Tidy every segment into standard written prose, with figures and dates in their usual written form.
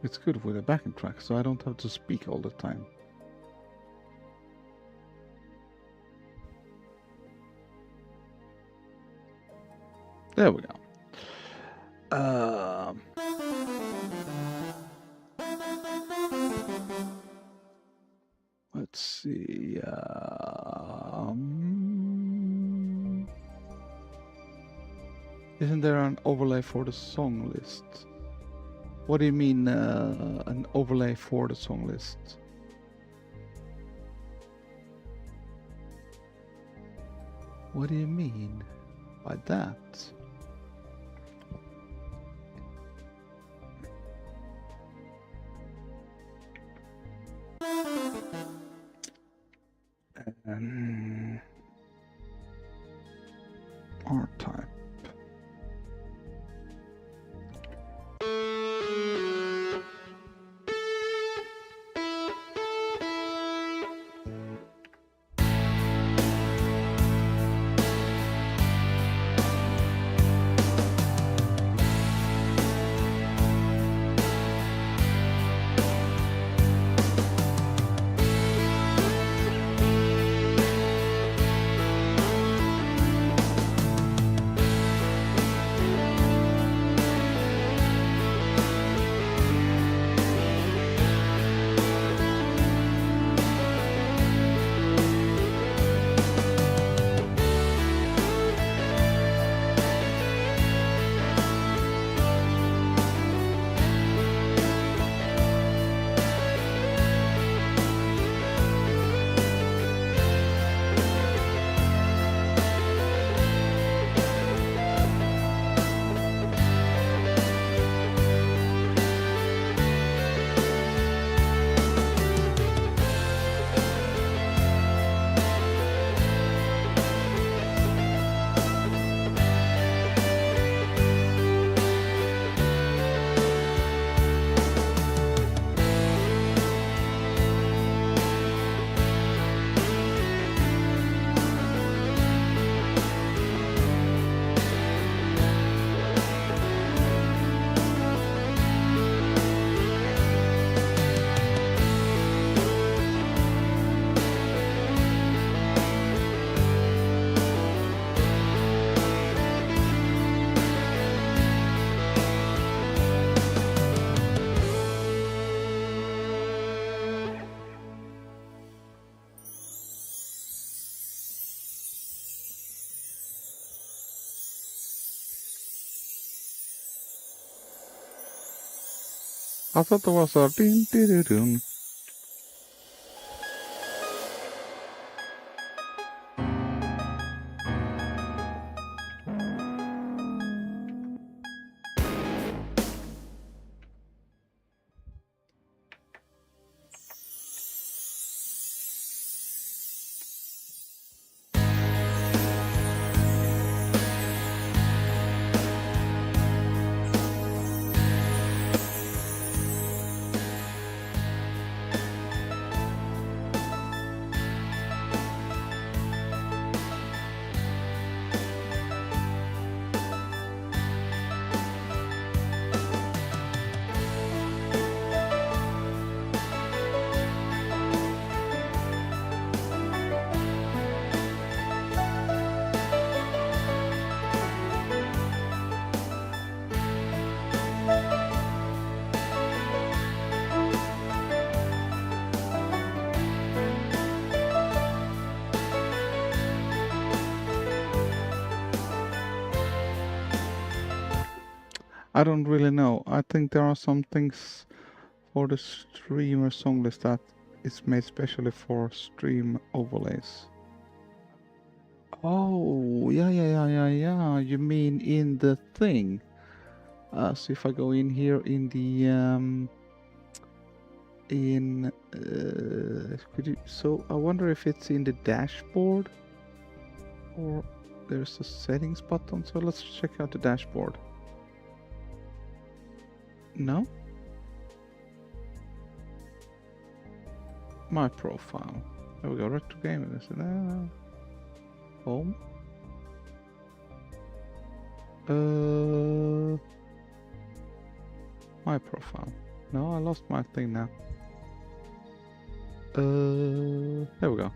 It's good with a backing track, so I don't have to speak all the time. There we go. Let's see. Isn't there an overlay for the song list? What do you mean, an overlay for the song list? What do you mean by that? R-type. I thought there was a ding ding ding. I don't really know. I think there are some things for the streamer song list that is made specially for stream overlays. Oh, yeah. You mean in the thing? So if I go in here in the so I wonder if it's in the dashboard or there's a settings button. So let's check out the dashboard. No? My profile. There we go. RetroGamingMusic. Home. My profile. No, I lost my thing now. There we go.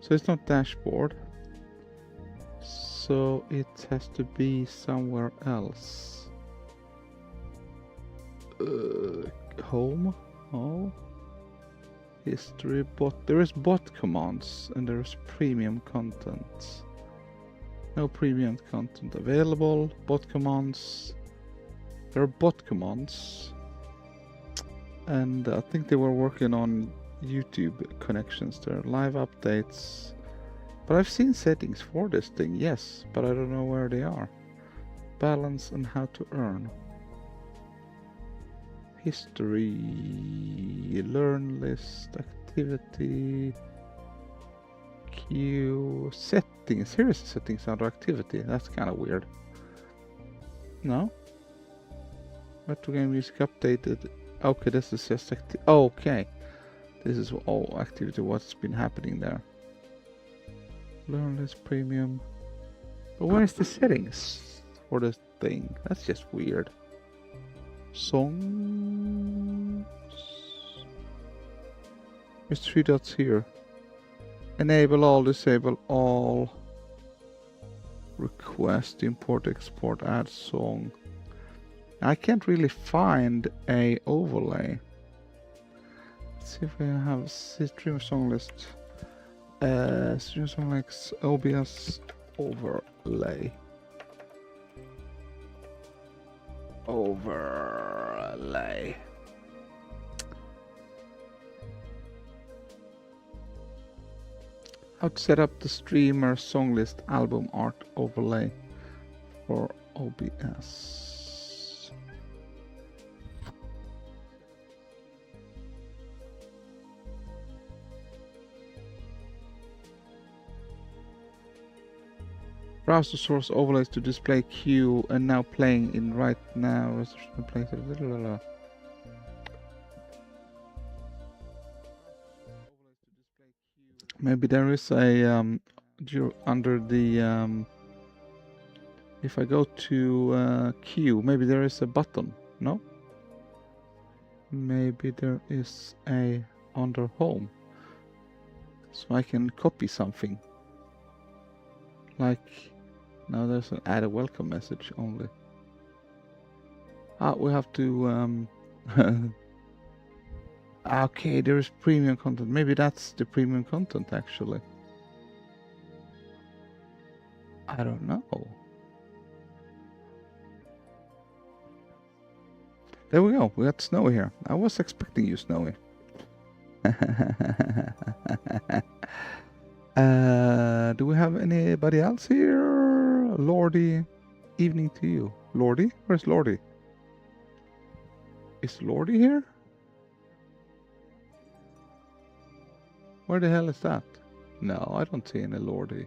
So it's not dashboard. So it has to be somewhere else. Home? Oh. History, bot. There is bot commands and there is premium content. No premium content available. Bot commands. There are bot commands. And I think they were working on YouTube connections there. Live updates. But I've seen settings for this thing, yes, but I don't know where they are. Balance and how to earn. History, learn list, activity, queue, settings. Here is settings under activity. That's kind of weird. No? RetroGamingMusic updated. Okay, this is just okay. This is all activity, what's been happening there. Learn list premium. But where is the settings for this thing? That's just weird. Songs. There's 3 dots here. Enable all, disable all. Request, import, export, add song. I can't really find a overlay. Let's see if we have stream song list. Stream song list OBS overlay. Overlay. How to set up the streamer song list album art overlay for OBS. Browse the source overlays to display queue and now playing in right now. Maybe there is a under the if I go to queue, maybe there is a button. No? Maybe there is a under home, so I can copy something. Like, now there's an add a welcome message only. Ah, we have to okay, there is premium content. Maybe that's the premium content actually. I don't know. There we go. We got Snowy here. I was expecting you, Snowy. Do we have anybody else here? Lordy, evening to you. Lordy? Where's Lordy? Is Lordy here? Where the hell is that? No, I don't see any Lordy.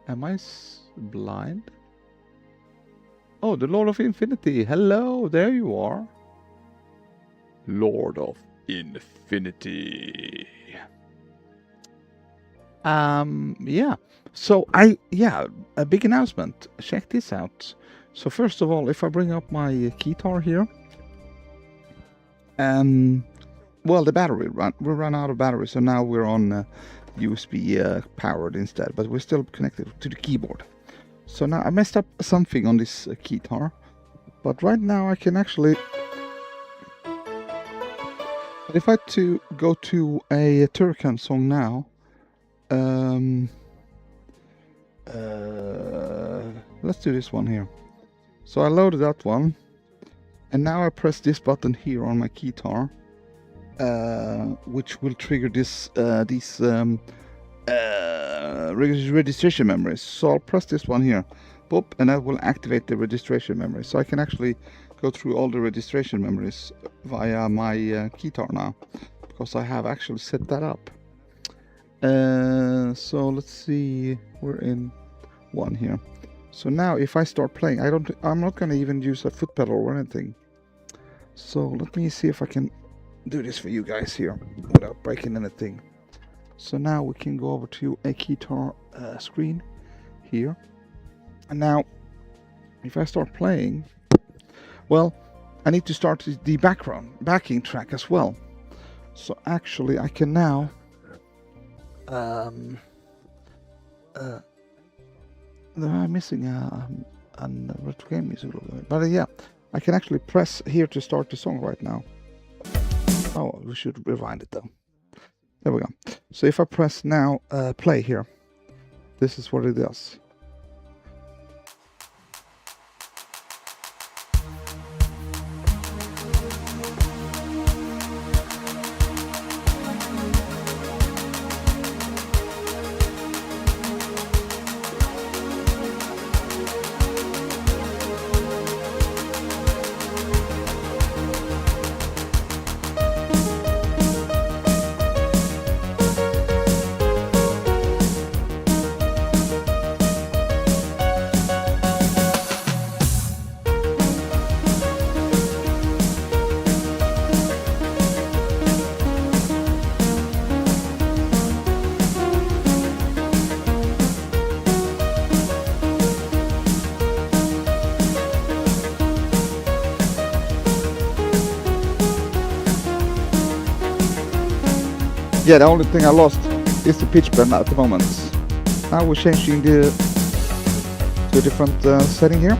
Am I blind? Oh, the Lord of Infinity. Hello, there you are. Lord of Infinity. Yeah. So a big announcement. Check this out. So first of all, if I bring up my keytar here, well, the battery we ran out of battery, so now we're on USB powered instead, but we're still connected to the keyboard. So now I messed up something on this keytar, but right now I can actually. But if I to go to a Turrican song now, let's do this one here. So I loaded that one, and now I press this button here on my keytar, which will trigger these registration memories. So I'll press this one here, boop, and that will activate the registration memory. So I can actually go through all the registration memories via my keytar now, because I have actually set that up. So let's see, we're in one here. So now if I start playing, I'm not going to even use a foot pedal or anything. So let me see if I can do this for you guys here without breaking anything. So now we can go over to a keytar screen here. And now if I start playing, Well, I need to start the backing track as well. So actually I can now I'm missing a RetroGamingMusic logo. But yeah, I can actually press here to start the song right now. Oh, we should rewind it though. There we go. So if I press now play here, this is what it does. Yeah, the only thing I lost is the pitch bend at the moment. Now we're changing to a different setting here.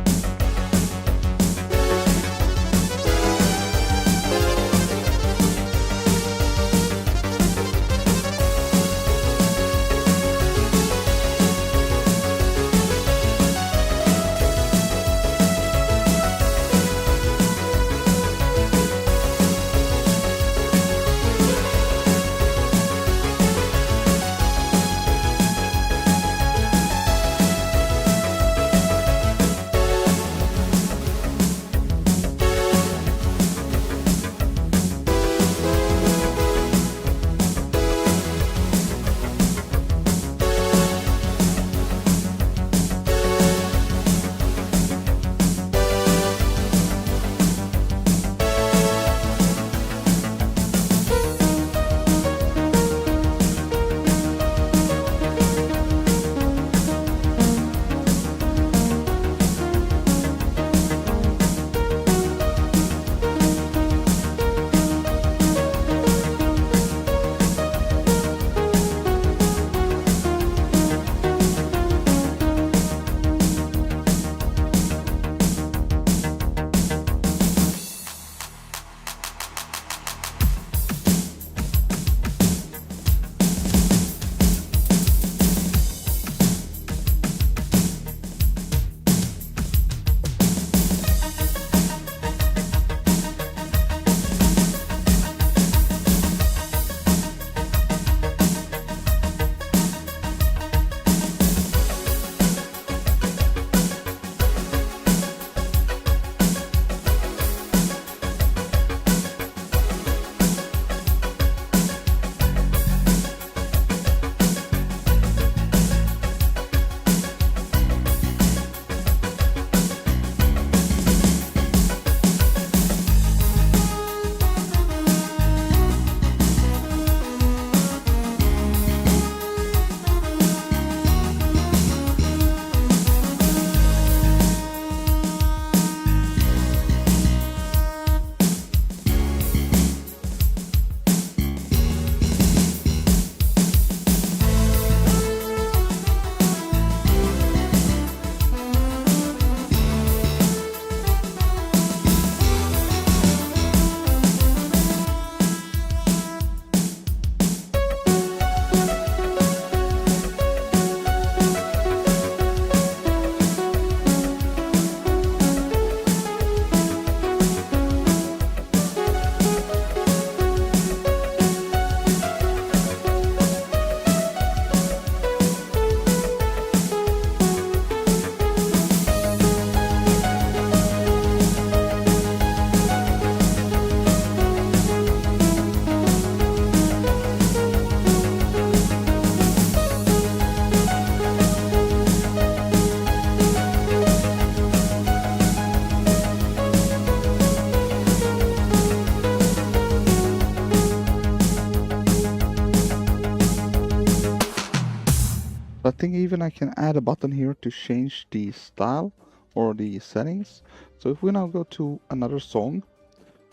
I think even I can add a button here to change the style or the settings. So if we now go to another song,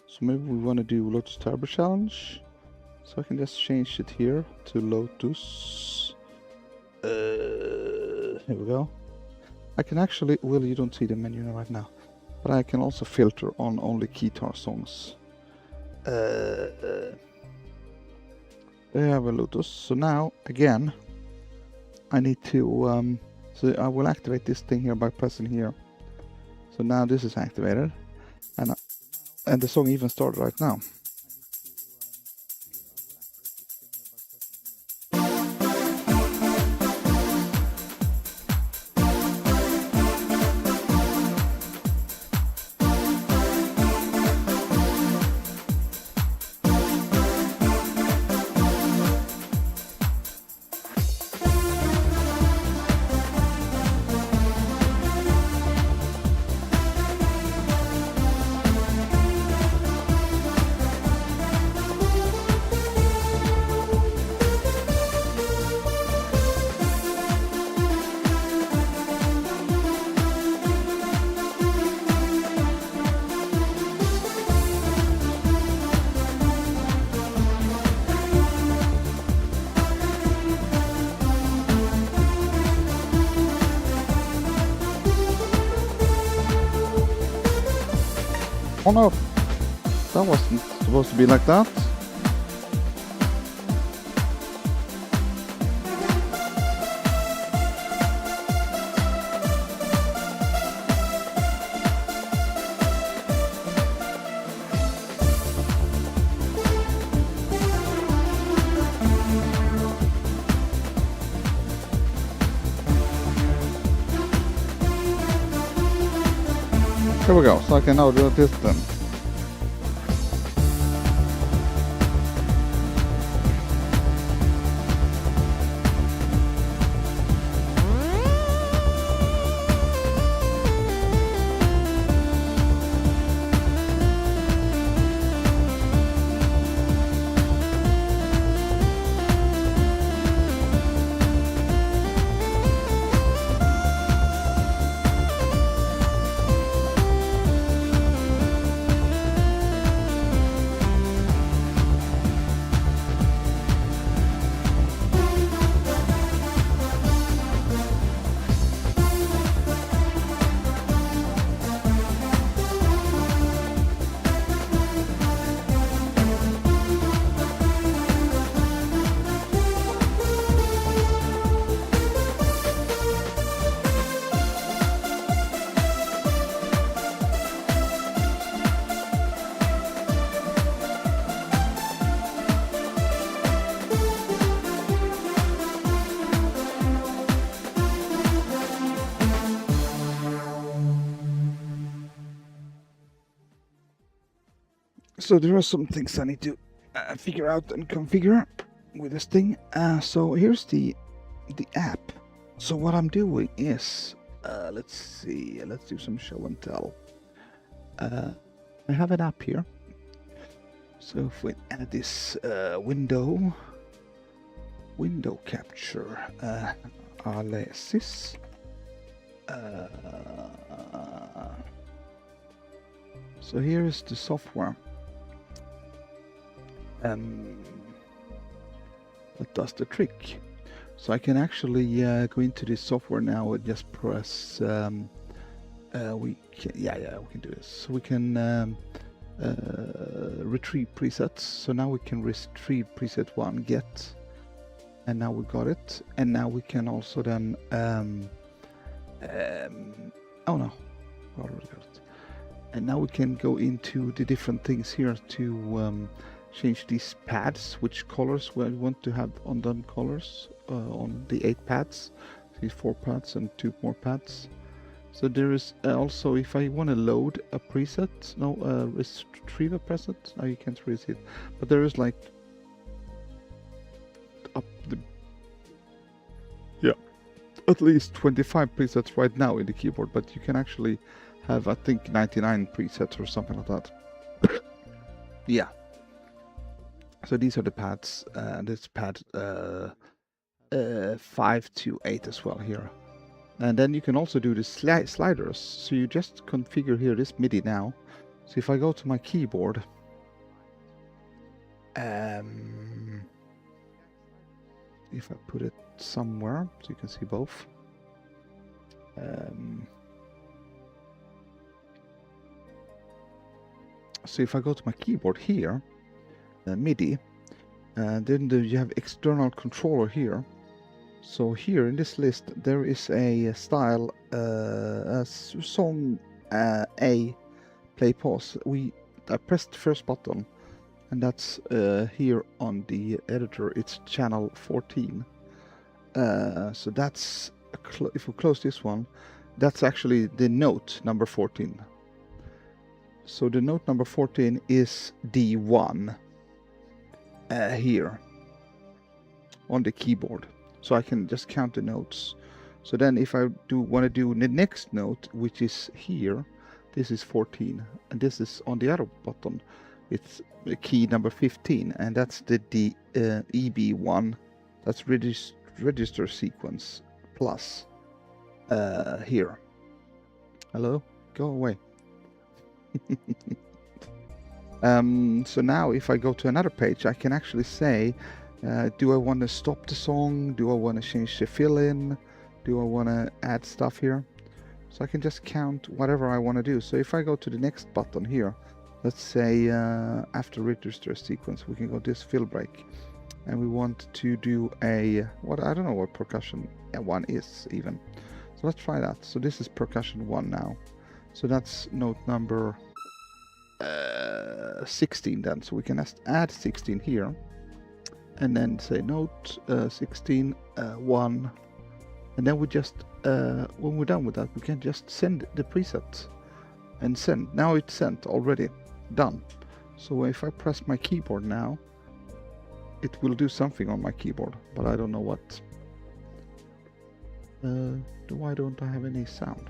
so maybe we want to do Lotus Turbo Challenge. So I can just change it here to Lotus. Here we go. I can actually, well, you don't see the menu right now, but I can also filter on only guitar songs. There I have a Lotus. So now, again, I need to, so I will activate this thing here by pressing here. So now this is activated, and the song even started right now. Oh no, that wasn't supposed to be like that. Here we go, so I can now do this then. So there are some things I need to figure out and configure with this thing. So here's the app. So what I'm doing is, let's see, let's do some show and tell. I have an app here. So if we add this window capture, Alesis. So here is the software. That does the trick. So I can actually go into this software now and just press. We can do this. So we can retrieve presets. So now we can retrieve preset 1, get, and now we got it. And now we can also then. Oh no, I already got it. And now we can go into the different things here to. Change these pads, which colors we want to have on them colors on the 8 pads. These 4 pads and 2 more pads. So there is also, if I want to load a preset, retrieve a preset, now you can't really see it, but there is like at least 25 presets right now in the keyboard, but you can actually have, I think, 99 presets or something like that. Yeah. So these are the pads. This pad 5 to 8 as well here. And then you can also do the sliders. So you just configure here this MIDI now. So if I go to my keyboard, if I put it somewhere so you can see both. So if I go to my keyboard here, MIDI, then you have external controller here. So here in this list there is a style, song A, play pause. I pressed the first button, and that's here on the editor. It's channel 14. So that's if we close this one, that's actually the note number 14. So the note number 14 is D1 here on the keyboard. So I can just count the notes. So then if I want to do the next note, which is here, this is 14, and this is on the other button. It's the key number 15, and that's the EB1. That's register sequence plus here. Hello? Go away. So now if I go to another page, I can actually say, do I want to stop the song? Do I want to change the fill-in? Do I want to add stuff here? So I can just count whatever I want to do. So if I go to the next button here, let's say after register sequence, we can go this fill break. And we want to do I don't know what percussion 1 is even. So let's try that. So this is percussion 1 now. So that's note number 16 then. So we can just add 16 here. And then say note 16, 1. And then we just, when we're done with that, we can just send the preset. And send. Now it's sent already. Done. So if I press my keyboard now, it will do something on my keyboard, but I don't know what. Why don't I have any sound?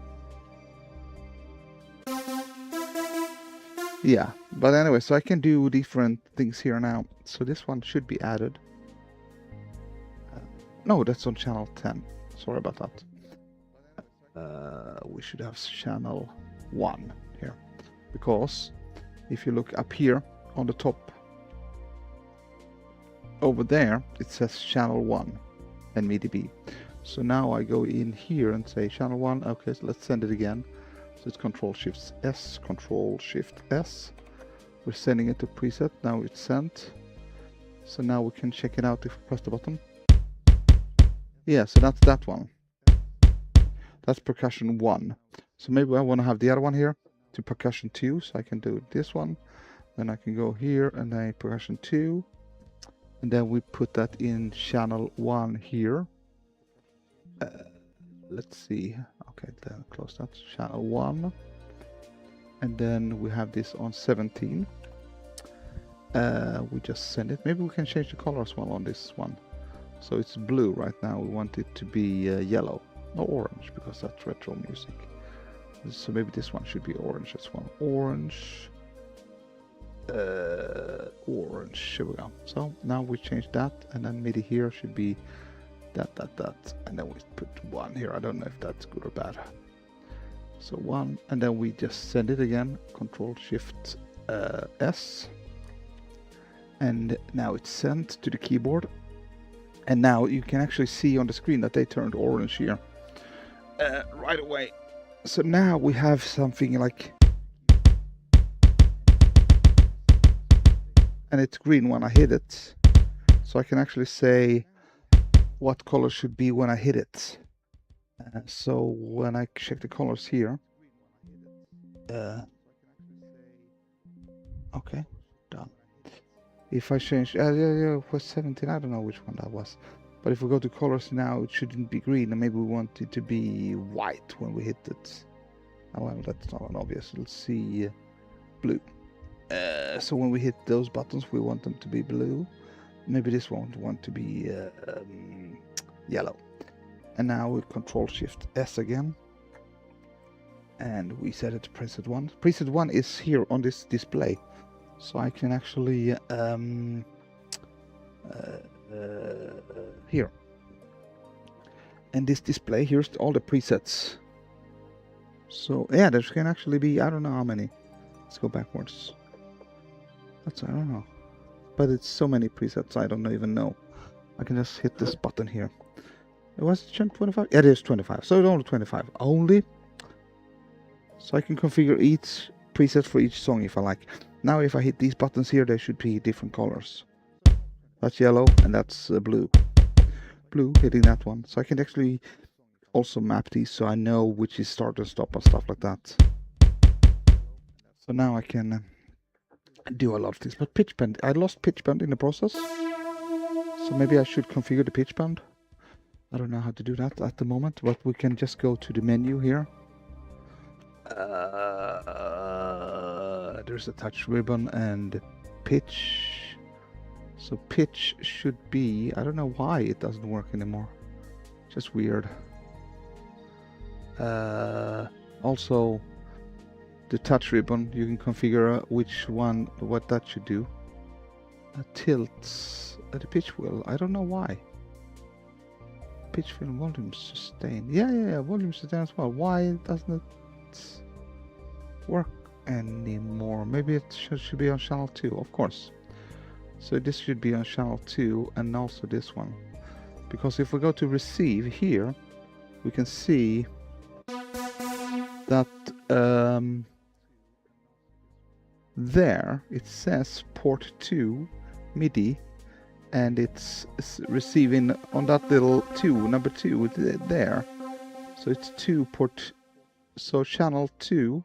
Yeah, but anyway, so I can do different things here now. So this one should be added. No, that's on channel 10. Sorry about that. We should have channel 1 here. Because if you look up here on the top, over there, it says channel 1 and MIDI B. So now I go in here and say channel 1. Okay, so let's send it again. So it's Control Shift S, Control Shift S. We're sending it to preset. Now it's sent. So now we can check it out if we press the button. Yeah, so that's that one. That's percussion 1. So maybe I want to have the other one here to percussion 2. So I can do this one. Then I can go here and then percussion 2. And then we put that in channel 1 here. Let's see. Okay, then close that. Channel 1. And then we have this on 17. We just send it. Maybe we can change the color as well on this one. So it's blue right now. We want it to be yellow, or orange, because that's retro music. So maybe this one should be orange as well. Orange. Orange. Here we go. So now we change that, and then MIDI here should be that, and then we put 1 here. I don't know if that's good or bad. So 1, and then we just send it again. Control Shift S, and now it's sent to the keyboard. And now you can actually see on the screen that they turned orange here right away. So now we have something like, and it's green when I hit it. So I can actually say what color should be when I hit it. So when I check the colors here, okay, done. If I change, it was 17, I don't know which one that was. But if we go to colors now, it shouldn't be green, and maybe we want it to be white when we hit it. Oh, well, that's not an obvious. Let's see, blue. So when we hit those buttons, we want them to be blue. Maybe this one we want to be yellow. And now we Control Shift S again. And we set it to preset 1. Preset 1 is here on this display. So I can actually here. And this display, here's all the presets. So yeah, there can actually be, I don't know how many. Let's go backwards. I don't know. But it's so many presets, I don't even know. I can just hit this button here. Was it 25? Yeah, it is 25. So it's only 25. Only. So I can configure each preset for each song if I like. Now if I hit these buttons here, they should be different colors. That's yellow and that's blue. Blue, hitting that one. So I can actually also map these so I know which is start and stop and stuff like that. So now I can do a lot of things. But pitch bend, I lost pitch bend in the process. So maybe I should configure the pitch bend. I don't know how to do that at the moment, but we can just go to the menu here. There's a touch ribbon and pitch. So pitch should be, I don't know why it doesn't work anymore. Just weird. Also, the touch ribbon, you can configure which one, what that should do. Tilts, the pitch wheel, I don't know why. Pitch film volume sustain. Yeah, volume sustain as well. Why doesn't it work anymore? Maybe it should be on channel 2, of course. So this should be on channel 2 and also this one. Because if we go to receive here, we can see that there it says port 2 MIDI, and it's receiving on that little 2, number 2 there. So it's 2 port, so channel 2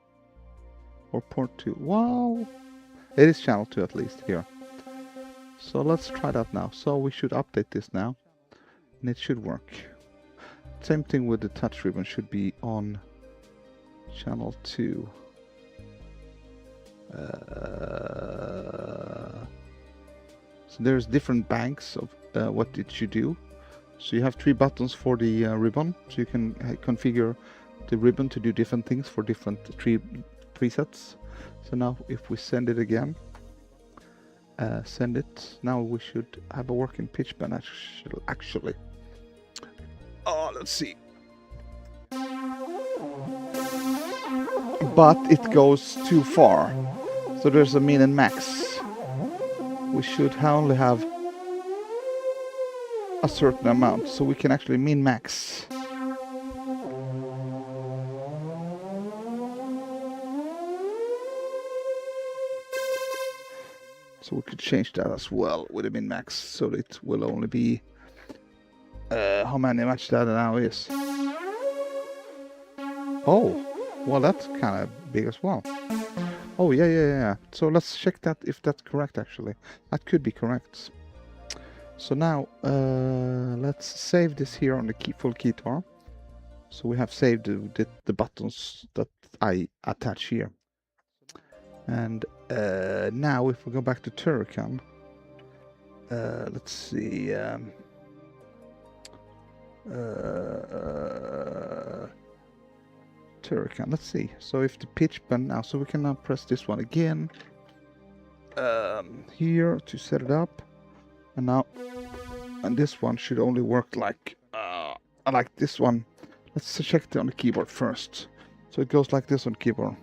or port 2. Wow, it is channel 2 at least here. So let's try that now. So we should update this now and it should work. Same thing with the touch ribbon, should be on channel 2. So there's different banks of what it should do. So you have 3 buttons for the ribbon, so you can configure the ribbon to do different things for different 3 presets. So now if we send it again, send it, now we should have a working pitch bend actually. Oh, let's see. But it goes too far. So there's a min and max. We should only have a certain amount, so we can actually min max. So we could change that as well with a min max, so it will only be how much that now is. Oh, well, that's kind of big as well. Oh, yeah. So let's check that if that's correct, actually. That could be correct. So now, let's save this here on the full keytar. So we have saved the buttons that I attach here. And now if we go back to Turrican, let's see. Turrican, let's see. So if the pitch bend now, so we can now press this one again here to set it up, and now, and this one should only work like this one. Let's check it on the keyboard first. So it goes like this on keyboard.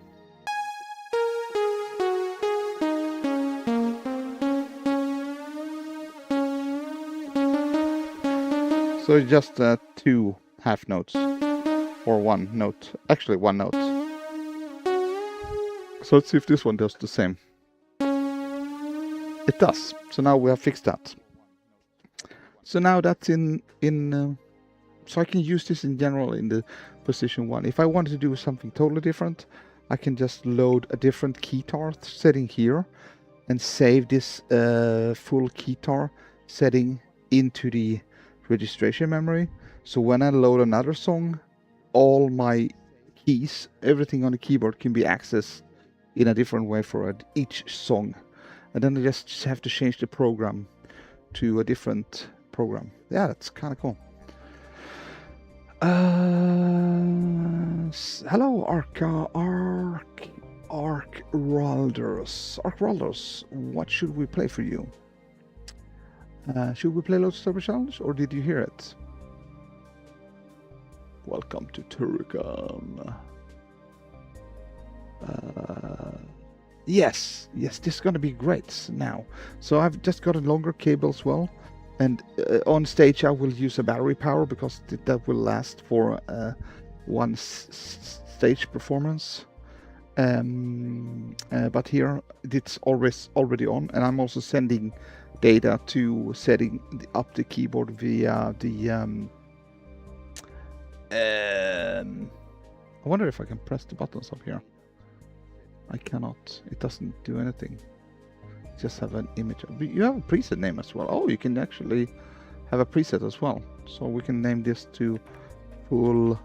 So it's just 2 half notes. Or 1 note. Actually 1 note. So let's see if this one does the same. It does. So now we have fixed that. So now that's so I can use this in general in the position 1. If I wanted to do something totally different, I can just load a different keytar setting here and save this full keytar setting into the registration memory. So when I load another song, all my keys, everything on the keyboard can be accessed in a different way for each song. And then I just have to change the program to a different program. Yeah, that's kind of cool. Hello, Arkralders. What should we play for you? Should we play Lotus Turbo Challenge, or did you hear it? Welcome to Turrican. Yes, this is gonna be great now. So I've just got a longer cable as well, and on stage I will use a battery power because that will last for one stage performance. But here it's already on, and I'm also sending data to setting up the keyboard via the I wonder if I can press the buttons up here. I cannot. It doesn't do anything. Just have an image. You have a preset name as well. Oh, you can actually have a preset as well. So we can name this to full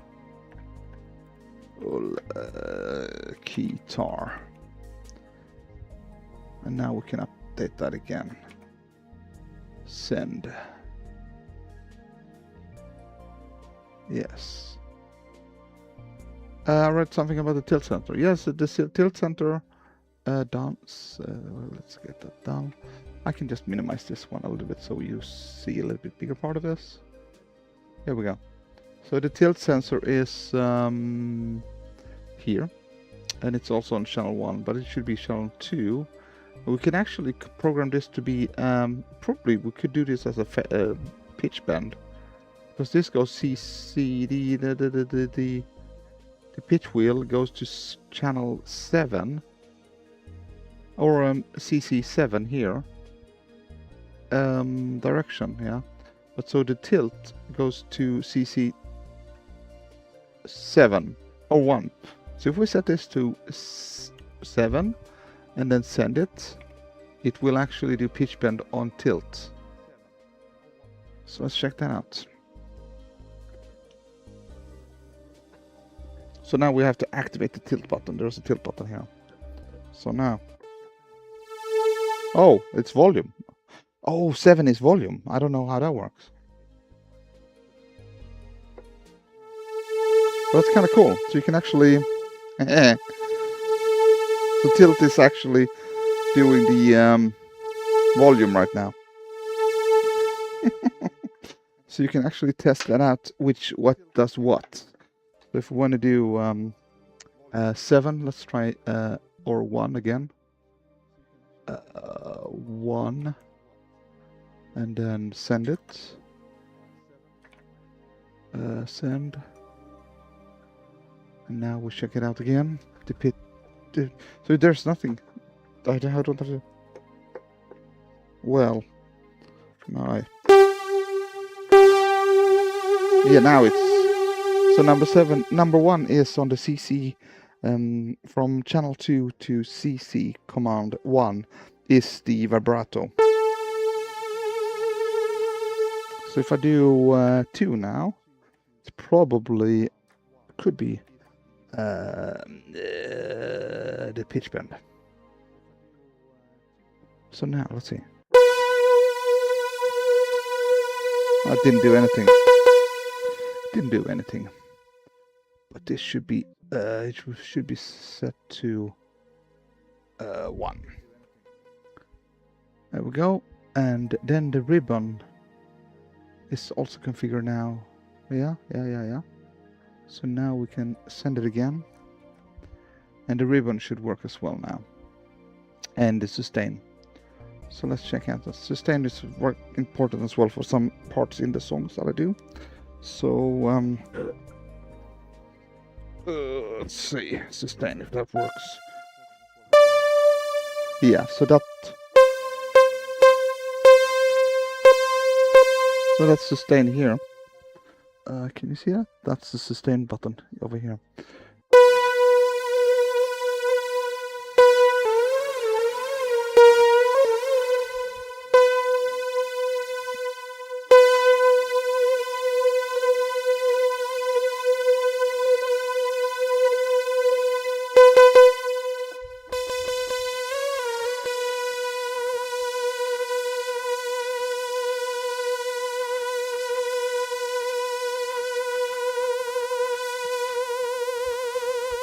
guitar. And now we can update that again. Send. Yes. I read something about the tilt center. Yes, the tilt center down. Let's get that down. I can just minimize this one a little bit so you see a little bit bigger part of this. Here we go. So the tilt sensor is here, and it's also on channel 1, but it should be channel 2. We can actually program this to be probably we could do this as a pitch bend, because this goes CC. The pitch wheel goes to channel 7 or CC7 here direction, yeah. But so the tilt goes to CC7 or 1. So if we set this to 7 and then send it, it will actually do pitch bend on tilt. So let's check that out. So now we have to activate the tilt button. There's a tilt button here. So now. Oh, it's volume. Oh, 7 is volume. I don't know how that works. But that's kind of cool. So you can actually... So tilt is actually doing the volume right now. So you can actually test that out, what does what. So if we want to do 7, let's try or 1 again. 1, and then send it. Send. And now we check it out again. So there's nothing. I don't have to. Well, no. Yeah, now it's. So number 1 is on the CC from channel 2 to CC command 1 is the vibrato. So if I do 2 now, it probably could be the pitch bend. So now let's see. I didn't do anything. Didn't do anything. But this should be it should be set to 1. There we go. And then the ribbon is also configured now. Yeah. So now we can send it again. And the ribbon should work as well now. And the sustain. So let's check out the sustain. Is important as well for some parts in the songs that I do. So let's see, sustain if that works. Yeah, so that's sustain here. Can you see that? That's the sustain button over here.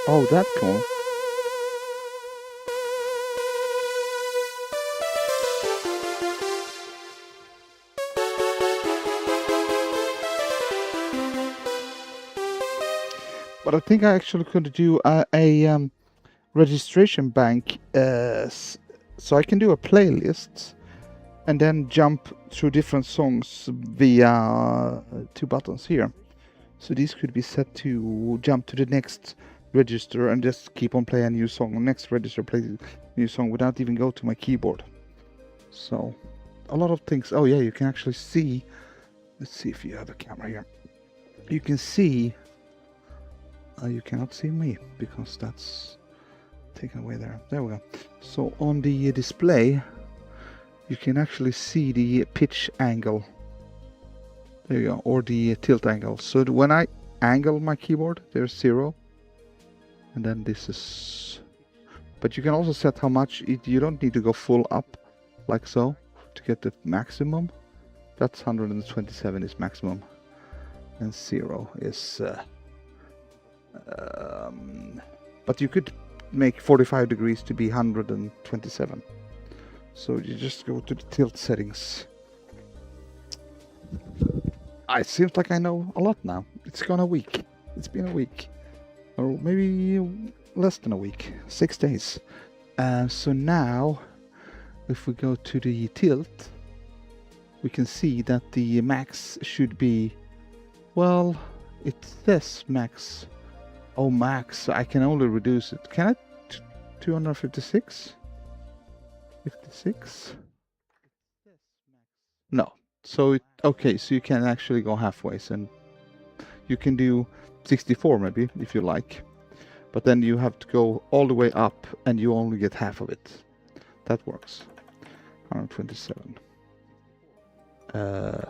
Oh, that's cool. But I think I actually could do a registration bank, so I can do a playlist and then jump through different songs via 2 buttons here. So these could be set to jump to the next register and just keep on playing a new song. Next register, play a new song without even go to my keyboard. So a lot of things. Oh yeah, you can actually see. Let's see if you have a camera here. You can see. You cannot see me because that's taken away there. There we go. So on the display, you can actually see the pitch angle. There you go, or the tilt angle. So when I angle my keyboard, there's 0. And then this is... But you can also set how much, you don't need to go full up, like so, to get the maximum. That's 127 is maximum. And 0 is... but you could make 45 degrees to be 127. So you just go to the tilt settings. It seems like I know a lot now. It's gone a week. It's been a week. Or maybe less than a week. 6 days. So now, if we go to the tilt, we can see that the max should be... Well, it says max. Oh, max. I can only reduce it. Can I? 256? 56? No. So, okay, so you can actually go halfways, and you can do 64 maybe, if you like. But then you have to go all the way up, and you only get half of it. That works. 127.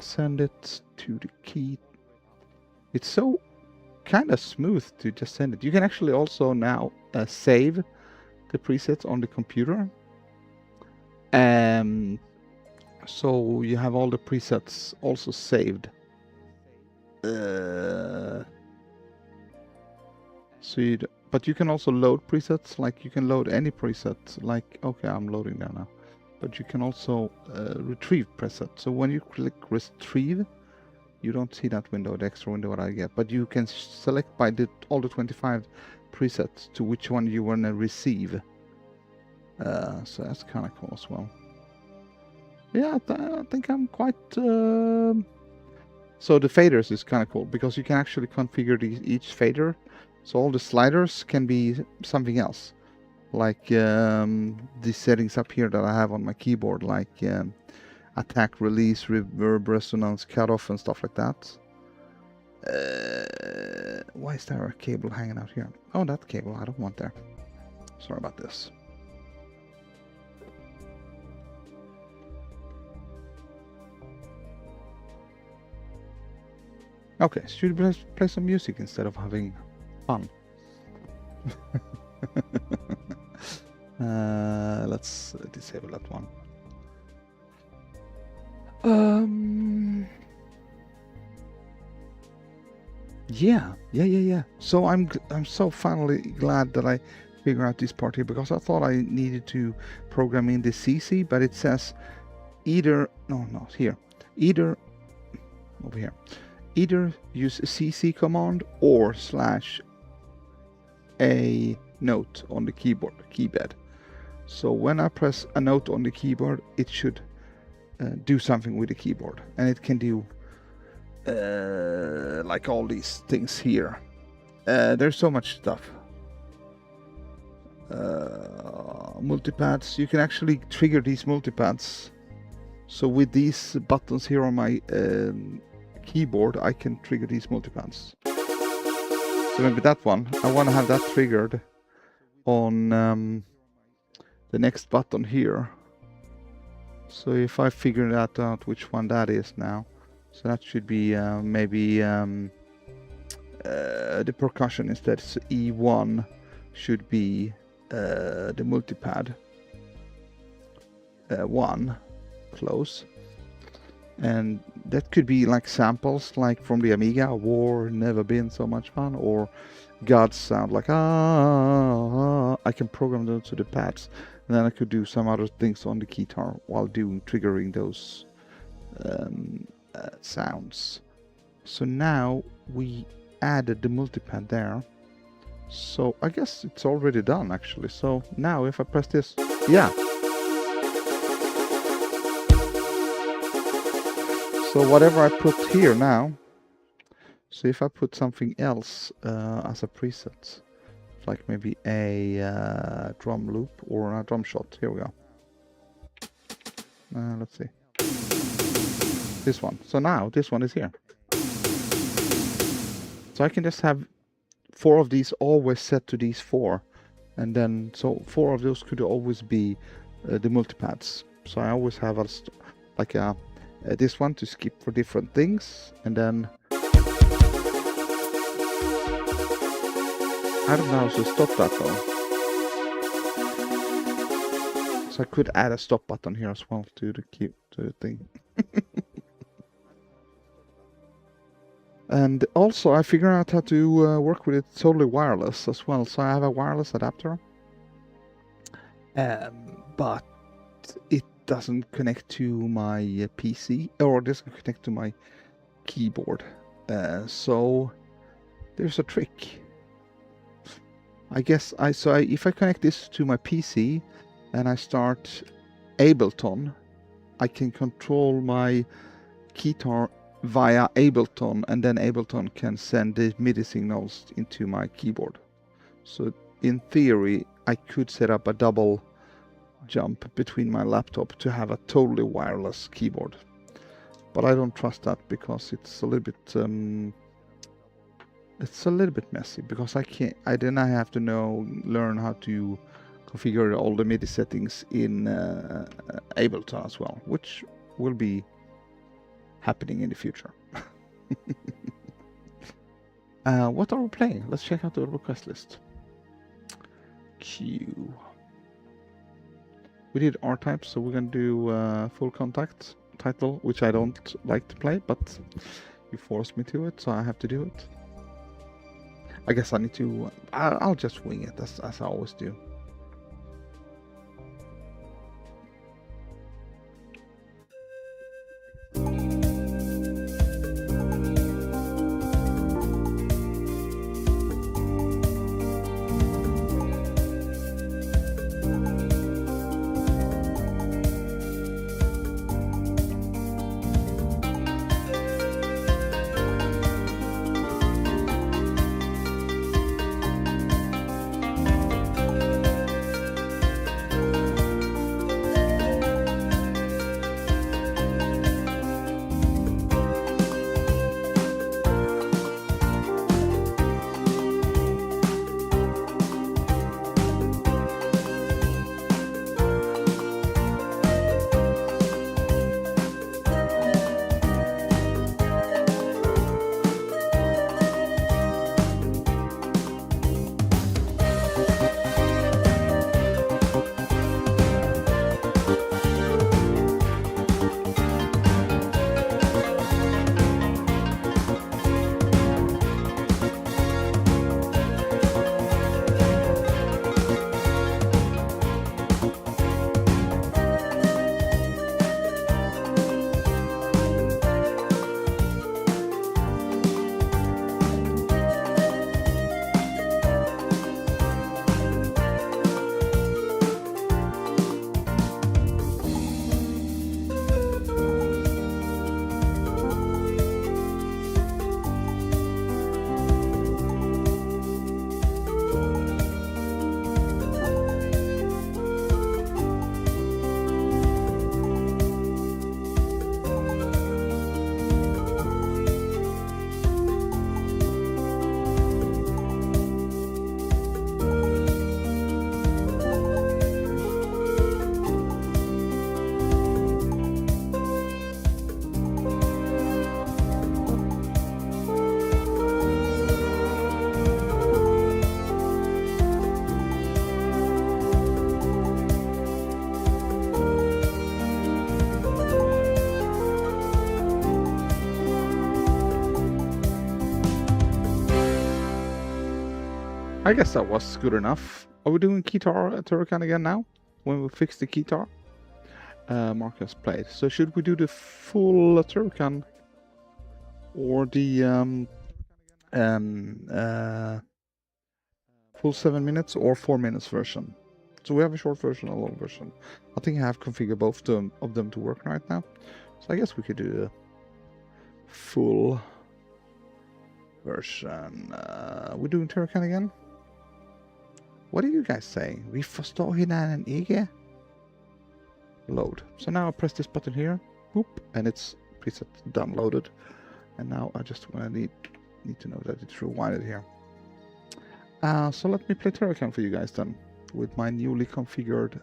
Send it to the key. It's so kind of smooth to just send it. You can actually also now save the presets on the computer. So you have all the presets also saved. But you can also load presets, like you can load any preset, like, okay, I'm loading there now. But you can also retrieve presets. So when you click retrieve, you don't see that window, the extra window that I get, but you can select by all the 25 presets to which one you want to receive. So that's kind of cool as well. Yeah, I think I'm quite... So the faders is kind of cool, because you can actually configure each fader. So all the sliders can be something else. Like these settings up here that I have on my keyboard, like attack, release, reverb, resonance, cutoff, and stuff like that. Why is there a cable hanging out here? Oh, that cable, I don't want there. Sorry about this. Okay, should we play some music instead of having fun? Let's disable that one. Yeah. So I'm so finally glad that I figured out this part here, because I thought I needed to program in the CC, but it says either either over here. Either use a CC command or /a note on the keypad. So when I press a note on the keyboard, it should do something with the keyboard, and it can do like all these things here. There's so much stuff. Multipads, you can actually trigger these multipads. So with these buttons here on my keyboard, I can trigger these multipads. So maybe that one, I want to have that triggered on the next button here. So if I figure that out, which one that is now, so that should be maybe the percussion instead. So E1 should be the multipad 1, close. And that could be like samples, like from the Amiga, War, Never Been So Much Fun, or God's Sound, like I can program those to the pads, and then I could do some other things on the guitar while triggering those sounds. So now we added the multipad there. So I guess it's already done actually. So now if I press this, yeah. So whatever I put here now, so if I put something else as a preset, like maybe a drum loop or a drum shot, here we go. Let's see. This one. So now this one is here. So I can just have 4 of these always set to these 4. And then, so 4 of those could always be the multipads. So I always have like this one to skip for different things. And then, I don't know how to stop that though. So I could add a stop button here as well to the thing. And also I figured out how to work with it totally wireless as well. So I have a wireless adapter, but it doesn't connect to my PC or doesn't connect to my keyboard. So there's a trick. I guess if I connect this to my PC and I start Ableton, I can control my guitar via Ableton, and then Ableton can send the MIDI signals into my keyboard. So in theory, I could set up a double jump between my laptop to have a totally wireless keyboard. But I don't trust that because it's a little bit messy, because I have to learn how to configure all the MIDI settings in Ableton as well, which will be happening in the future. What are we playing? Let's check out the request list. Q. We did R-Type, so we're gonna do Full Contact title, which I don't like to play, but you forced me to it, so I have to do it. I guess I need to. I'll just wing it as I always do. I guess that was good enough. Are we doing guitar Turrican again now? When we fix the guitar? Marcus played. So should we do the full Turrican or the full 7 minutes or 4 minutes version. So we have a short version and a long version. I think I have configured both of them to work right now. So I guess we could do a full version. We're doing Turrican again. What are you guys saying? Vi förstår hinanden load. So now I press this button here, whoop, and it's preset downloaded. And now I just need to know that it's rewinded here. So let me play Turrican for you guys then, with my newly configured.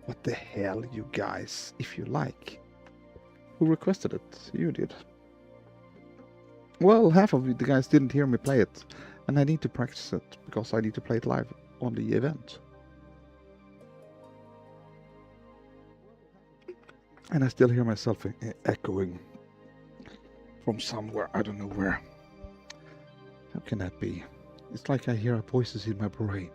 What the hell, you guys, if you like. Who requested it? You did. Well, half of the guys didn't hear me play it, and I need to practice it, because I need to play it live on the event. And I still hear myself echoing from somewhere, I don't know where. How can that be? It's like I hear voices in my brain.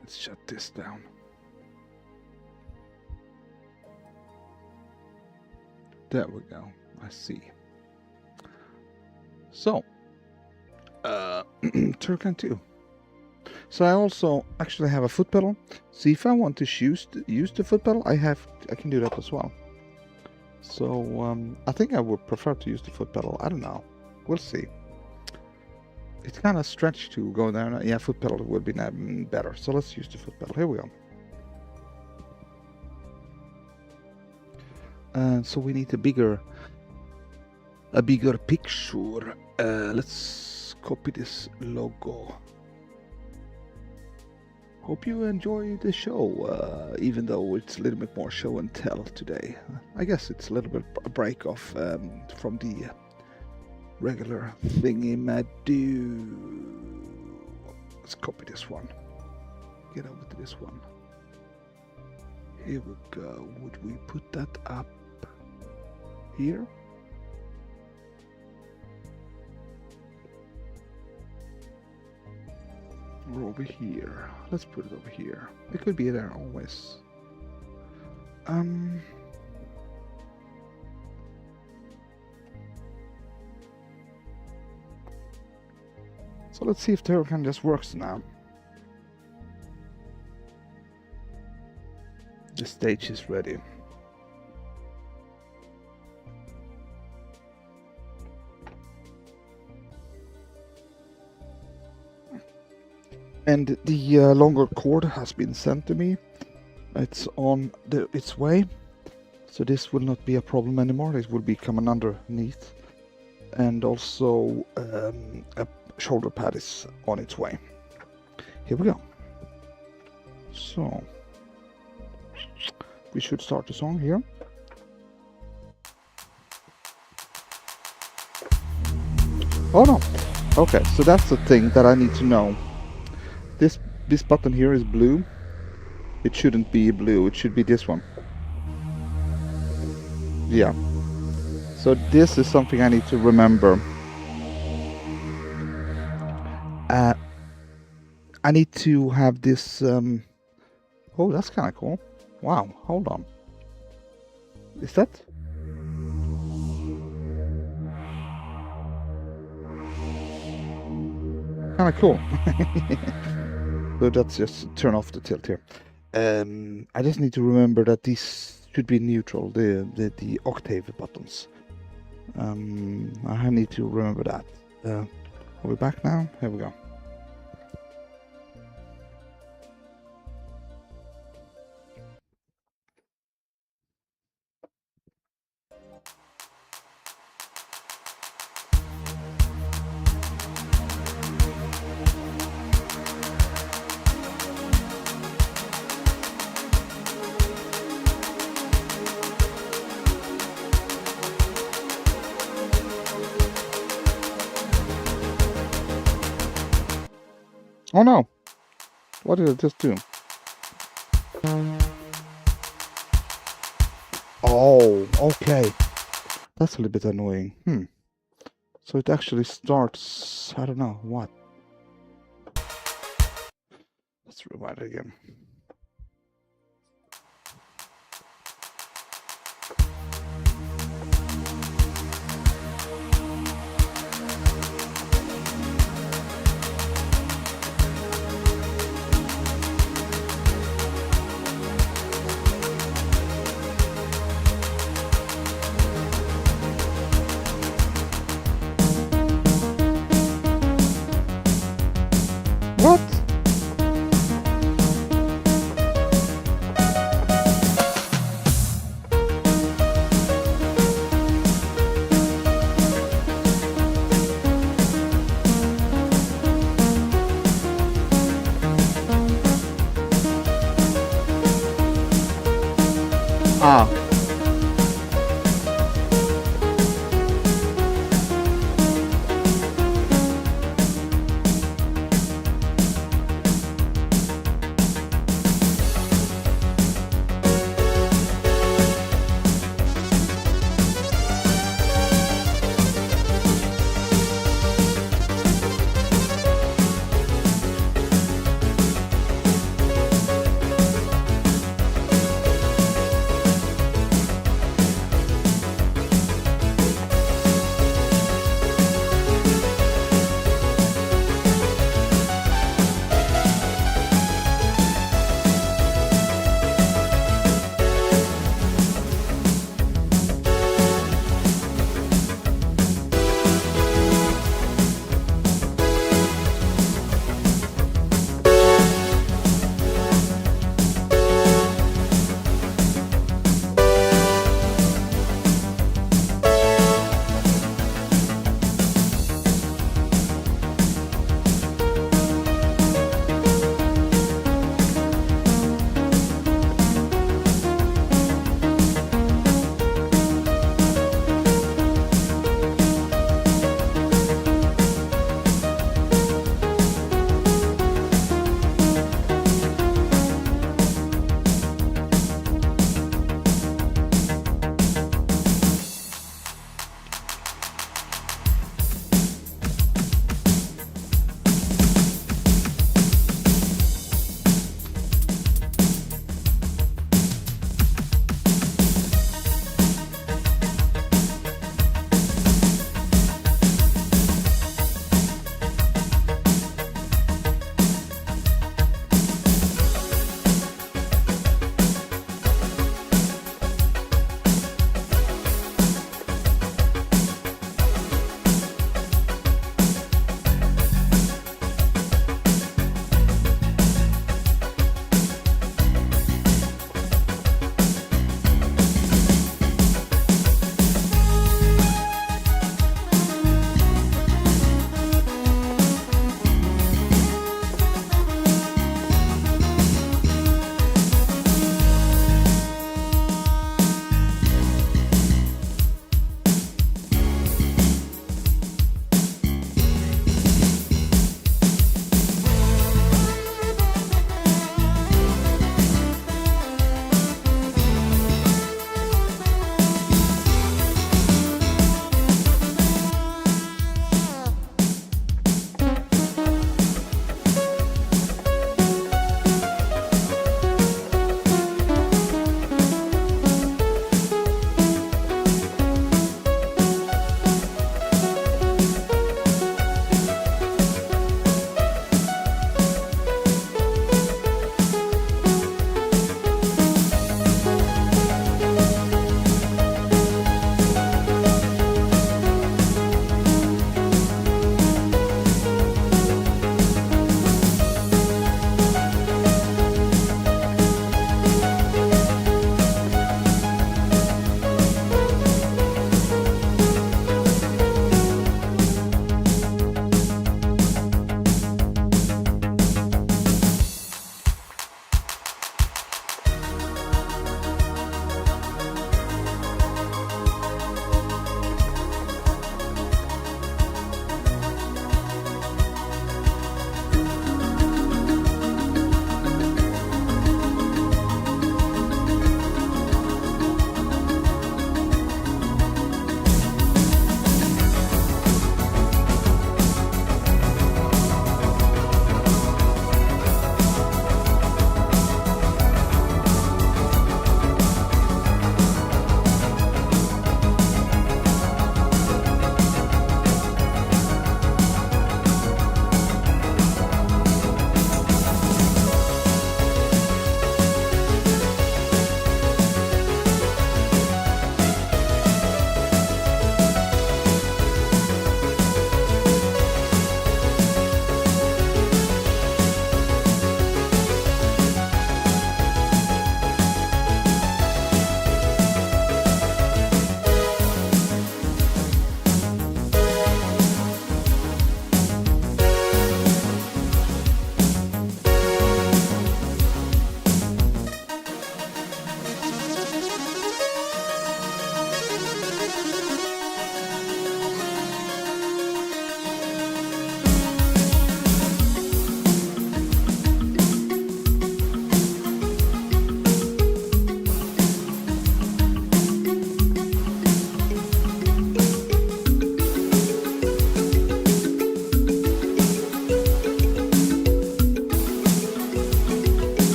Let's shut this down. There we go. I see. So, Turrican 2. So I also actually have a foot pedal. So if I want to use the foot pedal, I can do that as well. So I think I would prefer to use the foot pedal. I don't know. We'll see. It's kind of stretched to go down. Yeah, foot pedal would be better. So let's use the foot pedal. Here we go. So we need a bigger picture. Let's copy this logo. Hope you enjoy the show, even though it's a little bit more show and tell today. I guess it's a little bit a break off from the regular thingy-ma-do. Let's copy this one. Get over to this one. Here we go. Would we put that up here? Or over here? Let's put it over here. It could be there always. So let's see if Turrican just works now. The stage is ready. And the longer cord has been sent to me. It's on its way. So this will not be a problem anymore. It will be coming underneath. And also a shoulder pad is on its way. Here we go. So we should start the song here. Oh no. Okay, so that's the thing that I need to know. This button here is blue. It shouldn't be blue, it should be this one. Yeah. So this is something I need to remember. I need to have this oh, that's kind of cool. Wow, hold on. Is that? Kind of cool. So that's just turn off the tilt here. I just need to remember that these should be neutral, the octave buttons. I need to remember that. Are we back now? Here we go. Oh no! What did I just do? Oh, okay. That's a little bit annoying. So it actually starts... I don't know, what? Let's rewind it again. What? Ah.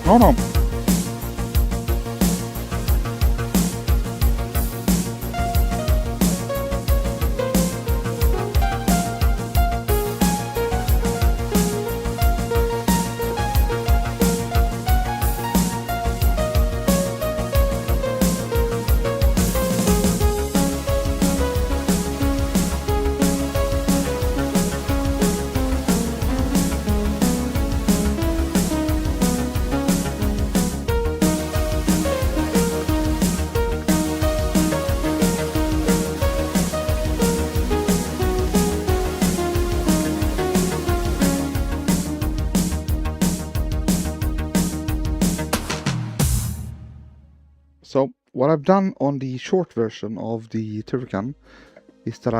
Oh no. So what I've done on the short version of the Turrican is that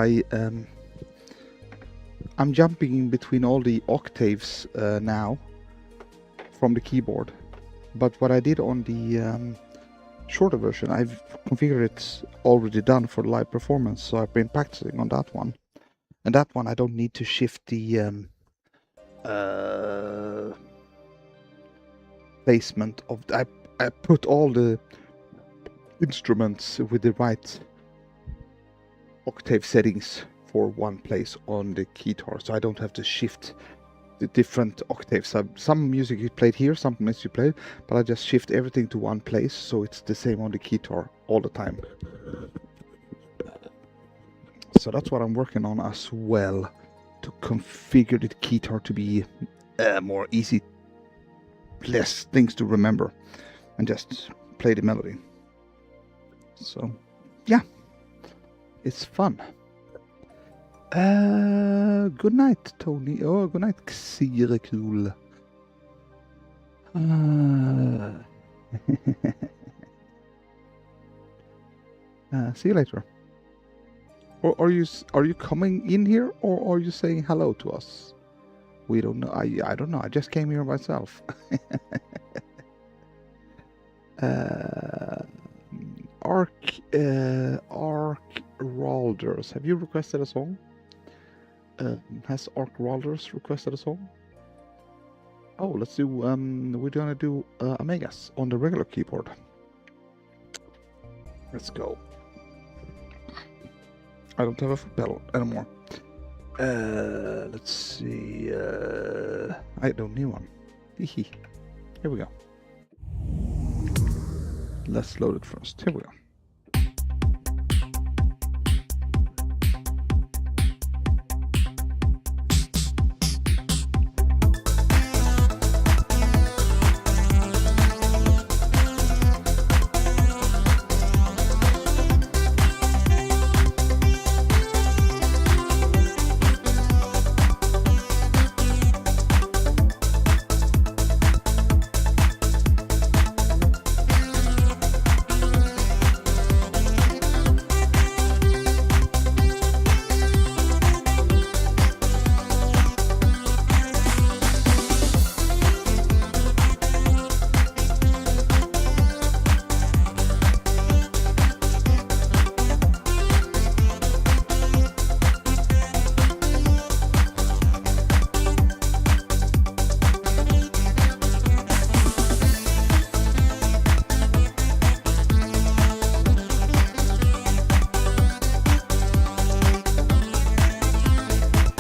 I'm jumping in between all the octaves now from the keyboard. But what I did on the shorter version, I've configured it already done for live performance, so I've been practicing on that one. And that one I don't need to shift the placement of... I put all the instruments with the right octave settings for one place on the guitar, so I don't have to shift the different octaves. Some music is played here, some music played, but I just shift everything to one place, so it's the same on the guitar all the time. So that's what I'm working on as well, to configure the guitar to be more easy, less things to remember, and just play the melody. So, yeah, it's fun. Good night, Tony. Oh, good night, Xyrekul. See you later. Or are you coming in here, or are you saying hello to us? We don't know. I don't know. I just came here myself. Ark Ralders. Have you requested a song? Has Ark Ralders requested a song? Oh, let's do. We're gonna do Amigas on the regular keyboard. Let's go. I don't have a foot pedal anymore. Let's see. I don't need one. Here we go. Let's load it first. Here we go.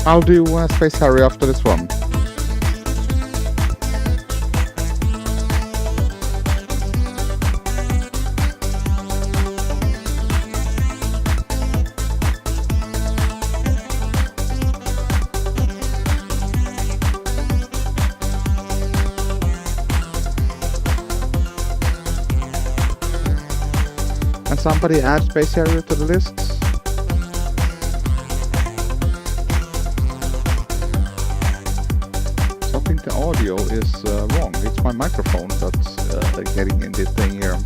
I'll do Space Harry after this one. And somebody add Space Harry to the list. The audio is wrong. It's my microphone that's getting in this thing here.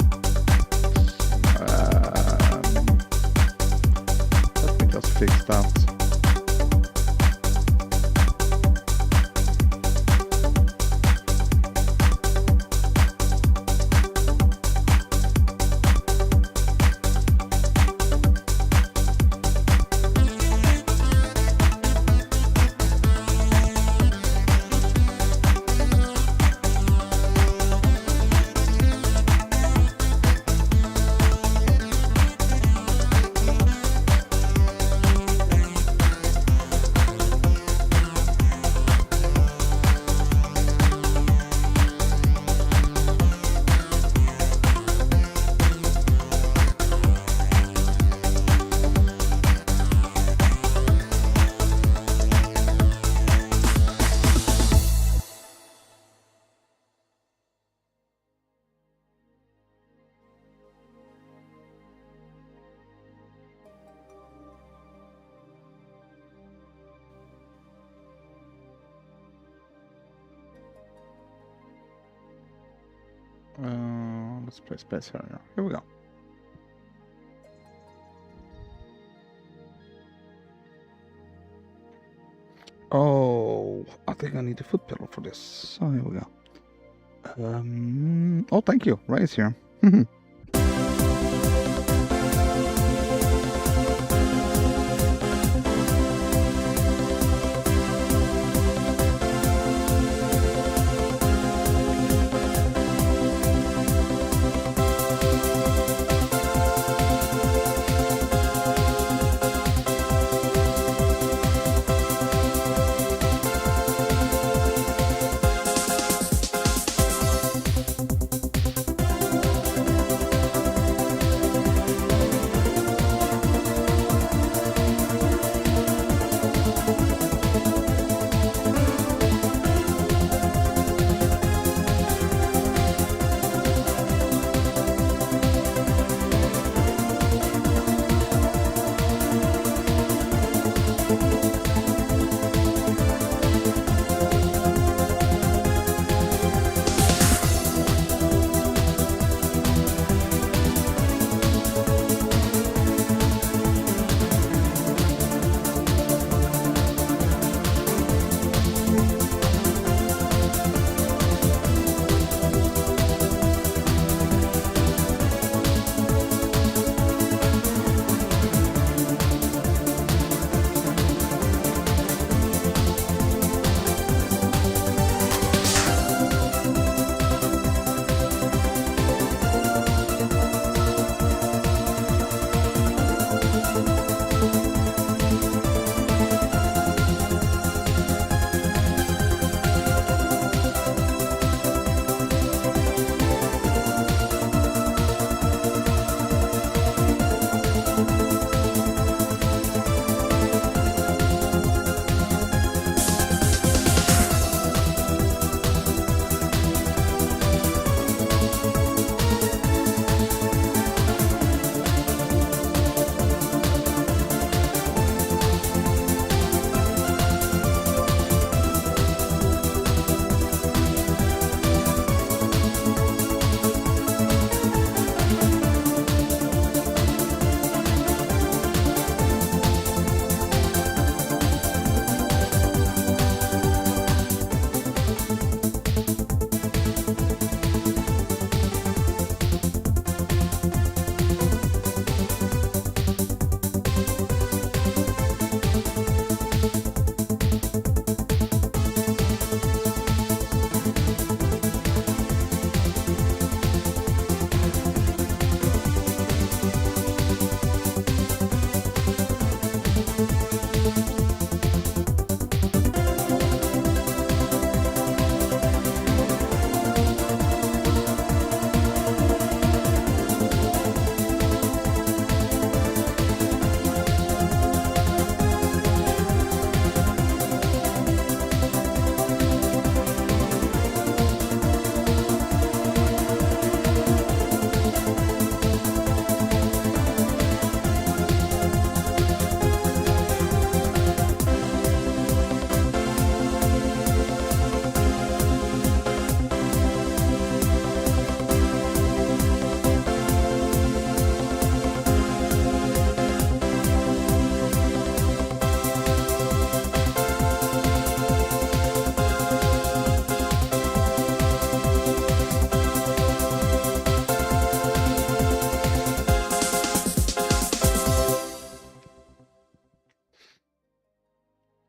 Let me just fix that. let's play Space Harrier. Here we go. Oh, I think I need a foot pedal for this. So here we go. Oh, thank you. Ray's here.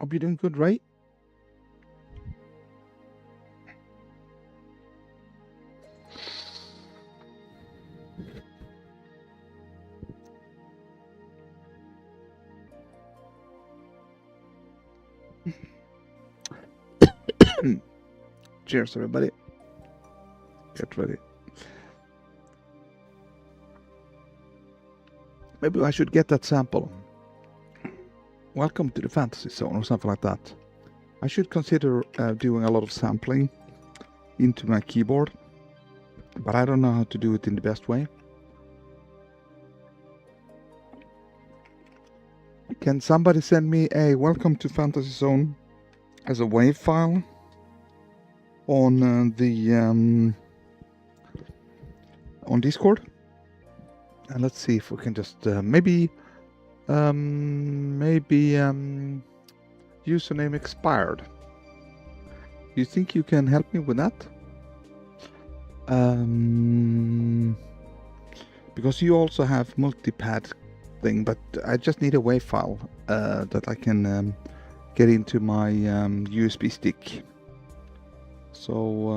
Hope you're doing good, right? Cheers, everybody. Get ready. Maybe I should get that sample. Welcome to the Fantasy Zone or something like that. I should consider doing a lot of sampling into my keyboard, but I don't know how to do it in the best way. Can somebody send me a Welcome to Fantasy Zone as a WAV file on on Discord, and let's see if we can just maybe username expired. You think you can help me with that? Because you also have multipad thing, but I just need a WAV file that I can get into my USB stick. So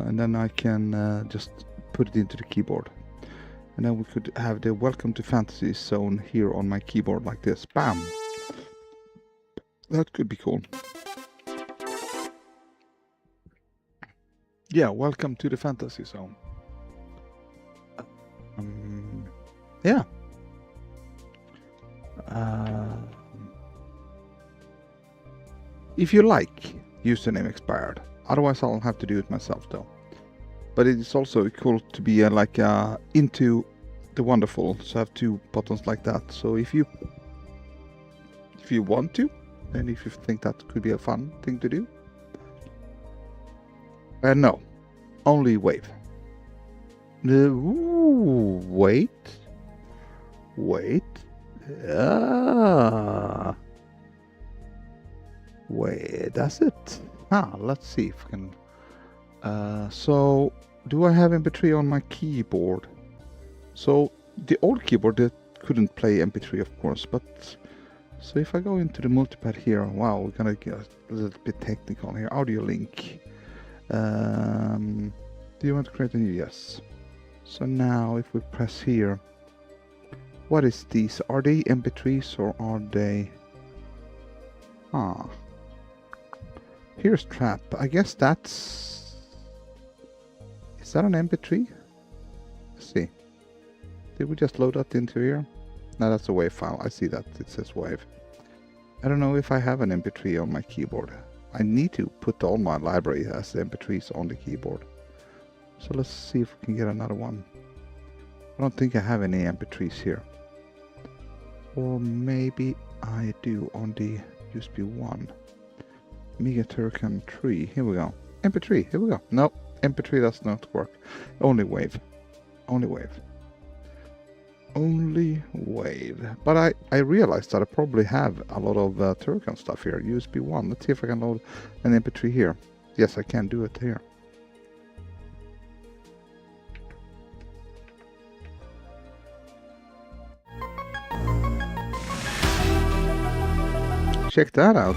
and then I can just put it into the keyboard, and then we could have the Welcome to Fantasy Zone here on my keyboard like this. Bam! That could be cool. Yeah, welcome to the Fantasy Zone. Yeah. If you like, username expired. Otherwise, I'll have to do it myself, though. But it is also cool to be into the wonderful. So I have two buttons like that. So if you want to, and if you think that could be a fun thing to do, no, only wave. Ooh, wait. Wait, that's it. Let's see if we can. So, do I have MP3 on my keyboard? So, the old keyboard that couldn't play MP3, of course, but so if I go into the multipad here, wow, we're gonna get a little bit technical here. Audio link. Do you want to create a new? Yes. So now, if we press here. What is these? Are they MP3s or are they... Here's trap. I guess that's... Is that an MP3? Let's see. Did we just load that into here? No, that's a WAV file. I see that. It says WAV. I don't know if I have an MP3 on my keyboard. I need to put all my library as MP3s on the keyboard. So let's see if we can get another one. I don't think I have any MP3s here. Or maybe I do on the USB 1. Amiga Turcan 3. Here we go. MP3. Here we go. No, MP3 does not work. Only wave. Only wave. Only wave. But I realized that I probably have a lot of Turcan stuff here. USB 1. Let's see if I can load an MP3 here. Yes, I can do it here. Check that out.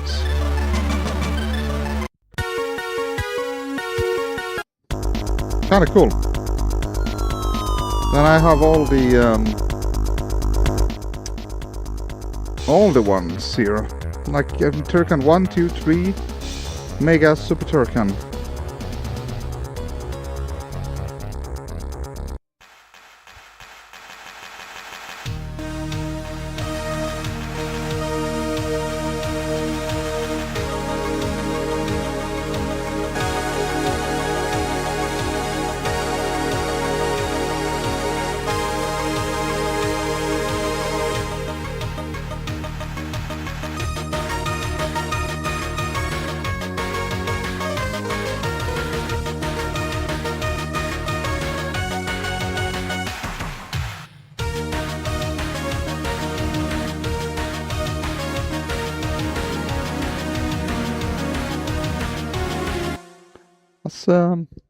Kinda cool. Then I have all the ones here. Like Turcan 1, 2, 3, Mega Super Turcan.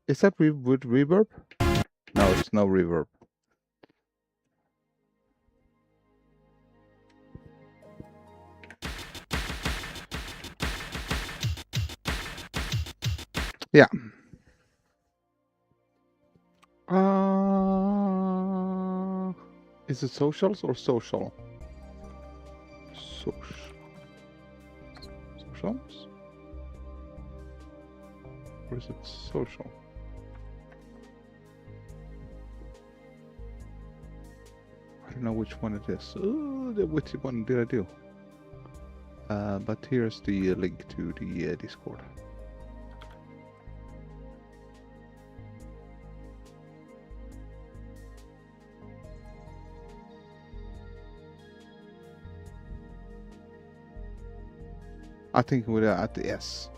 Is that with reverb? No, it's no reverb. Yeah. Is it socials or social? Socials? Or is it social? I don't know which one it is. Which one did I do? But here's the link to the Discord. I think we're at the S.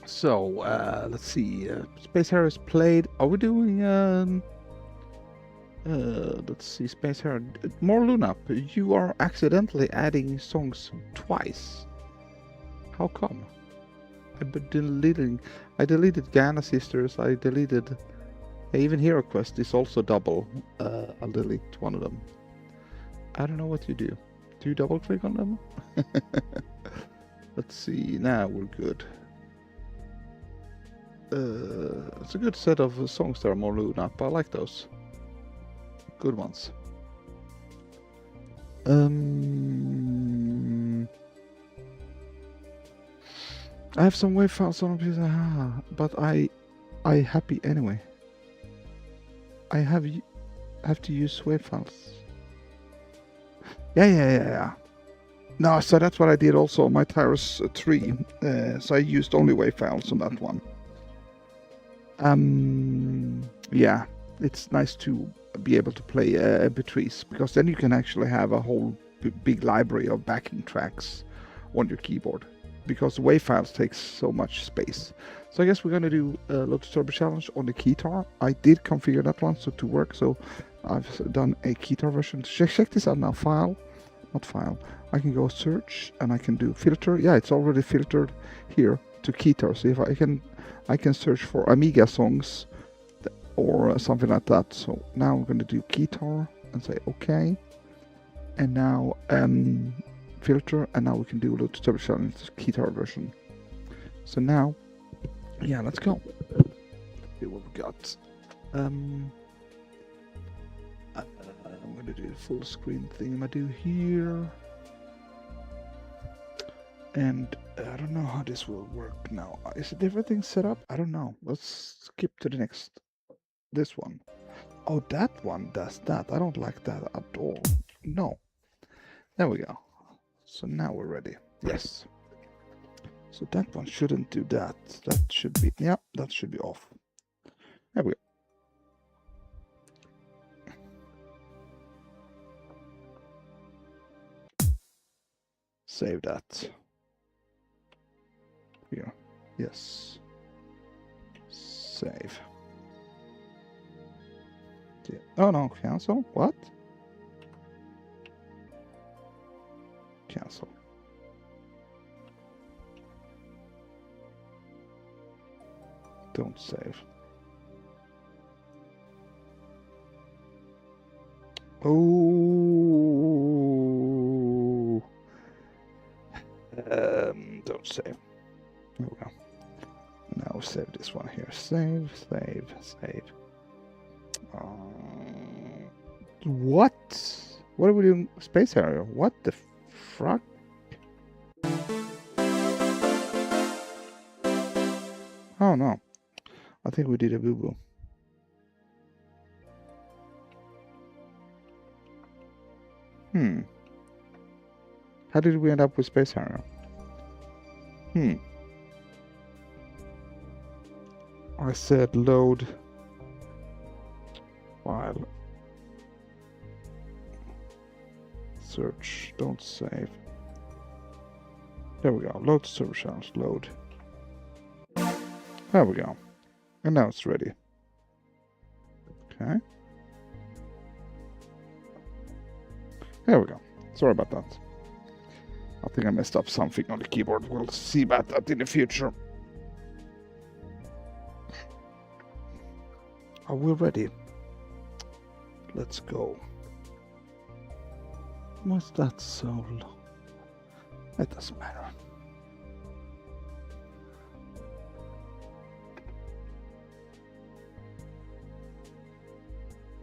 So, let's see. Space Harrier is played. Are we doing, let's see, Space Harrier. More Lunap. You are accidentally adding songs twice. How come? I deleted Ghana Sisters. I deleted... Even Hero Quest is also double. I'll delete one of them. I don't know what you do. Do you double click on them? Let's see. Now we're good. It's a good set of songs that are more Lunap. I like those. Good ones. I have some WAV files on a piece, but I happy anyway. I have to use WAV files. Yeah. No, so that's what I did also on my Tyrus 3. So I used only WAV files on that one. Yeah, it's nice to be able to play MP3s, because then you can actually have a whole big library of backing tracks on your keyboard, because WAV files takes so much space. So I guess we're gonna do a Lotus Turbo Challenge on the guitar. I did configure that one to work, so I've done a guitar version. Check this out now. Not file. I can go search and I can do filter. Yeah, it's already filtered here to guitar. So if I can search for Amiga songs or something like that. So now I'm going to do guitar and say OK. And now filter, and now we can do Lotus Turbo Challenge guitar version. So now, yeah, let's go. Let's see what we got. I'm going to do the full screen thing I do here. And I don't know how this will work now. Is it everything set up? I don't know. Let's skip to the next. This one. Oh, that one does that. I don't like that at all. No. There we go. So now we're ready. Yes. So that one shouldn't do that. That should be, yeah, that should be off. There we go. Save that. Here. Yes. Save. Yeah. Oh no, cancel? What? Cancel. Don't save. Oh. Don't save. There we go. Now save this one here. Save. What? What are we doing? Space Harrier? What the fuck? Oh no. I think we did a boo-boo. How did we end up with Space Harrier? I said load file. Search, don't save. There we go. Load server challenge, load. There we go. And now it's ready. Okay. There we go. Sorry about that. I think I messed up something on the keyboard. We'll see about that in the future. Are we ready? Let's go. Was that so long? It doesn't matter.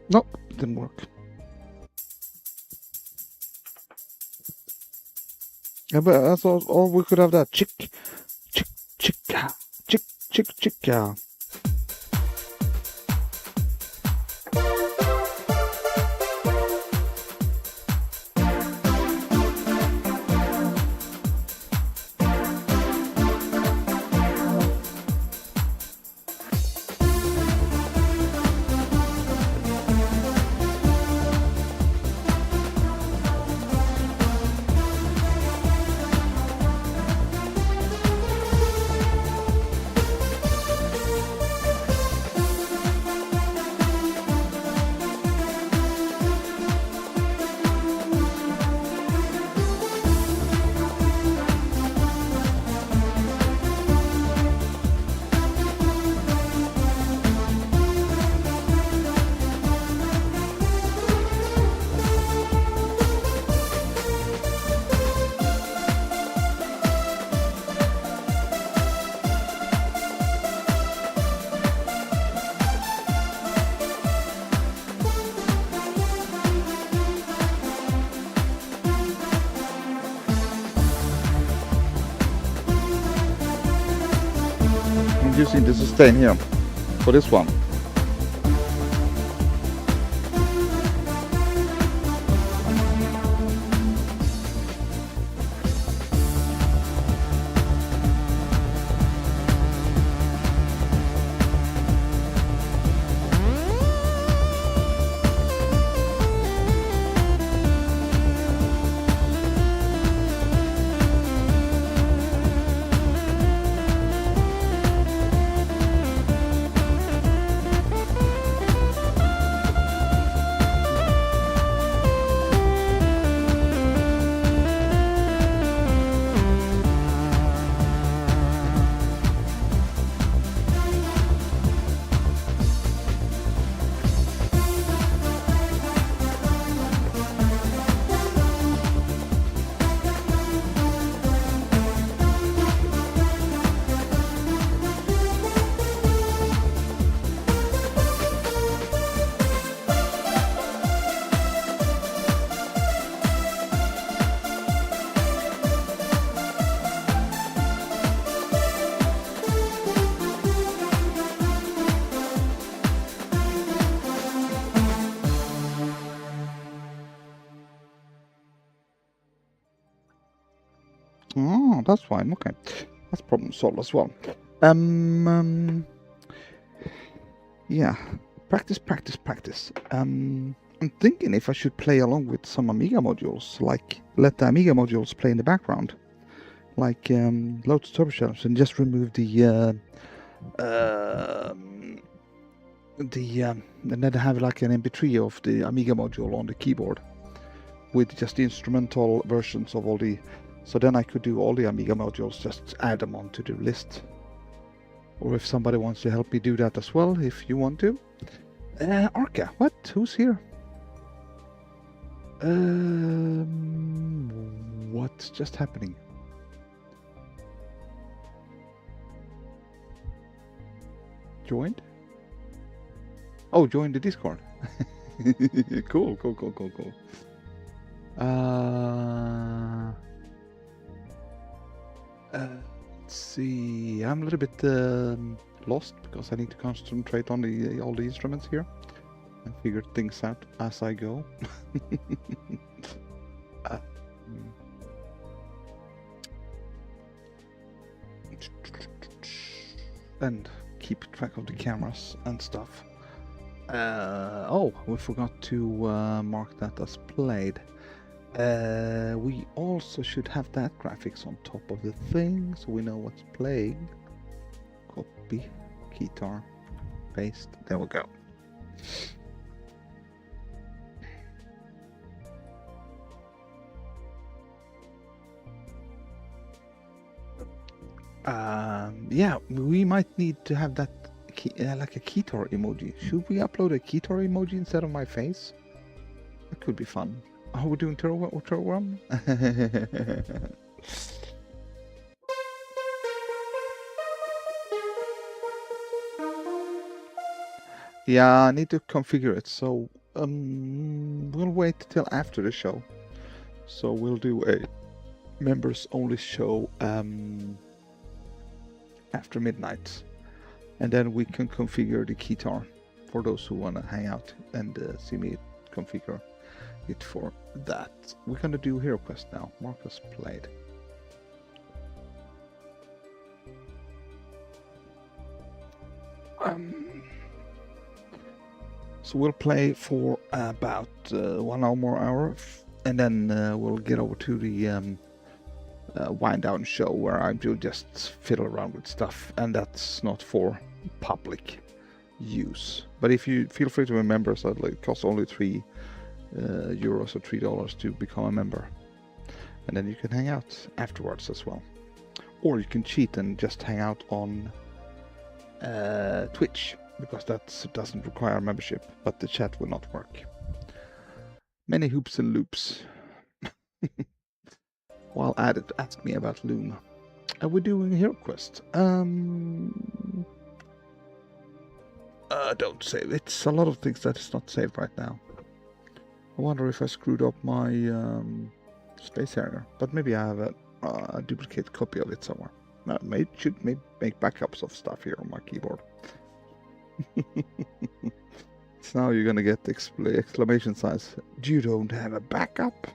Nope, didn't work. Yeah, but that's all we could have that chicka. using the sustain here for this one. Oh, that's fine. Okay, that's problem solved as well. Yeah, practice. I'm thinking if I should play along with some Amiga modules, like let the Amiga modules play in the background, like Lotus Turbo Shells, and just remove and then have like an MP3 of the Amiga module on the keyboard with just the instrumental versions of all the. So then I could do all the Amiga modules, just add them onto the list. Or if somebody wants to help me do that as well, if you want to. Arca, what? Who's here? What's just happening? Joined? Oh, joined the Discord. Cool. Let's see. I'm a little bit lost because I need to concentrate on all the instruments here and figure things out as I go. And keep track of the cameras and stuff. Oh, we forgot to mark that as played. We also should have that graphics on top of the thing, so we know what's playing. Copy, guitar, paste, there we go. Yeah, we might need to have that like a guitar emoji. Should we upload a guitar emoji instead of my face? That could be fun. Are we doing Turbo One? Yeah, I need to configure it, so we'll wait till after the show. So we'll do a members only show after midnight, and then we can configure the guitar for those who want to hang out and see me configure it for that. We're gonna do Hero Quest now. Marcus played. So we'll play for about 1 hour, and then we'll get over to the wind down show where I do just fiddle around with stuff, and that's not for public use. But if you feel free to be a member, so it costs only €3 or $3 to become a member, and then you can hang out afterwards as well, or you can cheat and just hang out on Twitch, because that doesn't require membership, but the chat will not work. Many hoops and loops. While at it, ask me about Loom. Are we doing Hero Quest? Don't save. It's a lot of things that is not saved right now. I wonder if I screwed up my Space Harrier, but maybe I have a duplicate copy of it somewhere. Should make backups of stuff here on my keyboard. So now you're gonna get exclamation signs. You don't have a backup?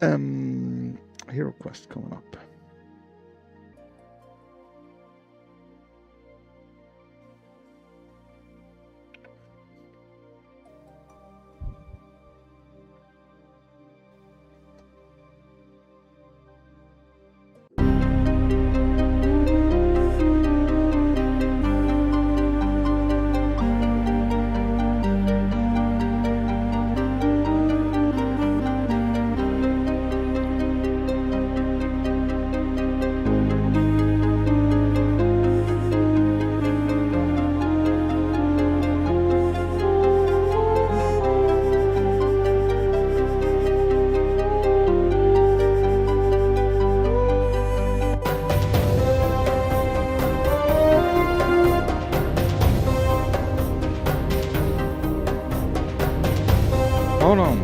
Hero quest coming up. Hold on.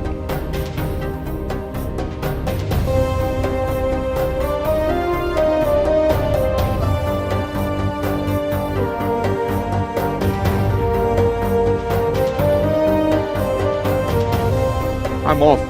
I'm off.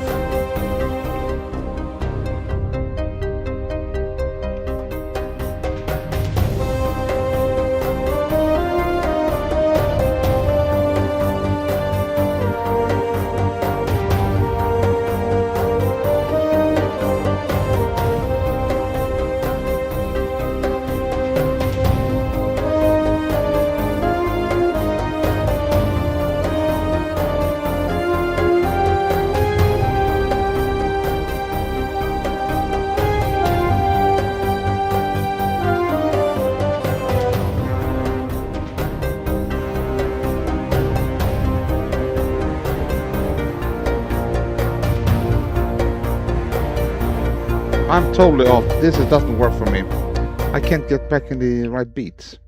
I'm totally off. This doesn't work for me. I can't get back in the right beats.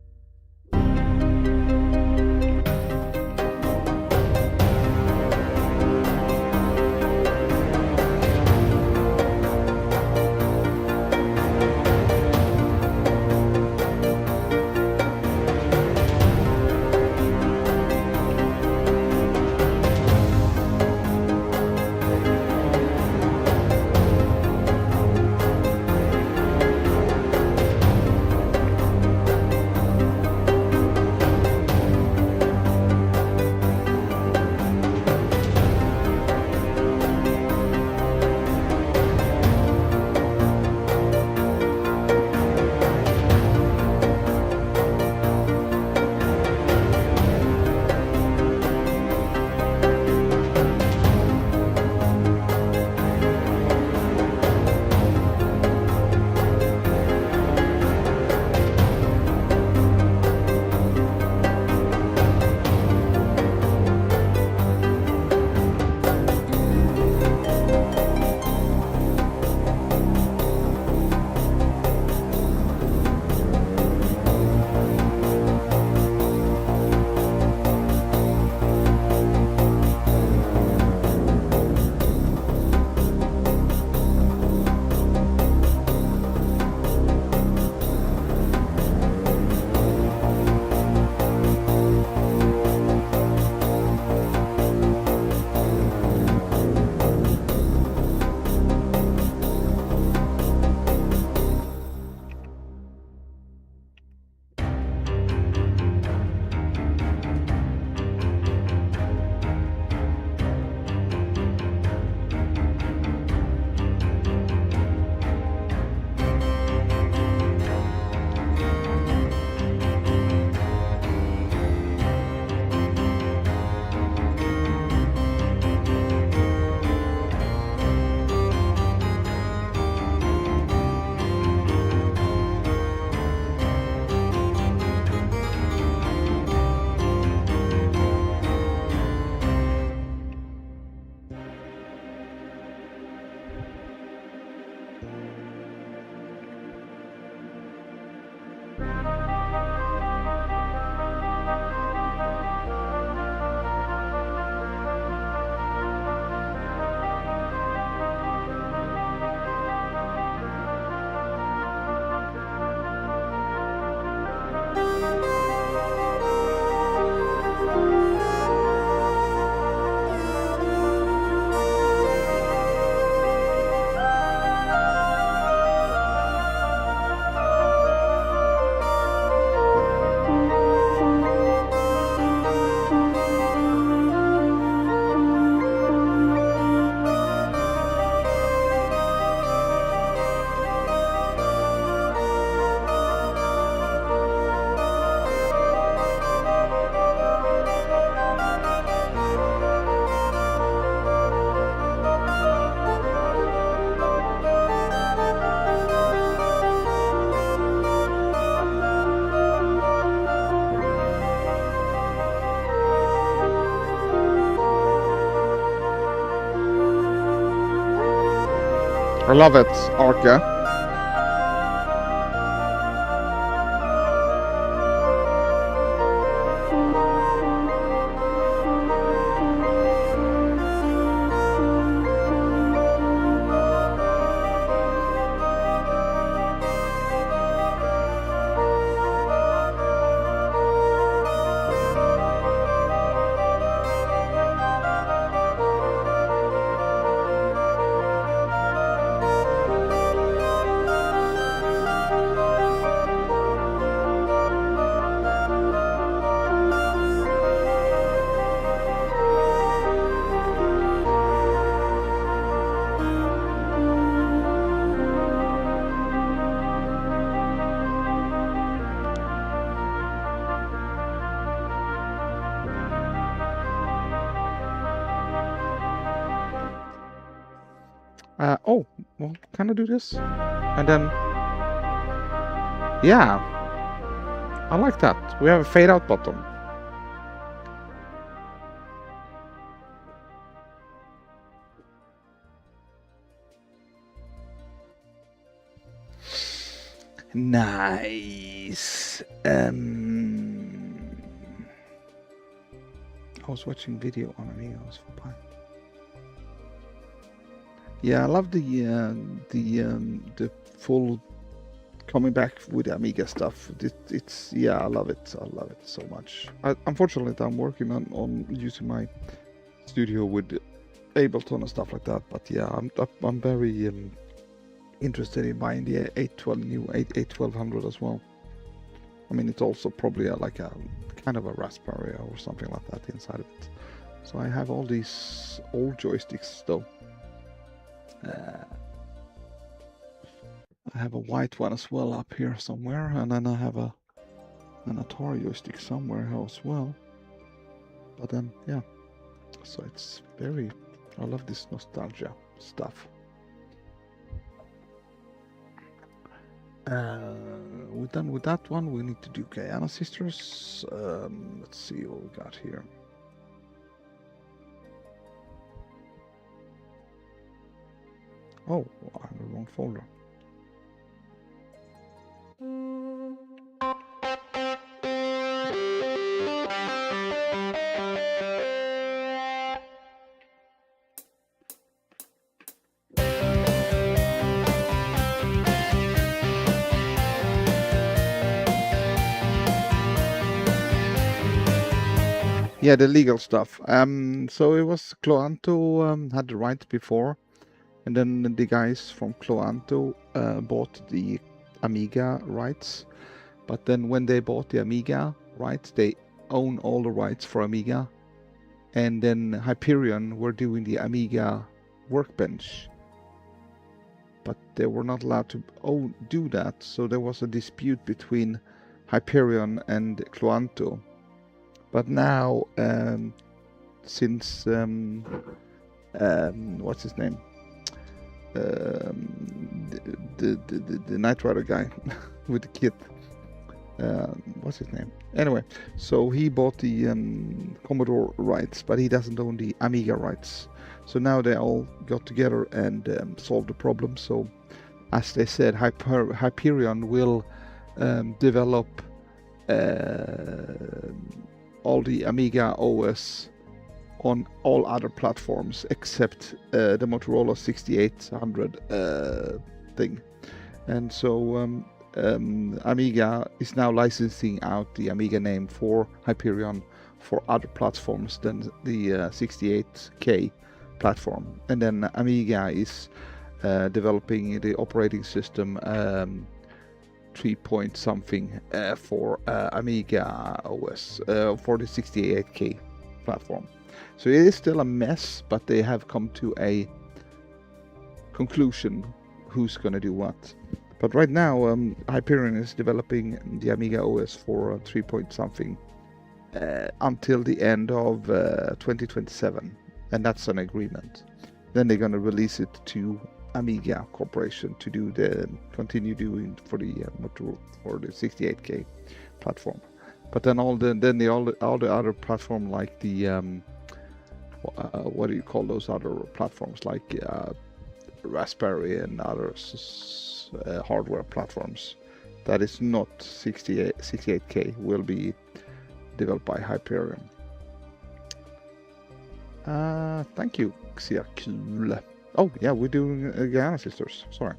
I love it, Arca. Oh, well, can I do this? And then, yeah, I like that. We have a fade out button. Nice. I was watching video on Amiga. It was fun. Yeah, I love the full coming back with Amiga stuff. It's yeah, I love it. I love it so much. Unfortunately, I'm working on using my studio with Ableton and stuff like that. But yeah, I'm very interested in buying the 81200 as well. I mean, it's also probably like a kind of a Raspberry or something like that inside of it. So I have all these old joysticks though. I have a white one as well up here somewhere, and then I have an Atari joystick somewhere as well. But then, yeah, so it's very, I love this nostalgia stuff. We're done with that one. We need to do Guyana Sisters. Let's see what we got here. Oh, I'm in the wrong folder. Yeah, the legal stuff. So it was Cloanto had the rights before, and then the guys from Cloanto bought the Amiga rights. But then when they bought the Amiga rights, they own all the rights for Amiga. And then Hyperion were doing the Amiga workbench. But they were not allowed to do that, so there was a dispute between Hyperion and Cloanto. But now, since what's his name? The Knight Rider guy with the kit. What's his name? Anyway, so he bought the Commodore rights, but he doesn't own the Amiga rights. So now they all got together and solved the problem. So, as they said, Hyperion will develop all the Amiga OS on all other platforms except the Motorola 6800 thing. And so Amiga is now licensing out the Amiga name for Hyperion for other platforms than the 68K platform. And then Amiga is developing the operating system 3 point something for Amiga OS for the 68K platform. So it is still a mess, but they have come to a conclusion who's going to do what. But right now, Hyperion is developing the Amiga OS for 3 point something until the end of 2027, and that's an agreement. Then they're going to release it to Amiga Corporation to do continue doing for the 68K platform. But then all the other platform like the what do you call those other platforms like Raspberry and other hardware platforms that is not 68K will be developed by Hyperion. Thank you, Xiakul. Oh yeah, we're doing Guyana Sisters. Sorry.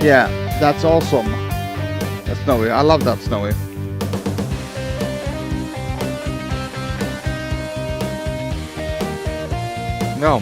Yeah, that's awesome. That's Snowy. I love that, Snowy. No.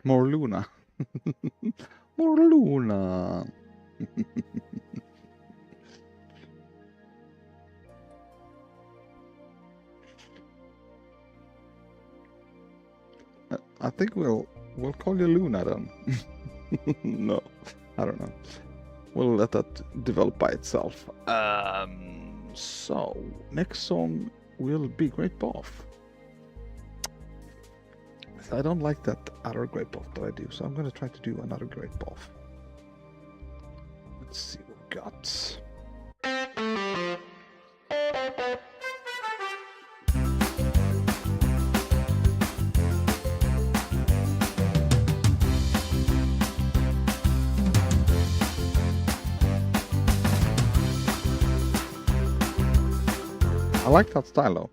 More Luna. More Luna. I think we'll call you Luna then. No, I don't know. We'll let that develop by itself. So next song will be Great Boff. I don't like that other Great Boff that I do, so I'm gonna try to do another Great Boff. Let's see what we got. I like that style though.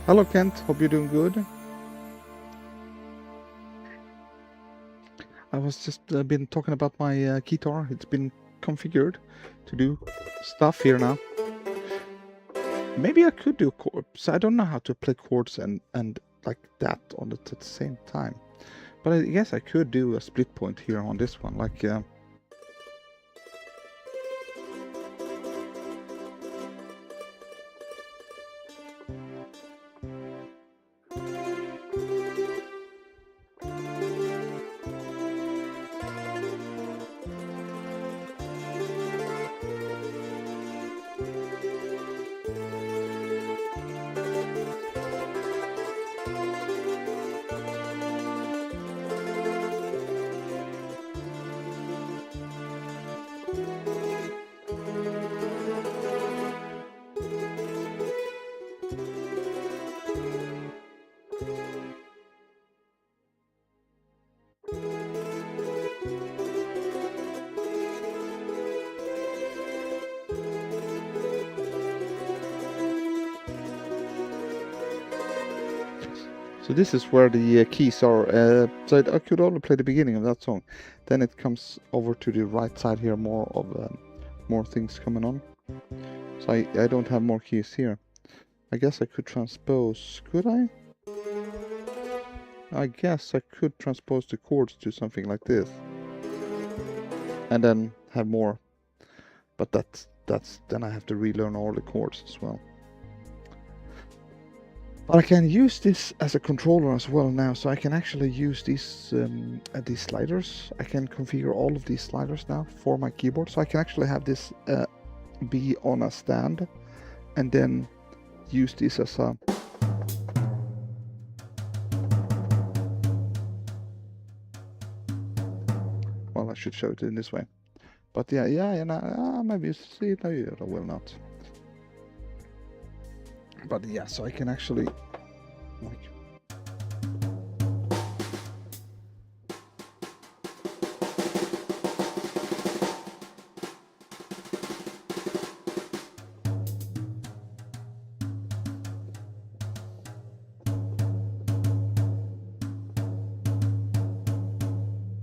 Hello Kent, hope you're doing good. I was just been talking about my guitar. It's been configured to do stuff here now. Maybe I could do chords. I don't know how to play chords and like that on it at the same time. But I guess I could do a split point here on this one, like so this is where the keys are. So I could only play the beginning of that song. Then it comes over to the right side here, more of more things coming on. So I don't have more keys here. I guess I could transpose. Could I? I guess I could transpose the chords to something like this, and then have more. But that's then I have to relearn all the chords as well. But I can use this as a controller as well now, so I can actually use these sliders. I can configure all of these sliders now for my keyboard, so I can actually have this be on a stand, and then use this as a well, I should show it in this way. But yeah, and maybe you see it, maybe I will not. But yeah, so I can actually like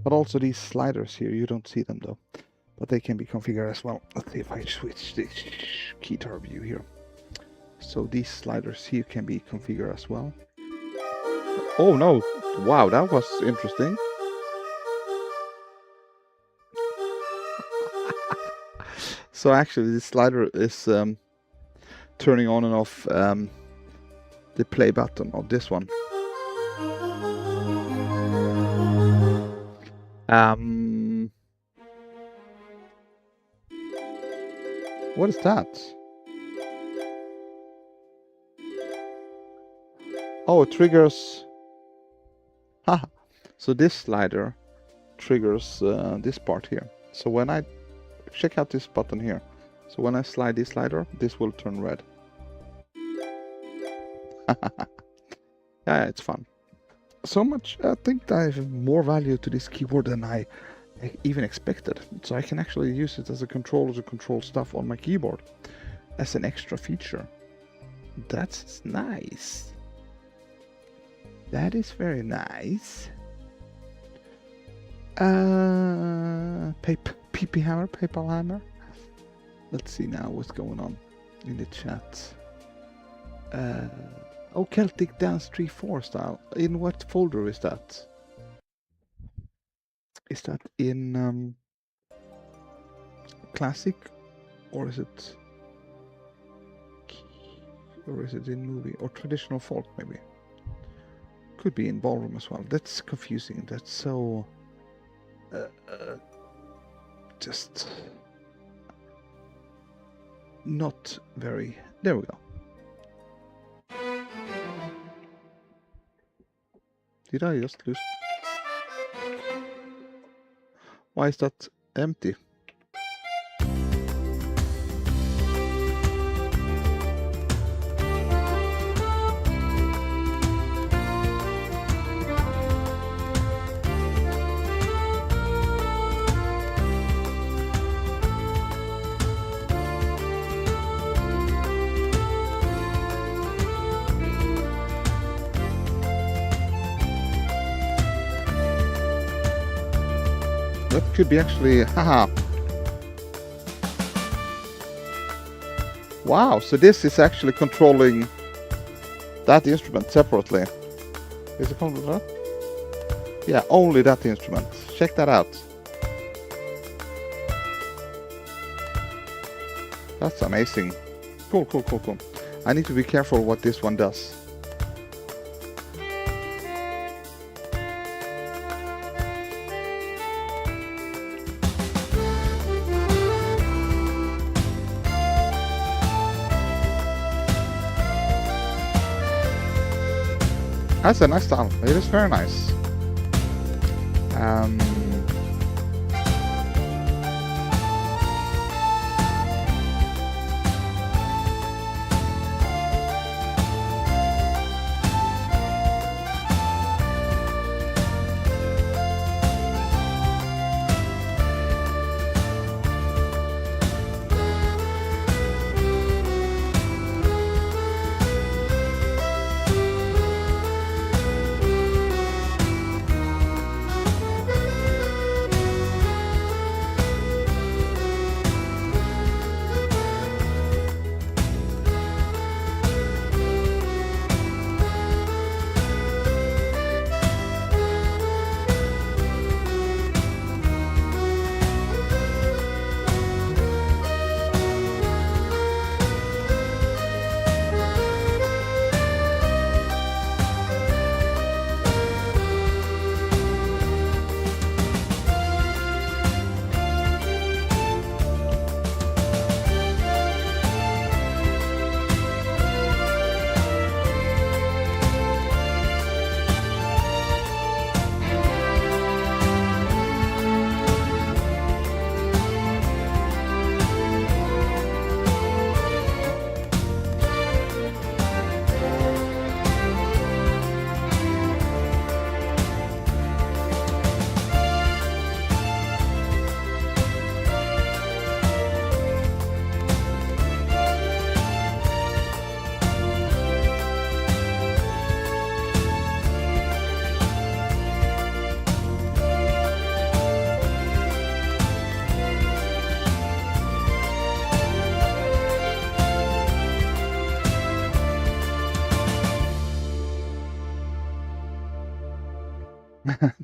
but also these sliders here, you don't see them though, but they can be configured as well. Let's see if I switch the guitar view here. So these sliders here can be configured as well. Oh no! Wow, that was interesting. So actually this slider is turning on and off the play button of this one. What is that? Oh, it triggers. Haha. So this slider triggers this part here. So when I check out this button here, so when I slide this slider, this will turn red. Yeah, it's fun. So much. I think I have more value to this keyboard than I even expected. So I can actually use it as a controller to control stuff on my keyboard as an extra feature. That's nice. That is very nice. PP Hammer, PayPal Hammer. Let's see now what's going on in the chat. Oh, Celtic Dance 3/4 style. In what folder is that? Is that in Classic, or is it in movie or traditional folk maybe? Could be in ballroom as well. That's confusing. That's so just not very. There we go. Did I just lose? Why is that empty? That could be actually, haha. Wow, so this is actually controlling that instrument separately. Is it controlling that? Yeah, only that instrument. Check that out. That's amazing. Cool, cool, cool, cool. I need to be careful what this one does. That's a nice style. It is very nice.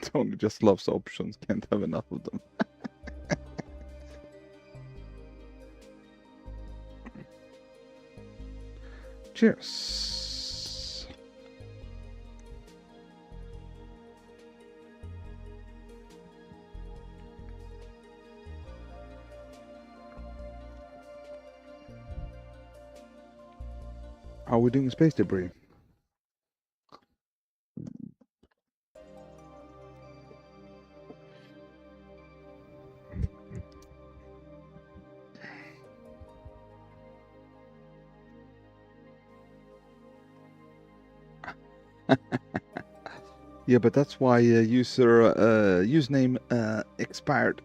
Tony just loves options, can't have enough of them. Cheers. Are we doing space debris? Yeah, but that's why username expired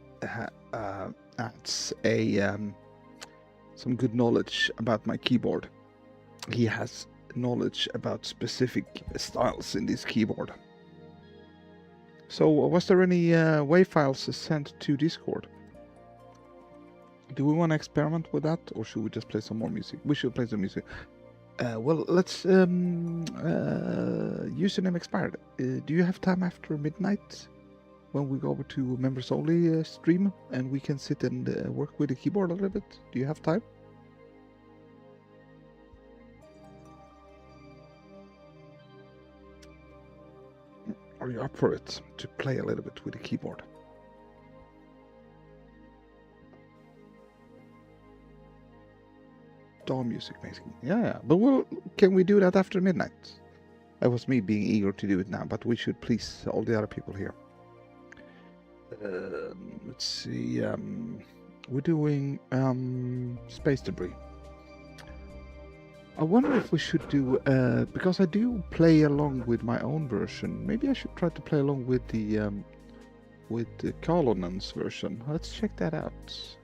adds a some good knowledge about my keyboard. He has knowledge about specific styles in this keyboard. So, was there any WAV files sent to Discord? Do we want to experiment with that, or should we just play some more music? We should play some music. Well, let's username expired. Do you have time after midnight when we go over to members only stream and we can sit and work with the keyboard a little bit? Do you have time? Are you up for it to play a little bit with the keyboard? DAW music, basically. Yeah, but can we do that after midnight? That was me being eager to do it now, but we should please all the other people here. Let's see. We're doing space debris. I wonder if we should do because I do play along with my own version. Maybe I should try to play along with the Kalonen's version. Let's check that out.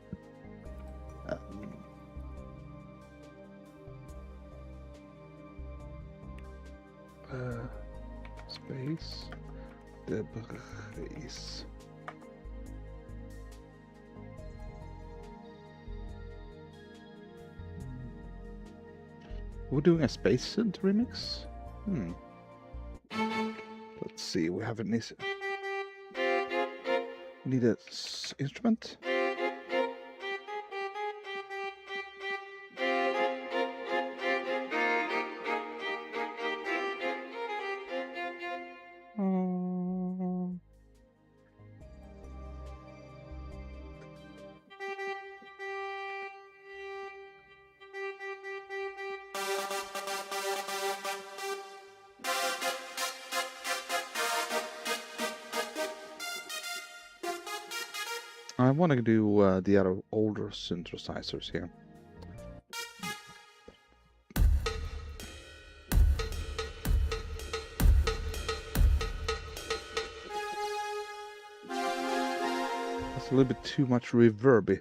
Space debris. We're doing a Space Synth remix? Let's see, we have an need an instrument? I want to do the other older synthesizers here. That's a little bit too much reverby.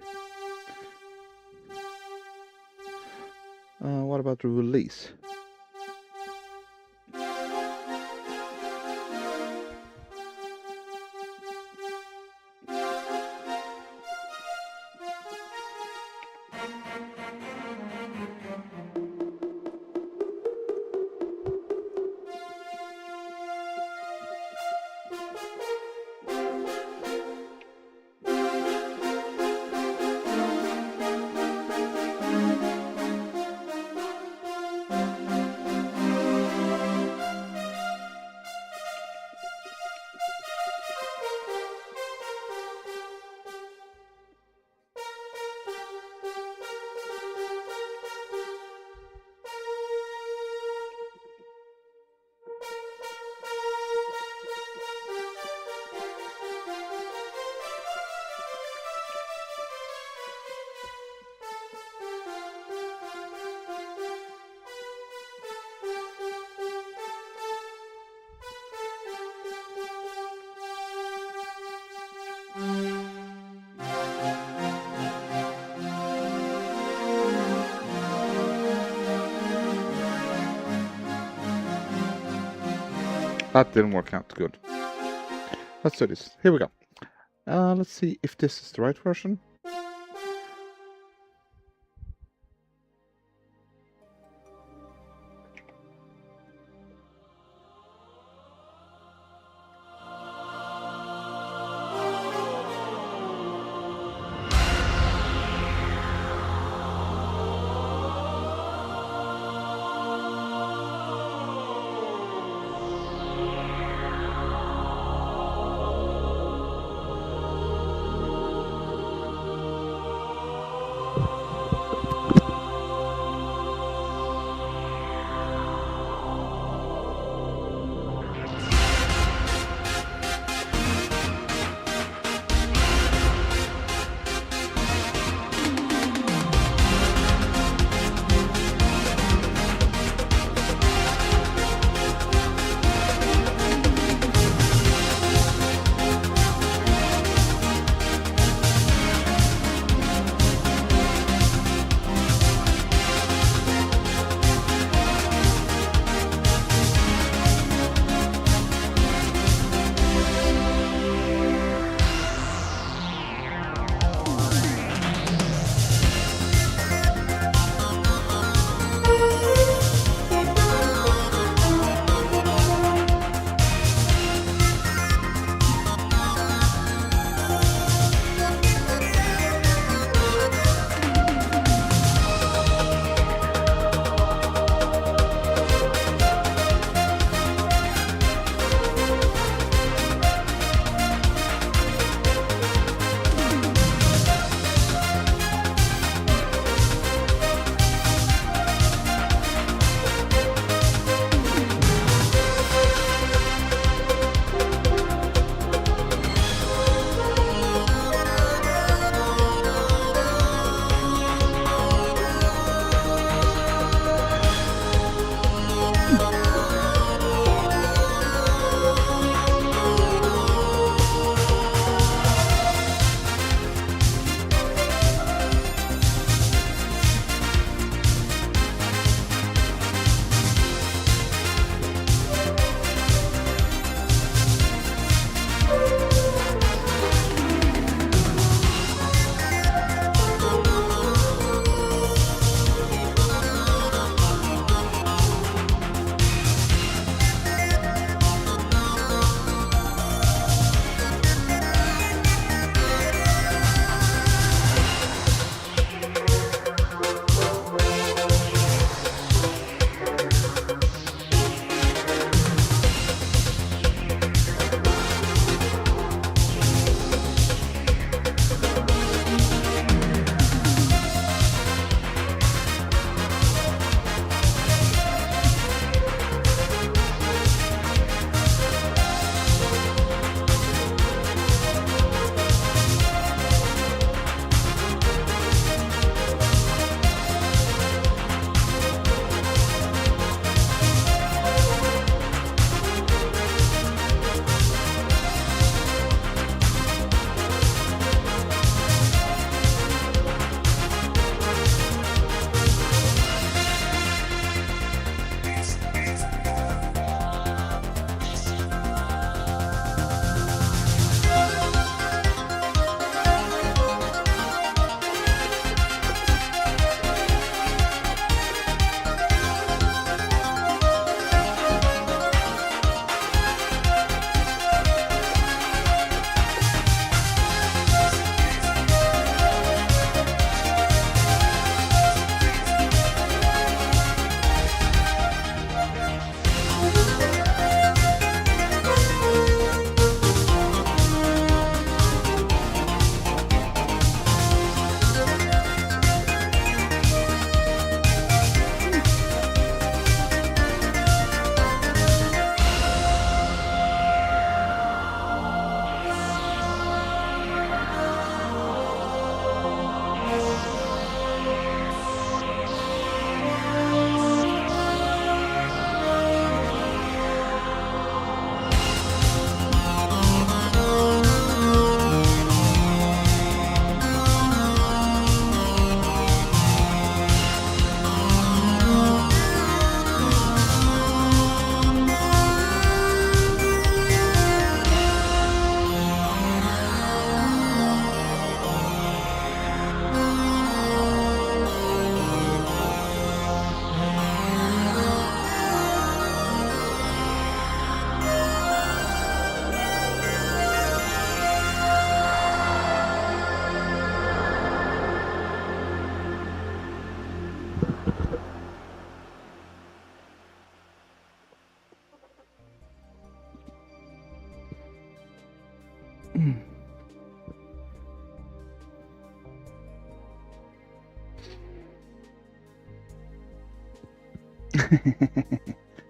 What about the release? That didn't work out good. Let's do this. Here we go. Let's see if this is the right version.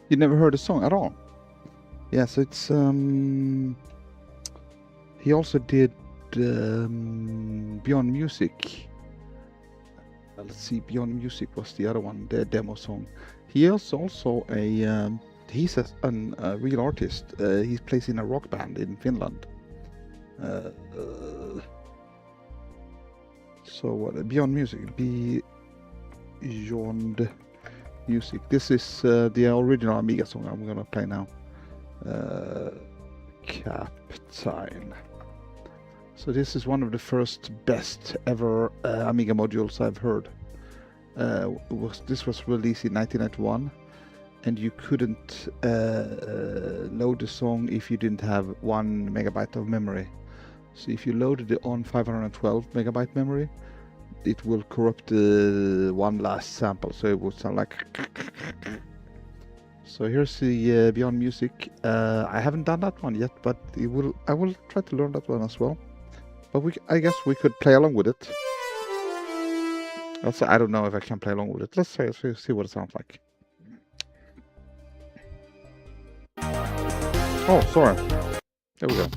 You never heard the song at all? Yeah, so it's he also did Beyond Music. Let's see, Beyond Music was the other one, the demo song. He is also a he's a real artist. He plays in a rock band in Finland. So what? Beyond Music. Beyond Music. This is the original Amiga song I'm gonna play now. Captain. So this is one of the first best ever Amiga modules I've heard. This was released in 1991, and you couldn't load the song if you didn't have 1 megabyte of memory. So if you loaded it on 512 megabyte memory, it will corrupt the one last sample, so it would sound like. So here's the Beyond Music. I haven't done that one yet, but I will try to learn that one as well. But I guess we could play along with it. Also, I don't know if I can play along with it. Let's see what it sounds like. Oh, sorry. There we go.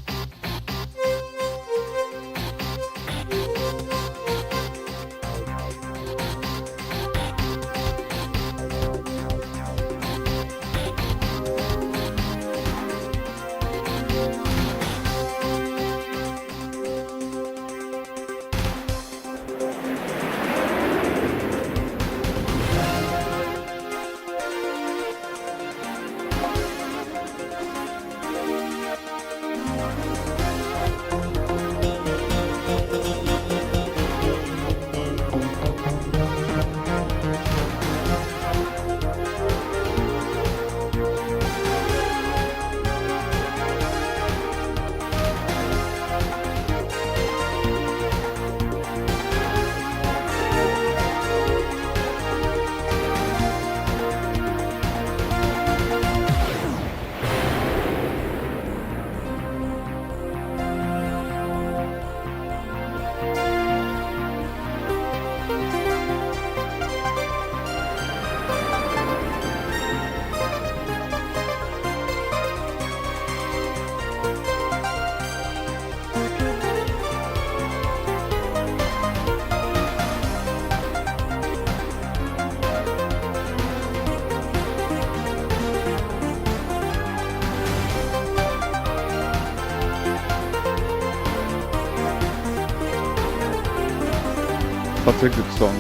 That's a good song.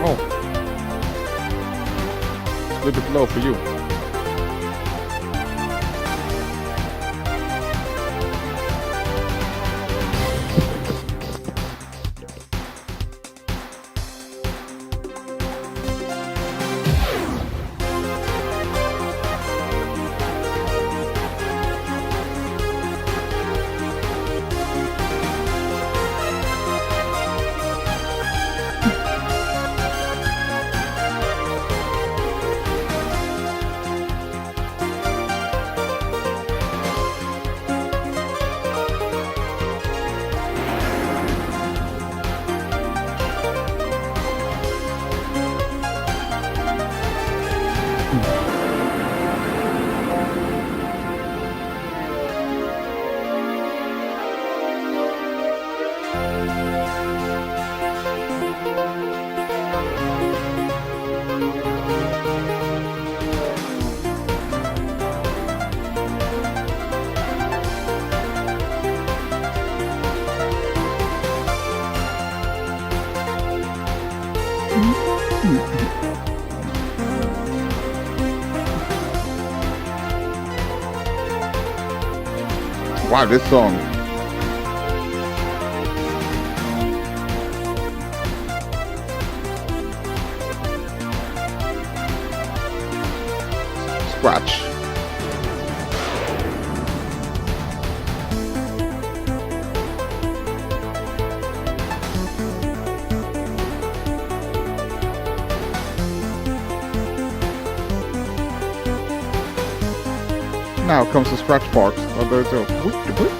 Oh. It's a little bit low for you. Wow, this song. Scratch. Now comes the scratch part. Oh, there's a whoop, whoop.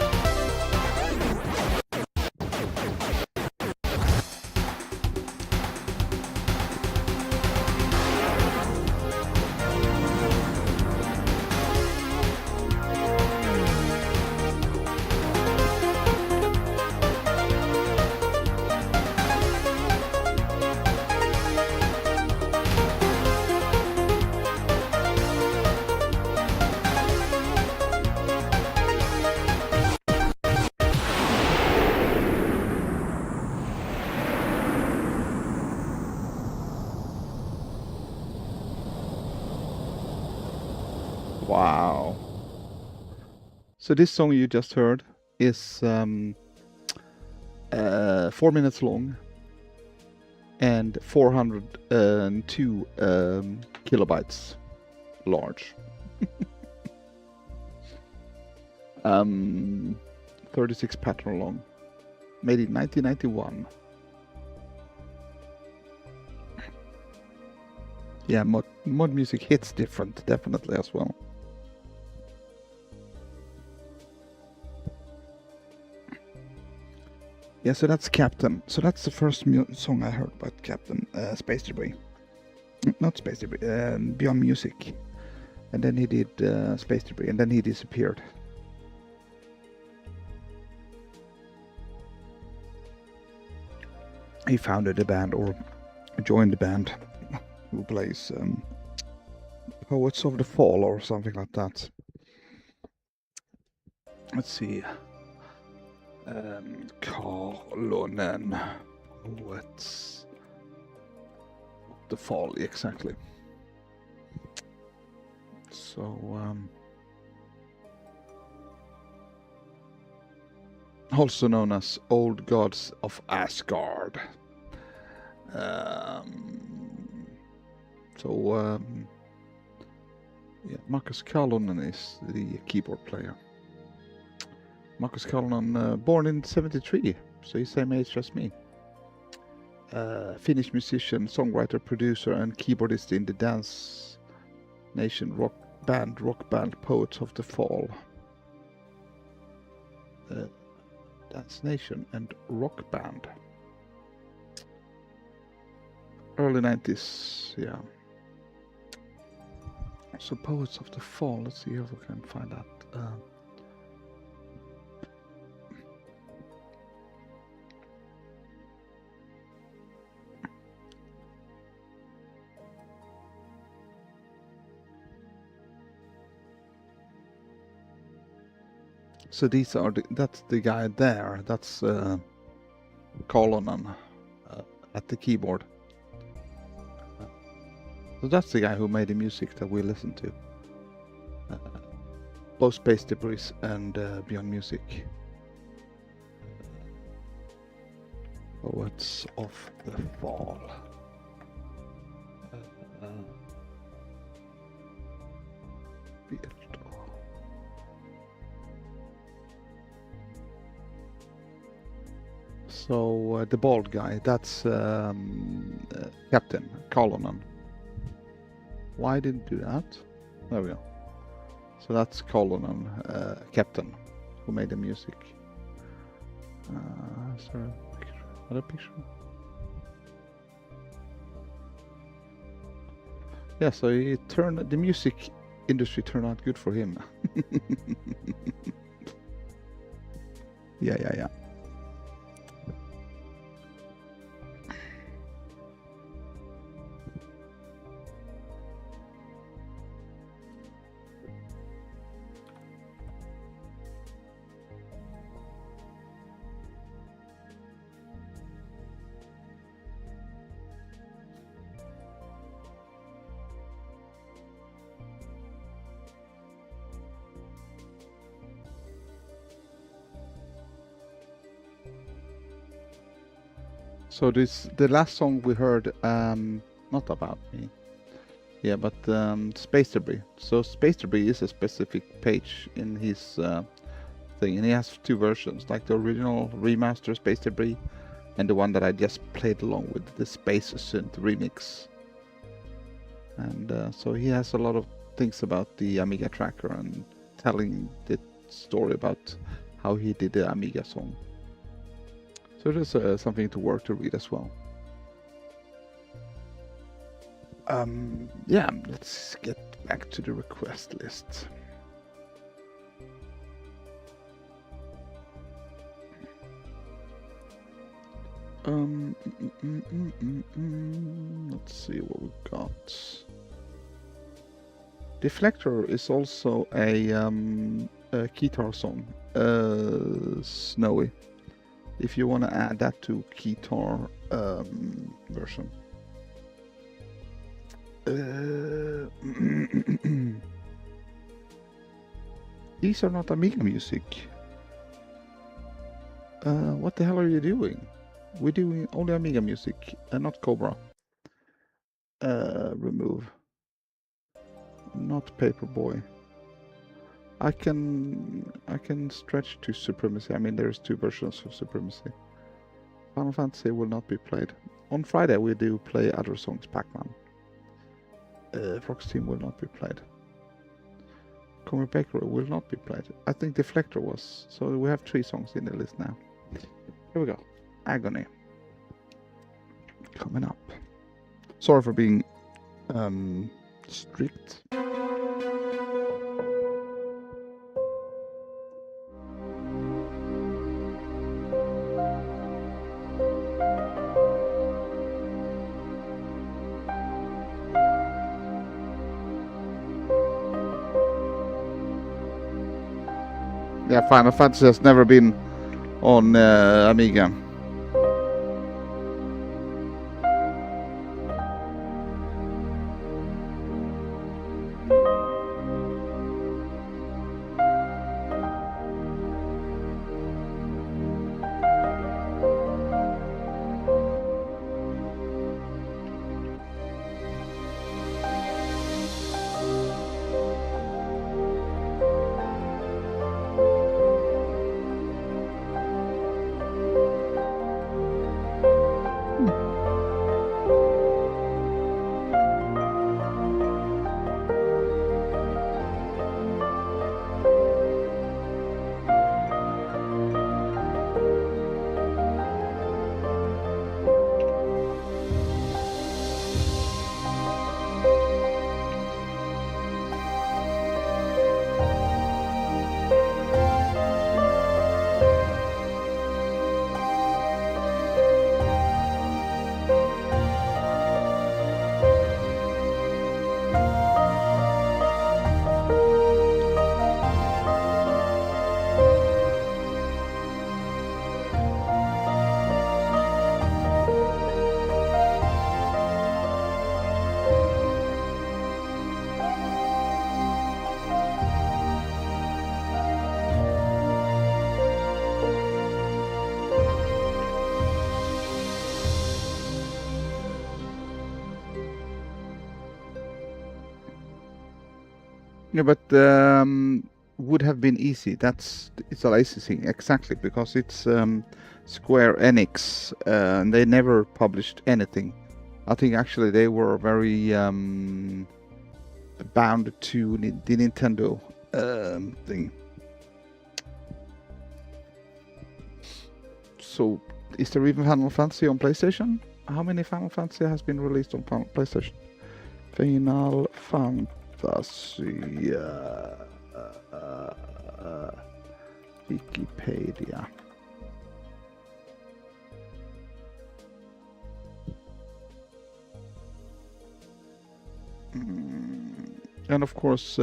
Wow. So this song you just heard is 4 minutes long and 402 kilobytes large. 36 pattern long. Made in 1991. Yeah, mod music hits different, definitely as well. Yeah, so that's Captain. So that's the first song I heard about Captain. Space Debris. Not Space Debris, Beyond Music. And then he did Space Debris, and then he disappeared. He founded a band, or joined the band, who plays Poets of the Fall, or something like that. Let's see. Kalonen. What's the Fall, exactly. So, also known as Old Gods of Asgard. Yeah, Markus Kalonen is the keyboard player. Markus Kalonen, born in '73, so he's same age as me. Finnish musician, songwriter, producer, and keyboardist in the Dance Nation rock band Poets of the Fall. Dance Nation and rock band. Early 90s, yeah. So Poets of the Fall, let's see if we can find that. So these are that's the guy there. That's Kalonen at the keyboard. So that's the guy who made the music that we listen to. Both Space Debris and Beyond Music. Poets of the Fall. So the bald guy, that's Captain Kalonen. Why didn't do that? There we go. So that's Kalonen, Captain, who made the music. Is there a picture? Another picture? Yeah, so the music industry turned out good for him. Yeah. So the last song we heard, not about me. Yeah, but Space Debris. So Space Debris is a specific page in his thing, and he has two versions, like the original remaster Space Debris, and the one that I just played along with, the Space Synth remix. And so he has a lot of things about the Amiga tracker and telling the story about how he did the Amiga song. So there's something to work to read as well. Yeah, let's get back to the request list. Let's see what we got. Deflector is also a guitar song, Snowy. If you want to add that to guitar version. These are not Amiga music. What the hell are you doing? We're doing only Amiga music and not Cobra. Remove. Not Paperboy. I can stretch to Supremacy. I mean, there's 2 versions of Supremacy. Final Fantasy will not be played. On Friday we do play other songs, Pac-Man. Fox Team will not be played. Commodore Bakery will not be played. I think Deflector was. So we have 3 songs in the list now. Here we go. Agony. Coming up. Sorry for being strict. Yeah, Final Fantasy has never been on Amiga. Yeah, but would have been easy. It's a lazy thing, exactly, because it's Square Enix, and they never published anything. I think actually they were very bound to the Nintendo thing. So, is there even Final Fantasy on PlayStation? How many Final Fantasy has been released on PlayStation? Final Fantasy Wikipedia. And of course,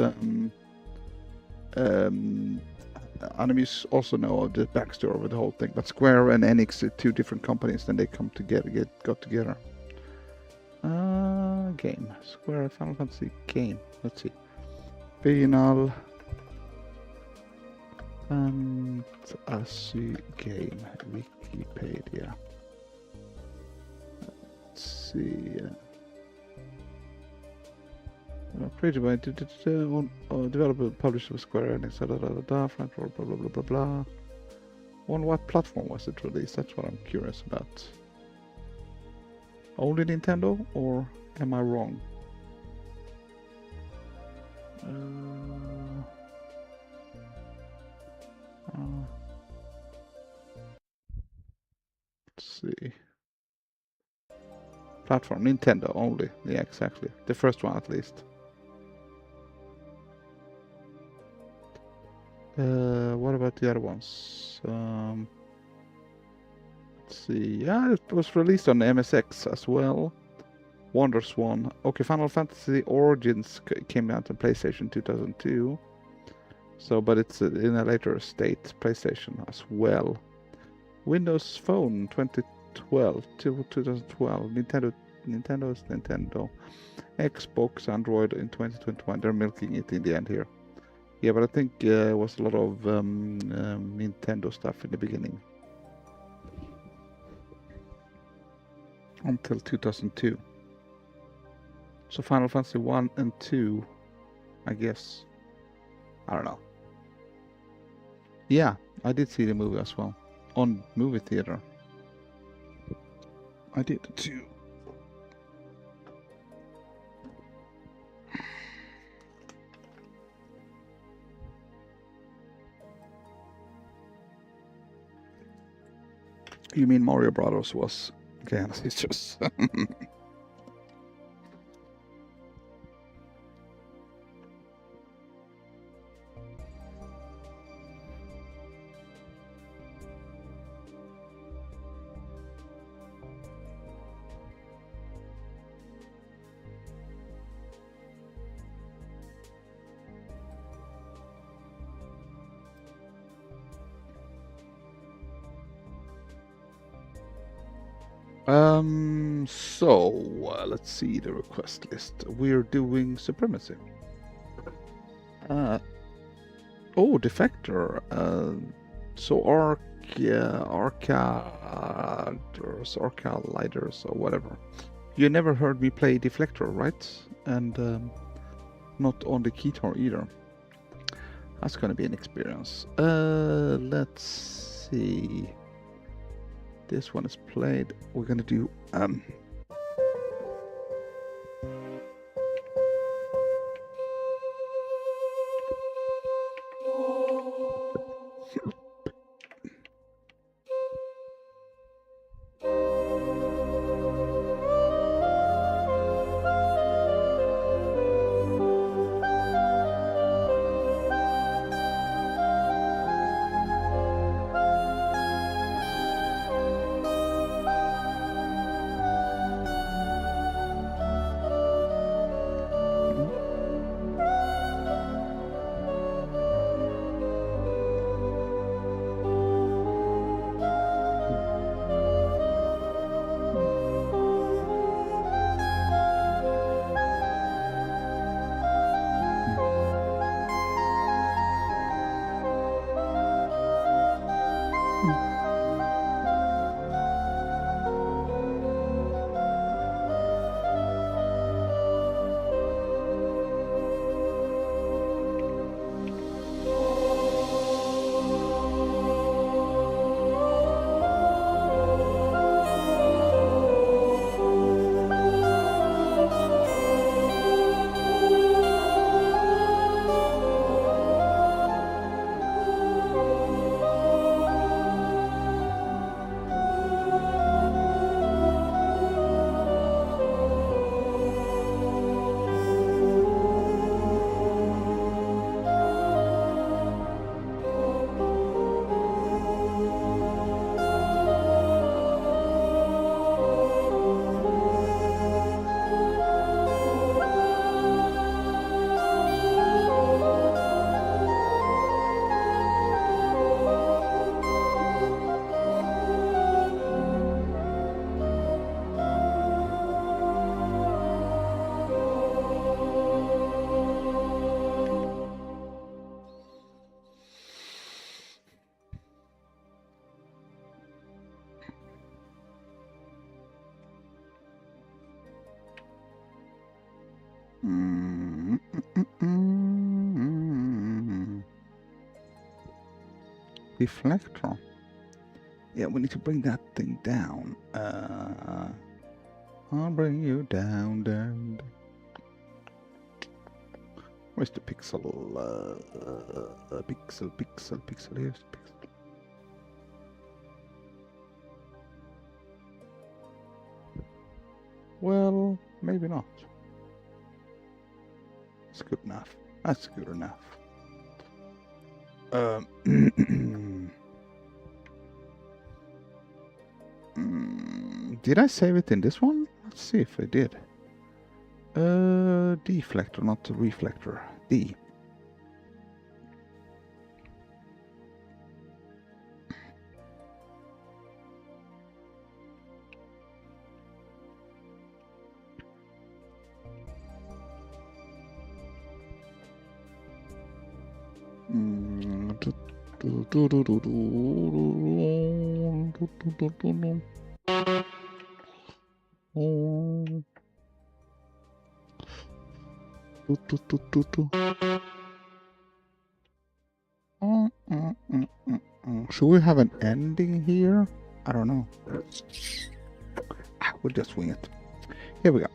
Animus also know the backstory of the whole thing. But Square and Enix are 2 different companies, then they got together. Game. Square Final Fantasy game. Let's see. Final Fantasy game. Wikipedia. Let's see. Created by developer published by Square Enix. Blah blah blah blah blah. On what platform was it released? That's what I'm curious about. Only Nintendo, or am I wrong? see. Platform, Nintendo only. Yeah, exactly. The first one at least. What about the other ones? Let's see. Yeah, it was released on MSX as well. WonderSwan. Okay, Final Fantasy Origins came out on PlayStation 2002. So, but it's in a later state, PlayStation as well. Windows Phone 2012 to 2012. Nintendo's Nintendo. Xbox, Android in 2021. They're milking it in the end here. Yeah, but I think it was a lot of Nintendo stuff in the beginning. Until 2002. So Final Fantasy 1 and 2, I guess. I don't know. Yeah, I did see the movie as well. On movie theater. I did too. You mean Mario Brothers was Genos Sisters? Let's see the request list. We're doing Supremacy. Oh, Defector. So Arca Lighters or whatever. You never heard me play Deflector, right? And not on the guitar either. That's gonna be an experience. Let's see. This one is played. We're gonna do Deflector. Yeah, we need to bring that thing down. I'll bring you down, down. Where's the pixel? Pixel. Here's the pixel. Well, maybe not. That's good enough. That's good enough. Did I save it in this one? Let's see if I did. Deflector, not reflector. D. Should we have an ending here? I don't know. We'll just wing it. Here we go.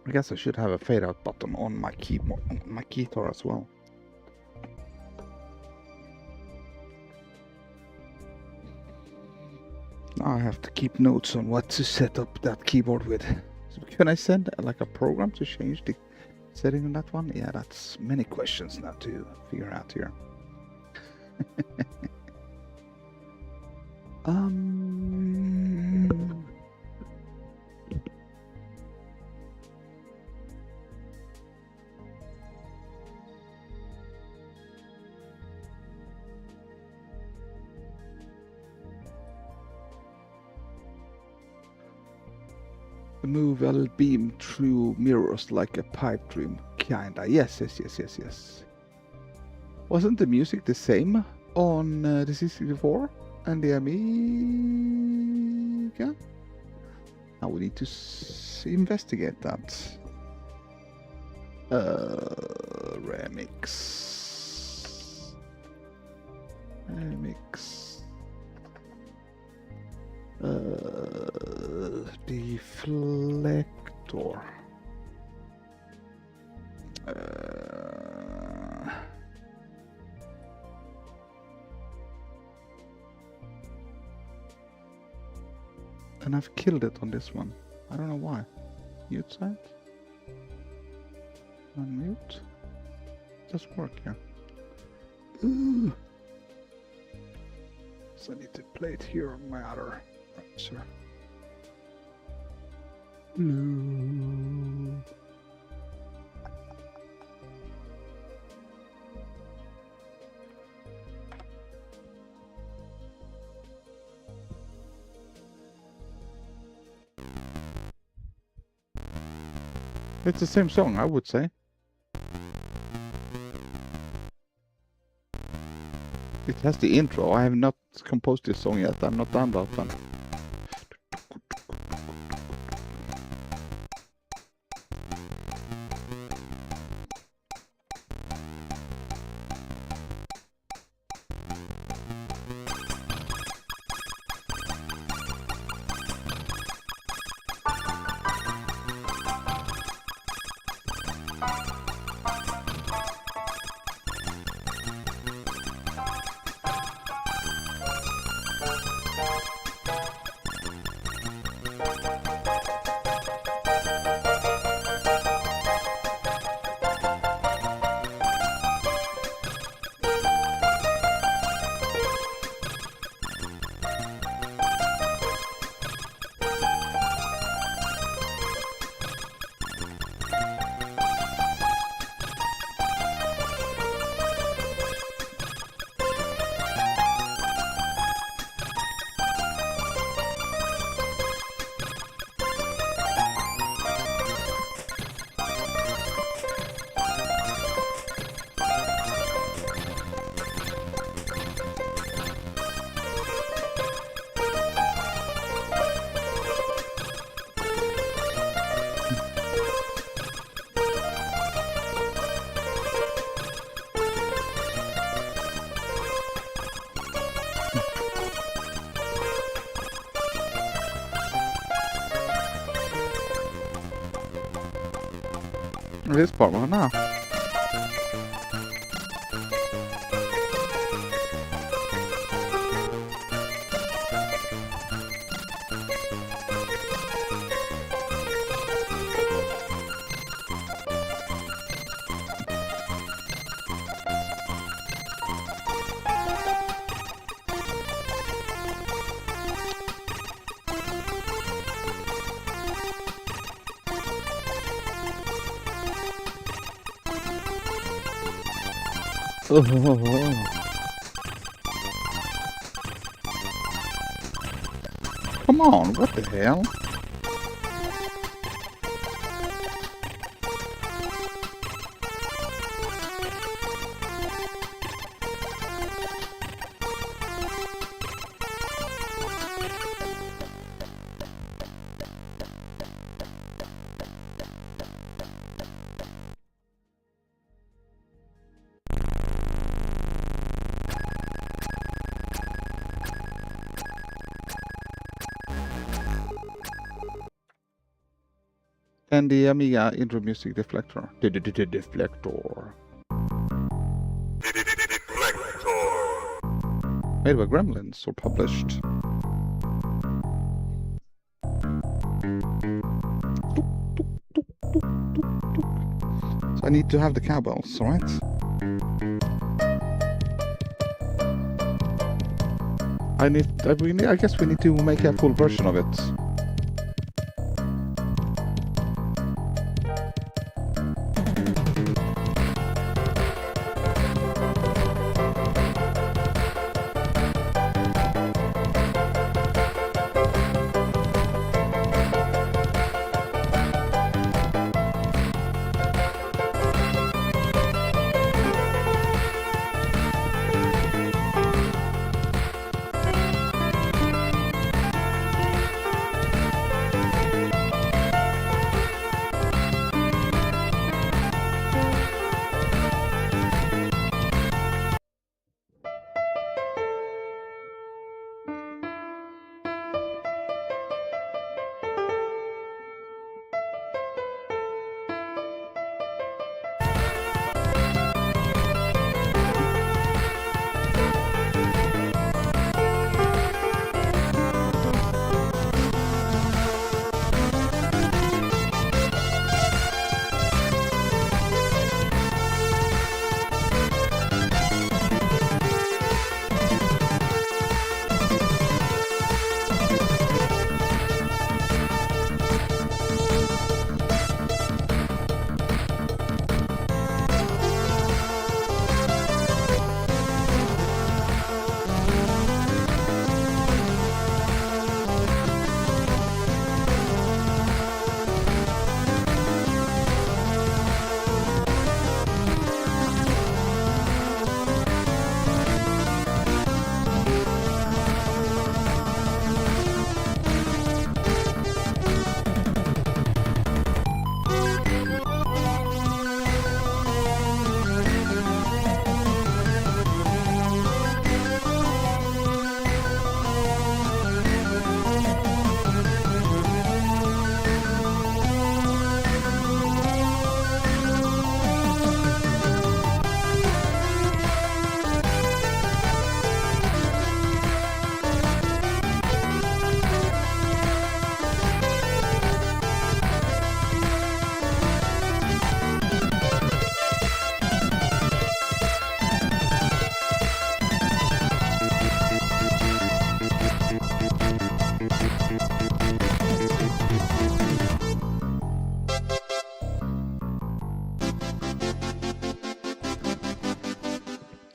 I guess I should have a fade out button on my keyboard, my keyboard as well. Now I have to keep notes on what to set up that keyboard with. So can I send like a program to change the setting on that one? Yeah, that's many questions now to figure out here. Move L beam through mirrors like a pipe dream, kinda. Yes. Wasn't the music the same on the C64 and the Amiga? Now we need to investigate that. Remix. Deflector. And I've killed it on this one. I don't know why. Mute side? Unmute? Doesn't work, yeah. Ooh. So I need to play it here on my other browser. No. It's the same song, I would say. It has the intro. I have not composed this song yet. I'm not done about that. This part one now. Oh. Come on, what the hell? And the Amiga intro music deflector. Deflector. Made by Gremlins or published. So I need to have the cowbells, alright? I guess we need to make a full version of it.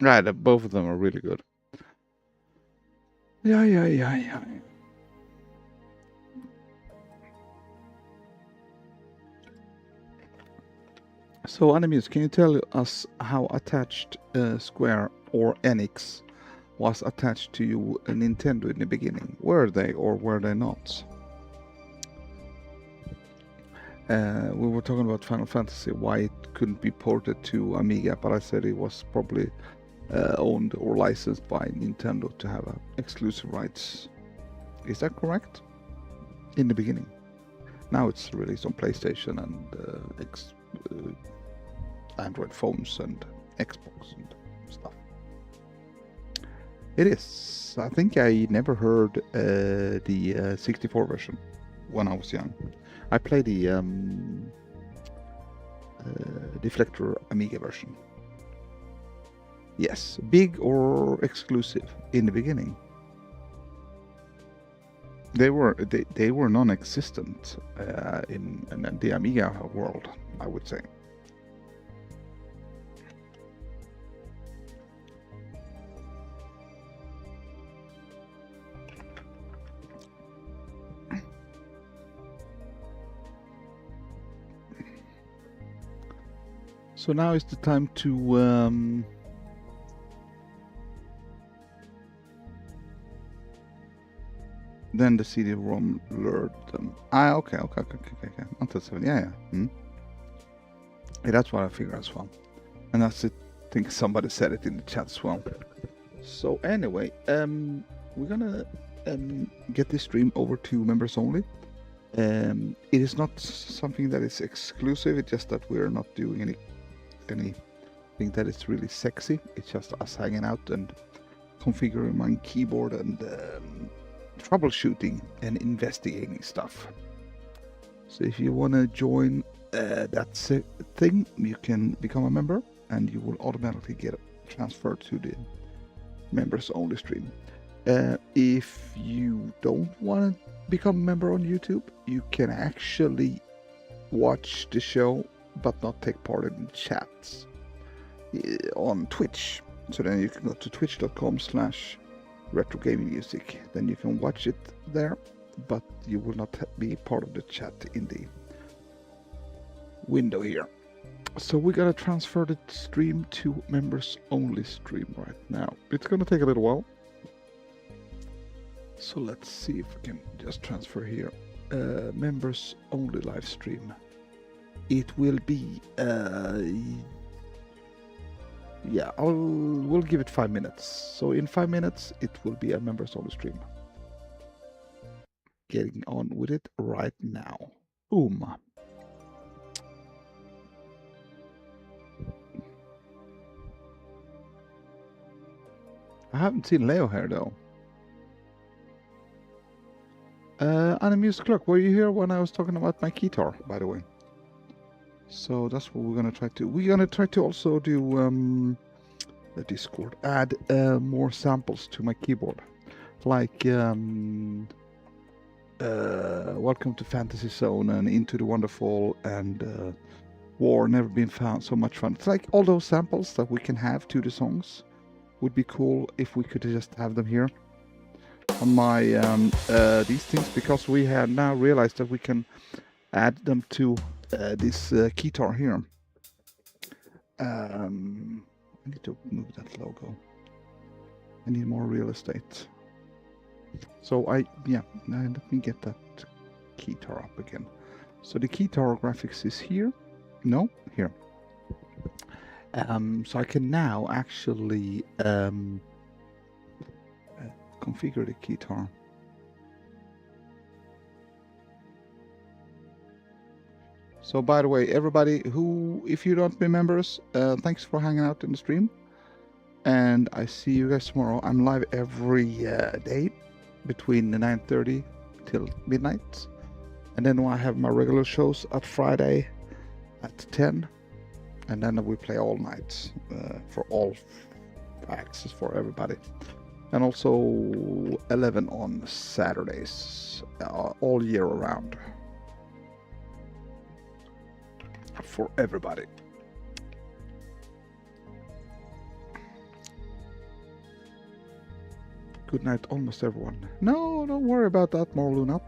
Right, both of them are really good. Yeah. So, Animus, can you tell us how attached Square or Enix was attached to you Nintendo in the beginning? Were they or were they not? We were talking about Final Fantasy, why it couldn't be ported to Amiga, but I said it was probably owned or licensed by Nintendo to have exclusive rights. Is that correct? In the beginning. Now it's released on PlayStation and Android phones and Xbox and stuff. It is. I think I never heard the 64 version when I was young. I played the Deflector Amiga version. Yes, big or exclusive in the beginning. They were non-existent in the Amiga world, I would say. So now is the time to then the CD-ROM lured them. Okay. Until 7, yeah. Yeah, that's what I figured as well. And that's it. I think somebody said it in the chat as well. So anyway, we're gonna get this stream over to members only. It is not something that is exclusive. It's just that we're not doing anything that is really sexy. It's just us hanging out and configuring my keyboard and troubleshooting and investigating stuff. So if you want to join that thing, you can become a member and you will automatically get transferred to the members only stream. If you don't want to become a member on YouTube, you can actually watch the show but not take part in the chats on Twitch. So then you can go to twitch.com/RetroGamingMusic. Then you can watch it there, but you will not be part of the chat in the window here. So we're gonna transfer the stream to members only stream right now. It's gonna take a little while. So let's see if we can just transfer here. Members only live stream. It will be yeah, we'll give it 5 minutes. So in 5 minutes it will be a members only stream. Getting on with it right now. Boom. I haven't seen Leo here though. Animused Clock, were you here when I was talking about my guitar, by the way? So that's what we're gonna try to. We're gonna try to also do the Discord, add more samples to my keyboard, like Welcome to Fantasy Zone and Into the Wonderful and War Never Been Found. So much fun. It's like all those samples that we can have to the songs. Would be cool if we could just have them here on my these things, because we have now realized that we can add them to this guitar here. I need to move that logo. I need more real estate. So let me get that guitar up again. So the guitar graphics is here. No, here. So I can now actually configure the guitar. So by the way, everybody who, if you don't be members, thanks for hanging out in the stream. And I see you guys tomorrow. I'm live every day between 9:30 till midnight. And then I have my regular shows at Friday at 10. And then we play all night for all access for everybody. And also 11 on Saturdays, all year around. For everybody. Good night, almost everyone. No, don't worry about that, Morlunap.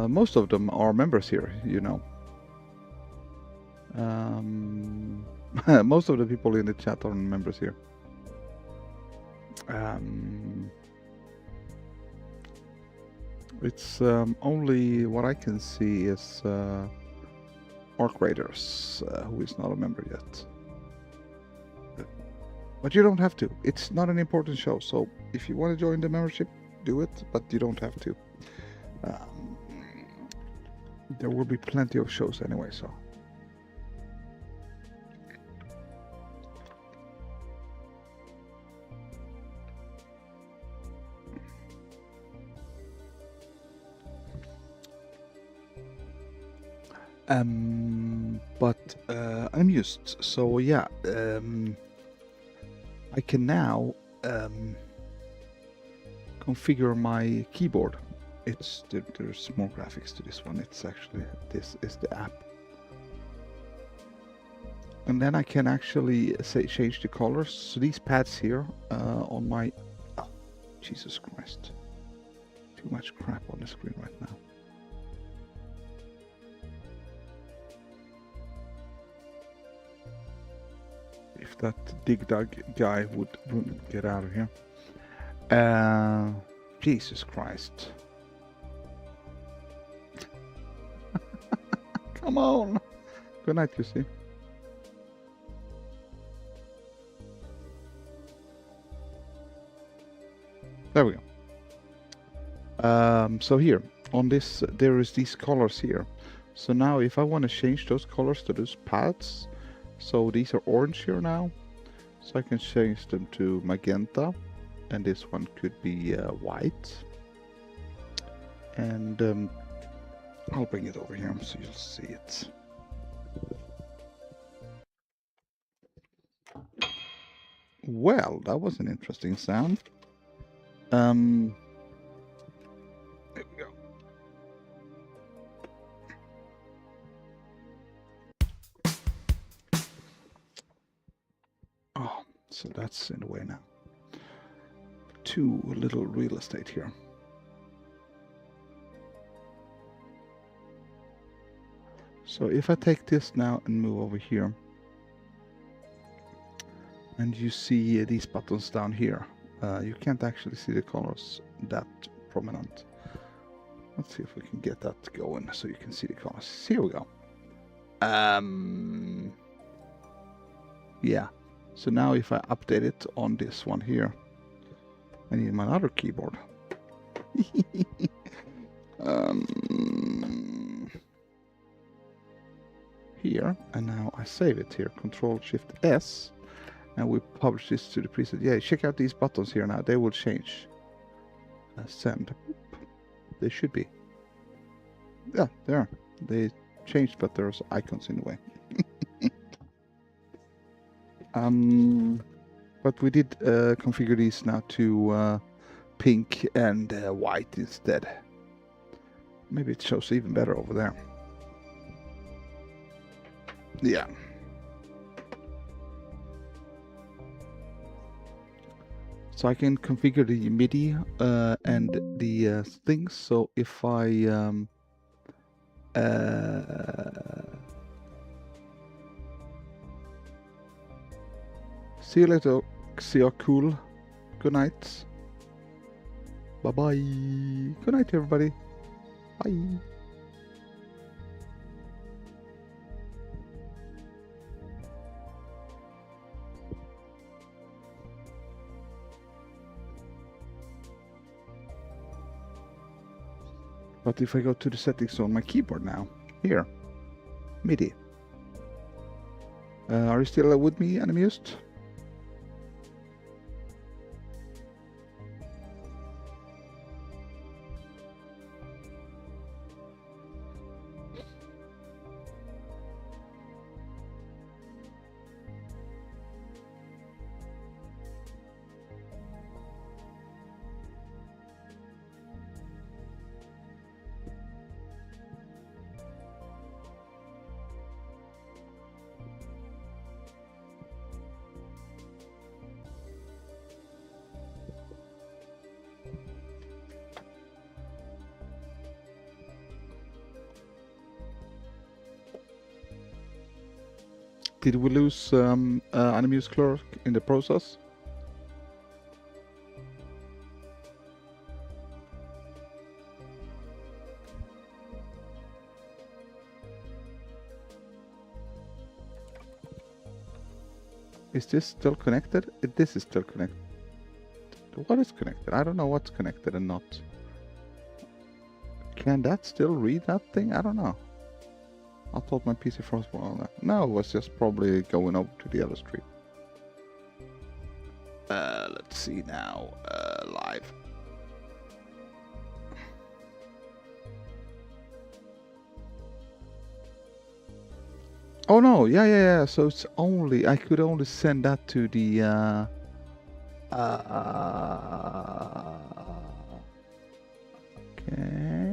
Most of them are members here, you know. Most of the people in the chat are members here. It's only what I can see is Arc Raiders, who is not a member yet. But you don't have to. It's not an important show, so if you want to join the membership, do it, but you don't have to. There will be plenty of shows anyway, so. But I'm used, so yeah, I can now configure my keyboard. There's more graphics to this one. It's actually, this is the app. And then I can actually change the colors. So these pads here on my, oh, Jesus Christ. Too much crap on the screen right now. If that Dig Dug guy would get out of here. Jesus Christ. Come on. Good night, Lucy. There we go. So here, on this, there is these colors here. So now if I want to change those colors to those pads, so these are orange here now, so I can change them to magenta, and this one could be white. And I'll bring it over here so you'll see it. Well, that was an interesting sound. There we go. Oh, so that's in the way now. Too little real estate here. So if I take this now and move over here, and you see these buttons down here, you can't actually see the colors that prominent. Let's see if we can get that going so you can see the colors. Here we go. Yeah. So now if I update it on this one here, I need my other keyboard. Here, and now I save it here, Control-Shift-S, and we publish this to the preset. Yeah, check out these buttons here now, they will change. Send. They should be. Yeah, they are. They changed, but there's icons in the way. But we did configure these now to pink and white instead. Maybe it shows even better over there. Yeah. So I can configure the MIDI and the things. So if I see you later, see you cool. Good night. Bye bye. Good night, everybody. Bye. But if I go to the settings on my keyboard now, here, MIDI. Are you still with me, Animused? Did we lose Animus Clerk in the process? Is this still connected? This is still connected. What is connected? I don't know what's connected and not. Can that still read that thing? I don't know. I thought my PC froze for all that. No, it was just probably going over to the other stream. Let's see now. Live. Oh no, yeah. So it's only, I could only send that to the okay.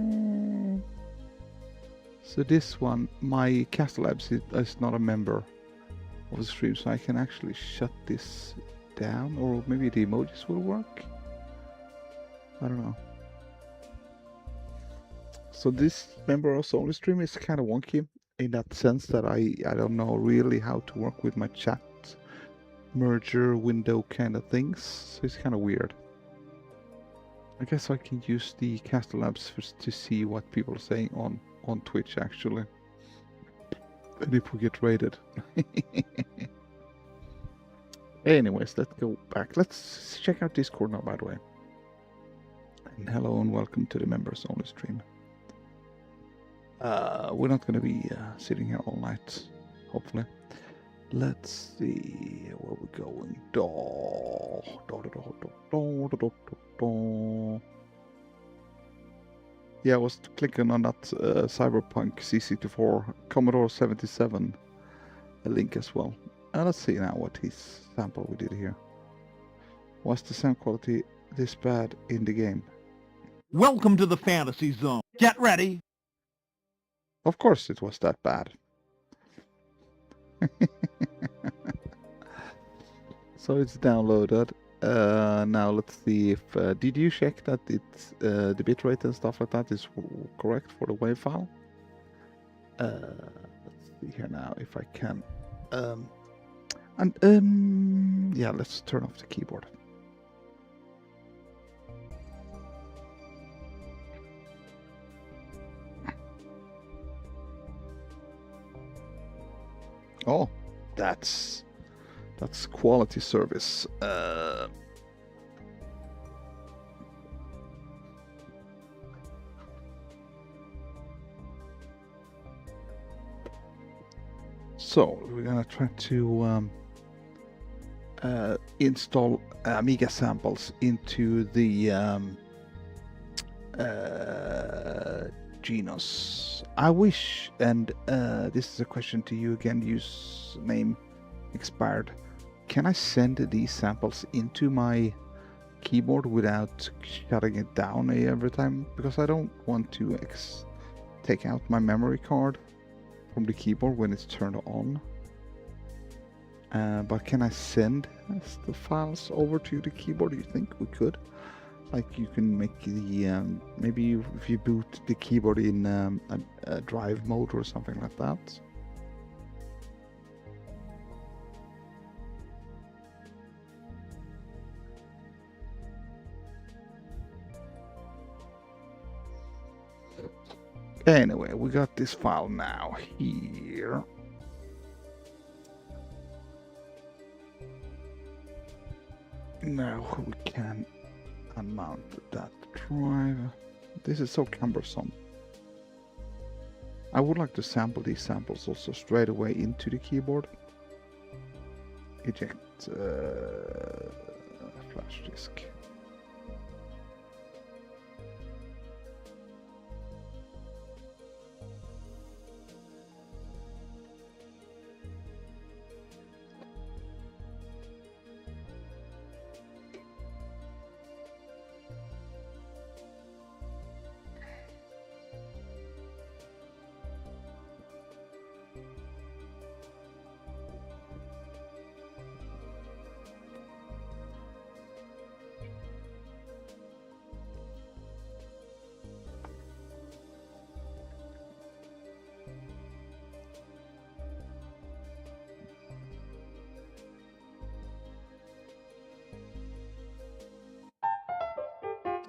So this one, my Castle Labs is not a member of the stream, so I can actually shut this down, or maybe the emojis will work. I don't know. So this members only stream is kind of wonky in that sense that I don't know really how to work with my chat merger window kind of things. So it's kind of weird. I guess I can use the Castle Labs to see what people are saying on Twitch actually. And if we get raided. Anyways, let's go back. Let's check out Discord now, by the way. And hello and welcome to the members only stream. We're not going to be sitting here all night, hopefully. Let's see where we're going. Yeah, I was clicking on that Cyberpunk C64 Commodore 77 link as well. Let's see now what his sample we did here. Was the sound quality this bad in the game? Welcome to the fantasy zone. Get ready. Of course it was that bad. So it's downloaded. Now let's see if... did you check that it's the bitrate and stuff like that is correct for the WAV file? Let's see here now if I can... yeah, let's turn off the keyboard. Oh, that's quality service. So we're gonna try to install Amiga samples into the Genos. I wish, and this is a question to you again, username expired. Can I send these samples into my keyboard without shutting it down every time? Because I don't want to take out my memory card from the keyboard when it's turned on. But can I send the files over to the keyboard? Do you think we could? Like you can make the maybe if you boot the keyboard in a drive mode or something like that. Anyway, we got this file now here. Now we can unmount that drive. This is so cumbersome. I would like to sample these samples also straight away into the keyboard. Eject flash disk.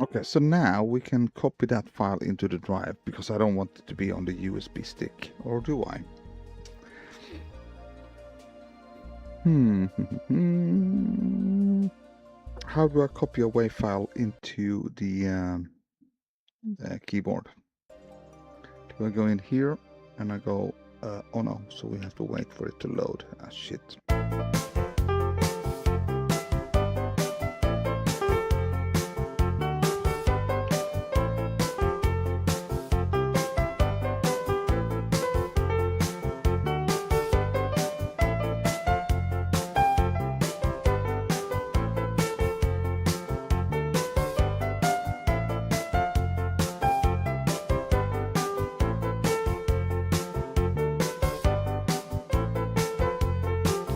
Okay, so now we can copy that file into the drive because I don't want it to be on the USB stick, or do I? How do I copy a WAV file into the keyboard? Do I go in here and I go, oh no, so we have to wait for it to load. Ah, shit.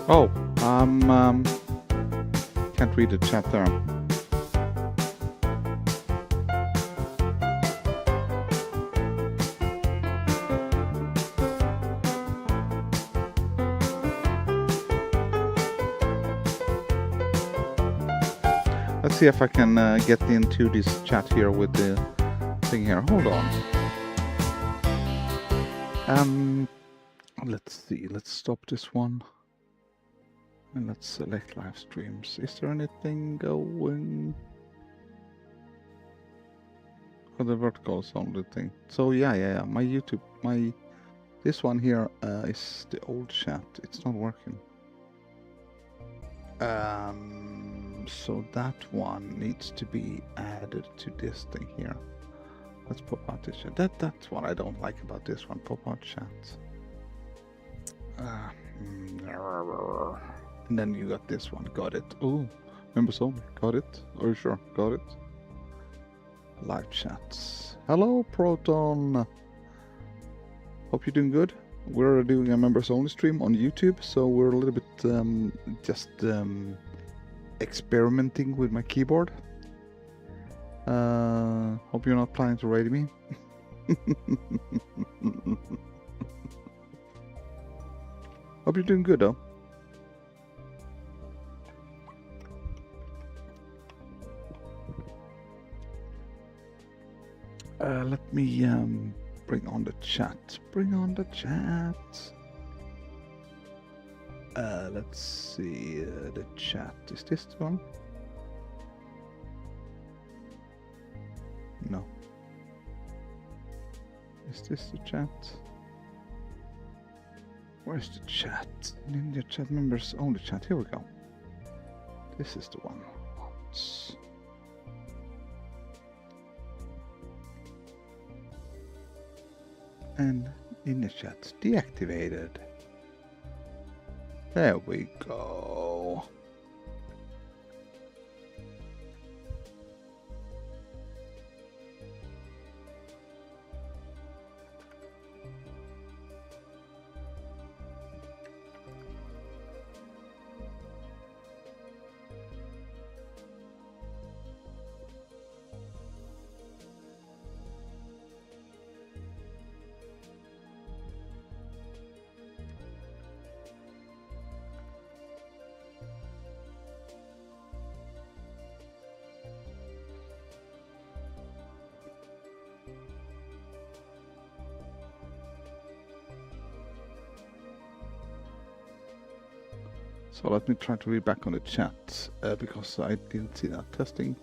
Oh, can't read the chat there. Let's see if I can get into this chat here with the thing here. Hold on. Let's see. Let's stop this one. And let's select live streams. Is there anything going? Oh, the vertical is only thing. So yeah. My YouTube, this one here is the old chat. It's not working. So that one needs to be added to this thing here. Let's pop out this chat. That's what I don't like about this one. Pop out chat. And then you got this one. Got it. Ooh, Members only. Got it? Are you sure? Got it? Live chats. Hello, Proton. Hope you're doing good. We're doing a members only stream on YouTube, so we're a little bit just experimenting with my keyboard. Hope you're not planning to raid me. Hope you're doing good though. Let me bring on the chat. Bring on the chat. Let's see the chat. Is this the one? No. Is this the chat? Where's the chat? Ninja chat members only chat. Here we go. This is the one. And in the chat deactivated. There we go. So let me try to read back on the chat because I didn't see that. Testing.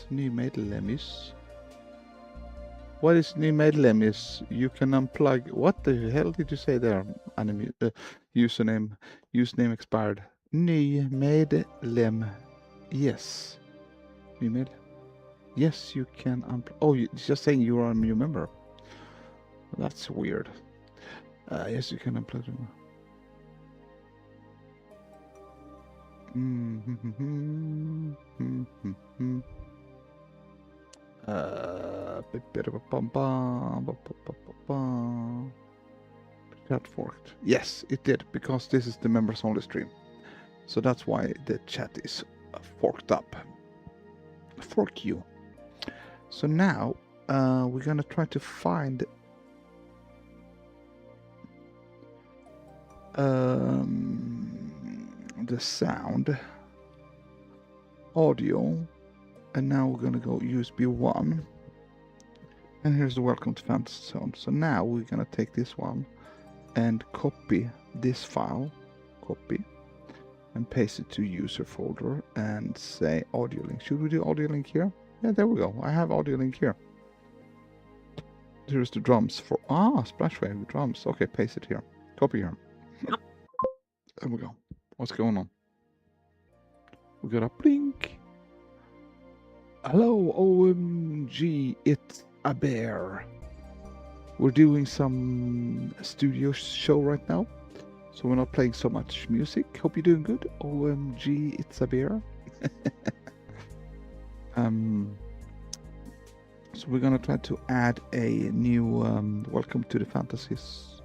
Ny medlemis. What is ny medlemis? You can unplug. What the hell did you say there? Username expired. Ny medlem. Yes. Ny medlem. Yes, you can unplug. Oh, it's just saying you are a new member. That's weird. Yes, you can unplug them. Chat forked. Yes, it did, because this is the members only stream. So that's why the chat is forked up. Fork you. So now we're gonna try to find the sound audio, and now we're gonna go USB 1, and here's the welcome to Fantasy Zone. So now we're gonna take this one and copy this file, and paste it to user folder and say audio link. Should we do audio link here? Yeah, there we go. I have audio link here. Here's the drums for Splashwave drums. Okay, paste it here. Copy here. There we go. What's going on? We got a blink. Hello, OMG, it's a bear. We're doing some studio show right now, so we're not playing so much music. Hope you're doing good. OMG, it's a bear. So we're gonna try to add a new welcome to the fantasies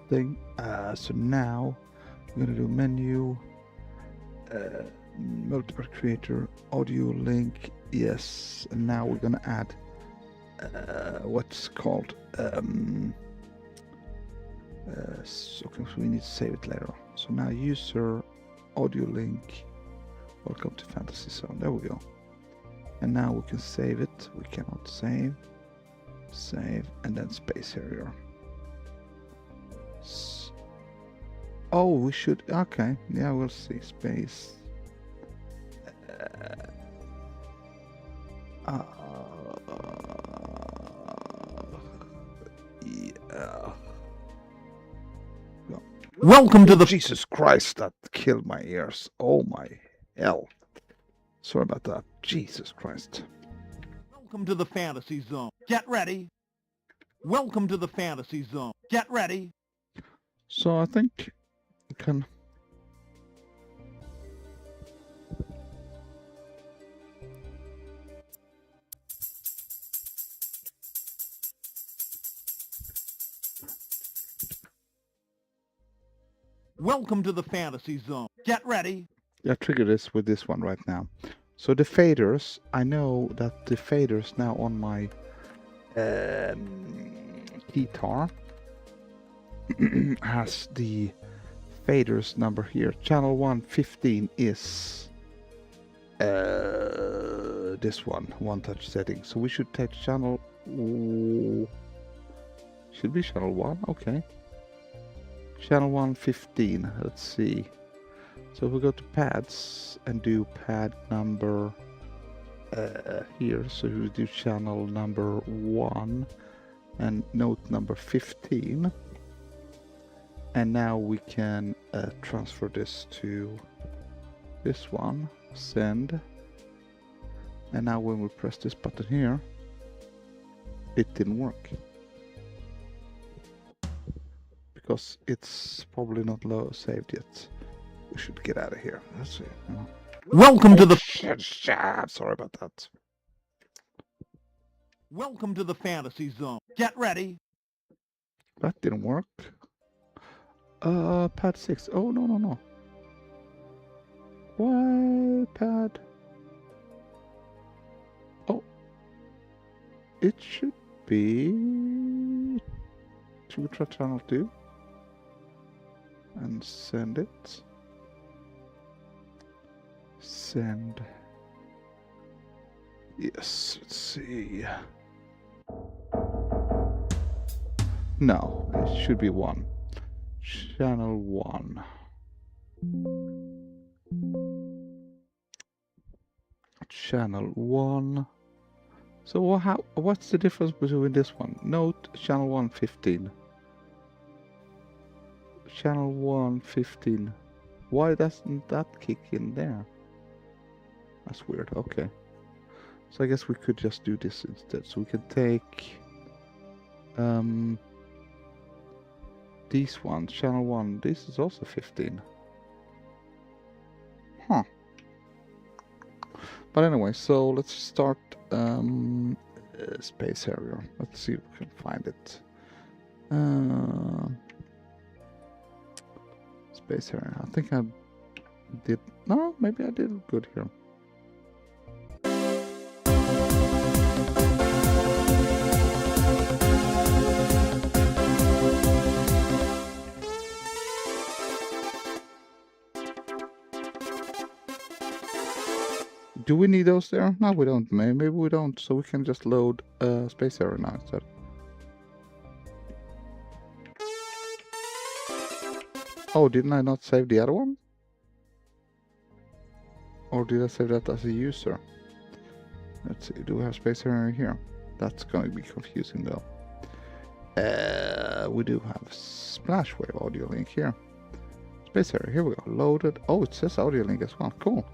thing. So now we're gonna do menu, multiple creator, audio link, yes, and now we're gonna add what's called so we need to save it later. So now user audio link, welcome to Fantasy Zone. There we go. And now we can save it. We cannot save, and then space here. Oh, we should. Okay, yeah, we'll see. Space. Yeah. Welcome to the... Jesus Christ, that killed my ears. Oh my hell. Sorry about that. Jesus Christ. Welcome to the fantasy zone. Get ready. Welcome to the fantasy zone. Get ready. So I think we can... Welcome to the fantasy zone. Get ready. Yeah, trigger this with this one right now. So the faders, I know that the faders now on my guitar has the faders number here. Channel 115 is this one touch setting. So we should take channel... should be channel 1, okay. Channel 115, let's see. So we go to pads and do pad number here. So we do channel number 1 and note number 15. And now we can transfer this to this one, send. And now when we press this button here, it didn't work. Because it's probably not saved yet. We should get out of here. Let's see. Welcome to the... Sorry about that. Welcome to the fantasy zone. Get ready. That didn't work. Pad 6. Oh, no. Why pad? Oh. It should be... Should we try channel 2? And send it. Send. Yes, let's see. No, it should be 1. Channel 1. Channel 1. So what's the difference between this one? Note channel 115. Channel 115. Why doesn't that kick in there? That's weird. Okay. So I guess we could just do this instead. So we can take these ones. Channel 1. This is also 15. Huh. But anyway, so let's start space area. Let's see if we can find it. Space area. I think I did. No, maybe I did good here. Do we need those there? No, we don't. Maybe we don't. So we can just load space area now instead. Oh, didn't I not save the other one? Or did I save that as a user? Let's see. Do we have space area here? That's going to be confusing though. We do have splash wave audio link here. Space area. Here we go. Loaded. Oh, it says audio link as well. Cool.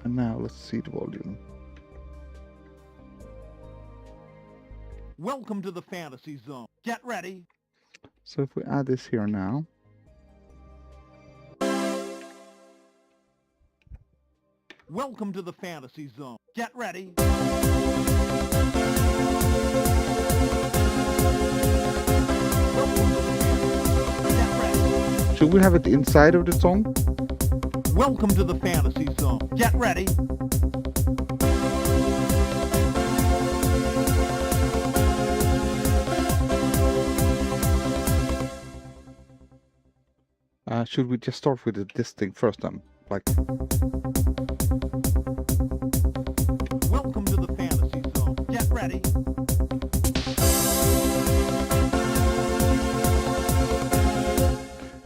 And now let's see the volume. Welcome to the fantasy zone. Get ready. So if we add this here now. Welcome to the fantasy zone. Get ready. Should we have it inside of the song? Welcome to the fantasy zone. Get ready. Should we just start with this thing first then? Like... Welcome to the fantasy zone. Get ready.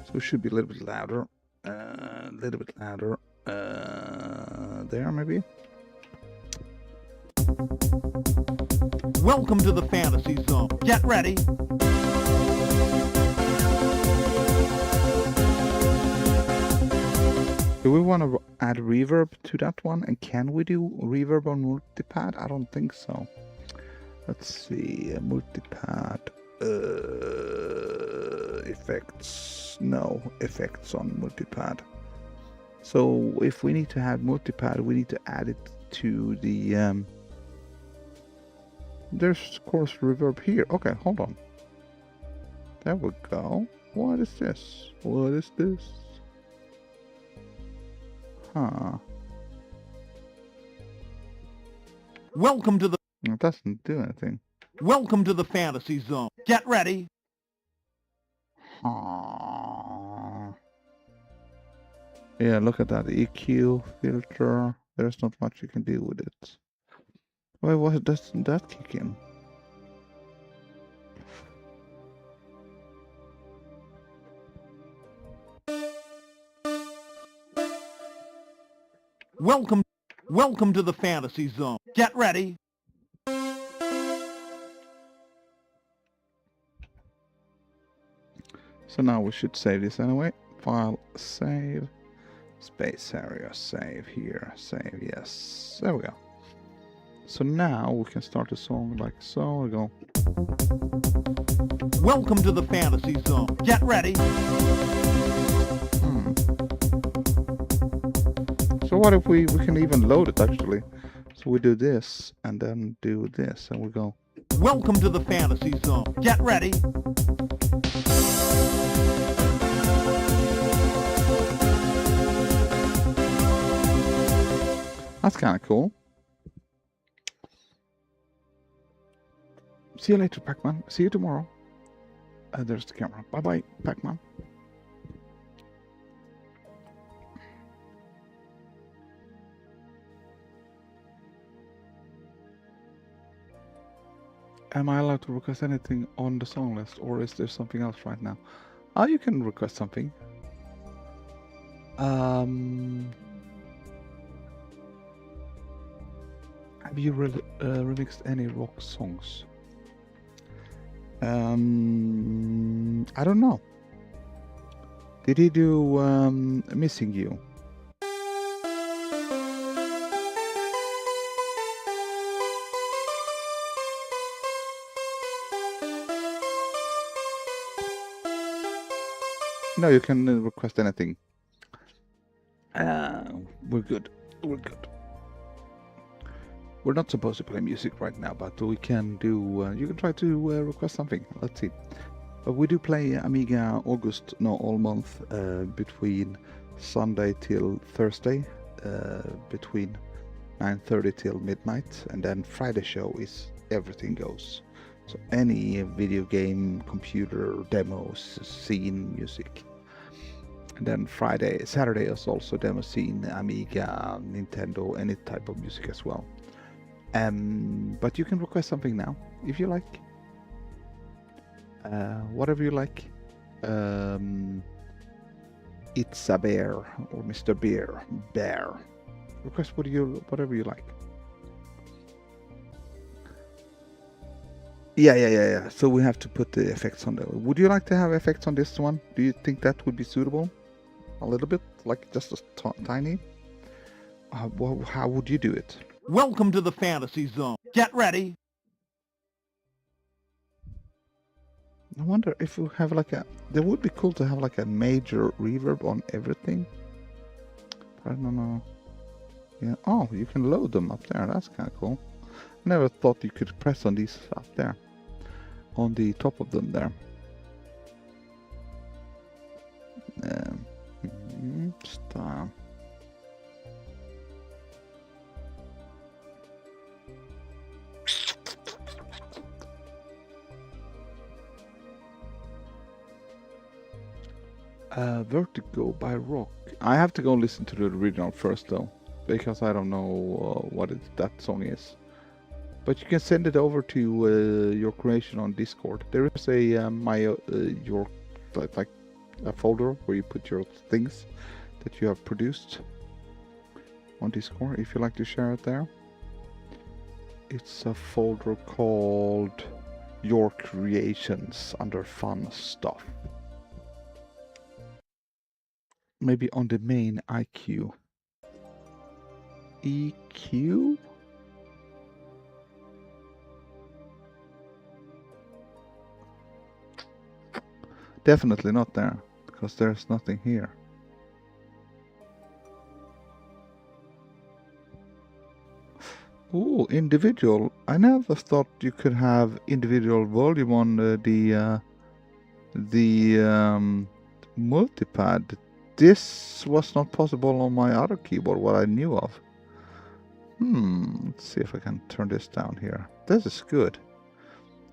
So it should be a little bit louder. There maybe? Welcome to the fantasy zone. Get ready. Do we want to add reverb to that one? And can we do reverb on multipad? I don't think so. Let's see, multipad effects. No effects on multipad. So if we need to have multipad, we need to add it to the. There's of course reverb here. Okay, hold on. There we go. What is this? What is this? Huh. Welcome to the It doesn't do anything. Welcome to the fantasy zone. Get ready. Huh. Yeah, look at that EQ filter. There's not much you can do with it. Why doesn't that kick in? Welcome to the fantasy zone. Get ready. So now we should save this anyway. File, save, space area, save here, save, yes. There we go. So now we can start the song like so. We go. Welcome to the fantasy zone. Get ready. So what if we can even load it actually? So we do this and then do this and we go. Welcome to the fantasy zone. Get ready. That's kind of cool. See you later, Pac-Man. See you tomorrow. There's the camera. Bye-bye, Pac-Man. Am I allowed to request anything on the song list, or is there something else right now? Oh, you can request something. Have you remixed any rock songs? I don't know. Did he do Missing You? No, you can request anything. We're good. We're good. We're not supposed to play music right now, but we can do. You can try to request something. Let's see. But we do play Amiga all month, between Sunday till Thursday, between 9:30 till midnight, and then Friday show is everything goes. So any video game, computer, demos, scene, music. And then Saturday is also demo scene, Amiga, Nintendo, any type of music as well. But you can request something now, if you like. Whatever you like. It's a bear, or Mr. Bear. Request whatever you like. Yeah. So we have to put the effects on there. Would you like to have effects on this one? Do you think that would be suitable? A little bit, like just a tiny? How would you do it? Welcome to the fantasy zone. Get ready. I wonder if we have like a... That would be cool to have like a major reverb on everything. I don't know. Yeah. Oh, you can load them up there. That's kind of cool. I never thought you could press on these up there. On the top of them there. Style. Vertigo by Rock. I have to go listen to the original first though, because I don't know what that song is. But you can send it over to your creation on Discord. There is a your like a folder where you put your things that you have produced on Discord. If you like to share it there, it's a folder called Your Creations under Fun Stuff. maybe on the main IQ. EQ? Definitely not there, because there's nothing here. Oh, individual. I never thought you could have individual volume on the multipad. This was not possible on my other keyboard, what I knew of. Let's see if I can turn this down here. This is good.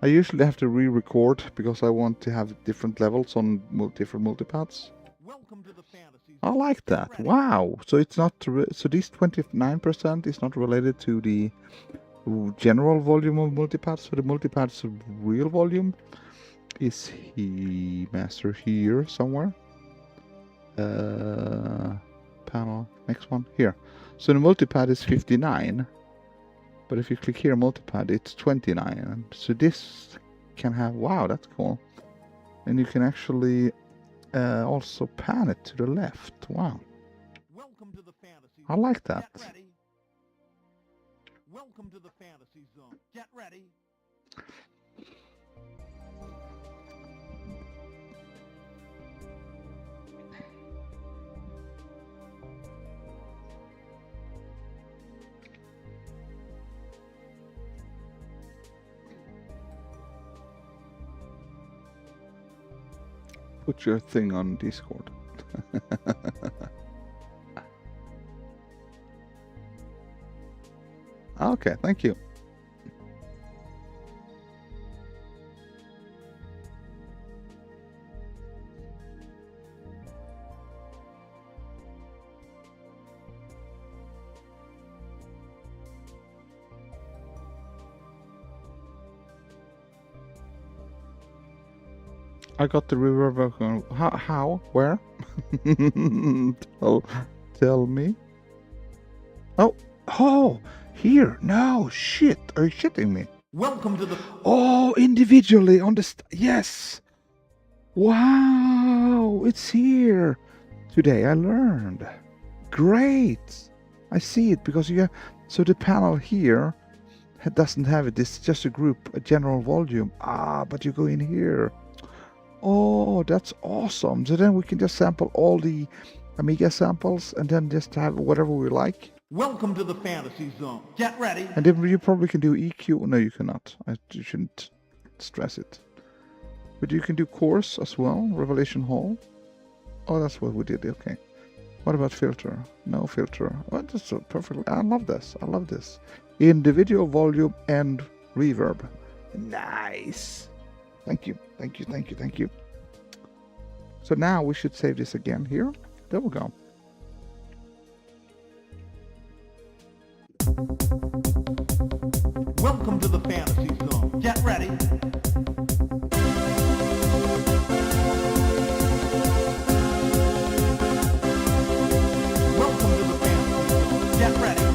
I usually have to re-record because I want to have different levels on different multipads. Welcome to the fantasy. I like that. Wow. So it's not so these 29% is not related to the general volume of multipads. So the multipad's real volume is master here somewhere. Panel, next one here. So the multipad is 59, but if you click here multipad, it's 29. So this can have, wow, that's cool. And you can actually also pan it to the left. Wow. Welcome to the fantasy. I like that. Get ready. Welcome to the fantasy zone. Get ready. Put your thing on Discord. Okay, thank you. I got the reverb. How? Where? Tell me. Oh, here. No, shit. Are you shitting me? Welcome to the... Oh, individually on the... Yes. Wow, it's here. Today I learned. Great. I see it because you have... So the panel here doesn't have it. It's just a group, a general volume. But you go in here. Oh, that's awesome. So then we can just sample all the Amiga samples and then just have whatever we like. Welcome to the fantasy zone. Get ready. And then you probably can do EQ. No, you cannot. You shouldn't stress it. But you can do chorus as well. Revelation Hall. Oh, that's what we did. Okay. What about filter? No filter. Oh, that's so perfect. I love this. I love this. Individual volume and reverb. Nice. Thank you. Thank you. Thank you. Thank you. So now we should save this again here. There we go. Welcome to the fantasy zone. Get ready. Welcome to the fantasy zone. Get ready.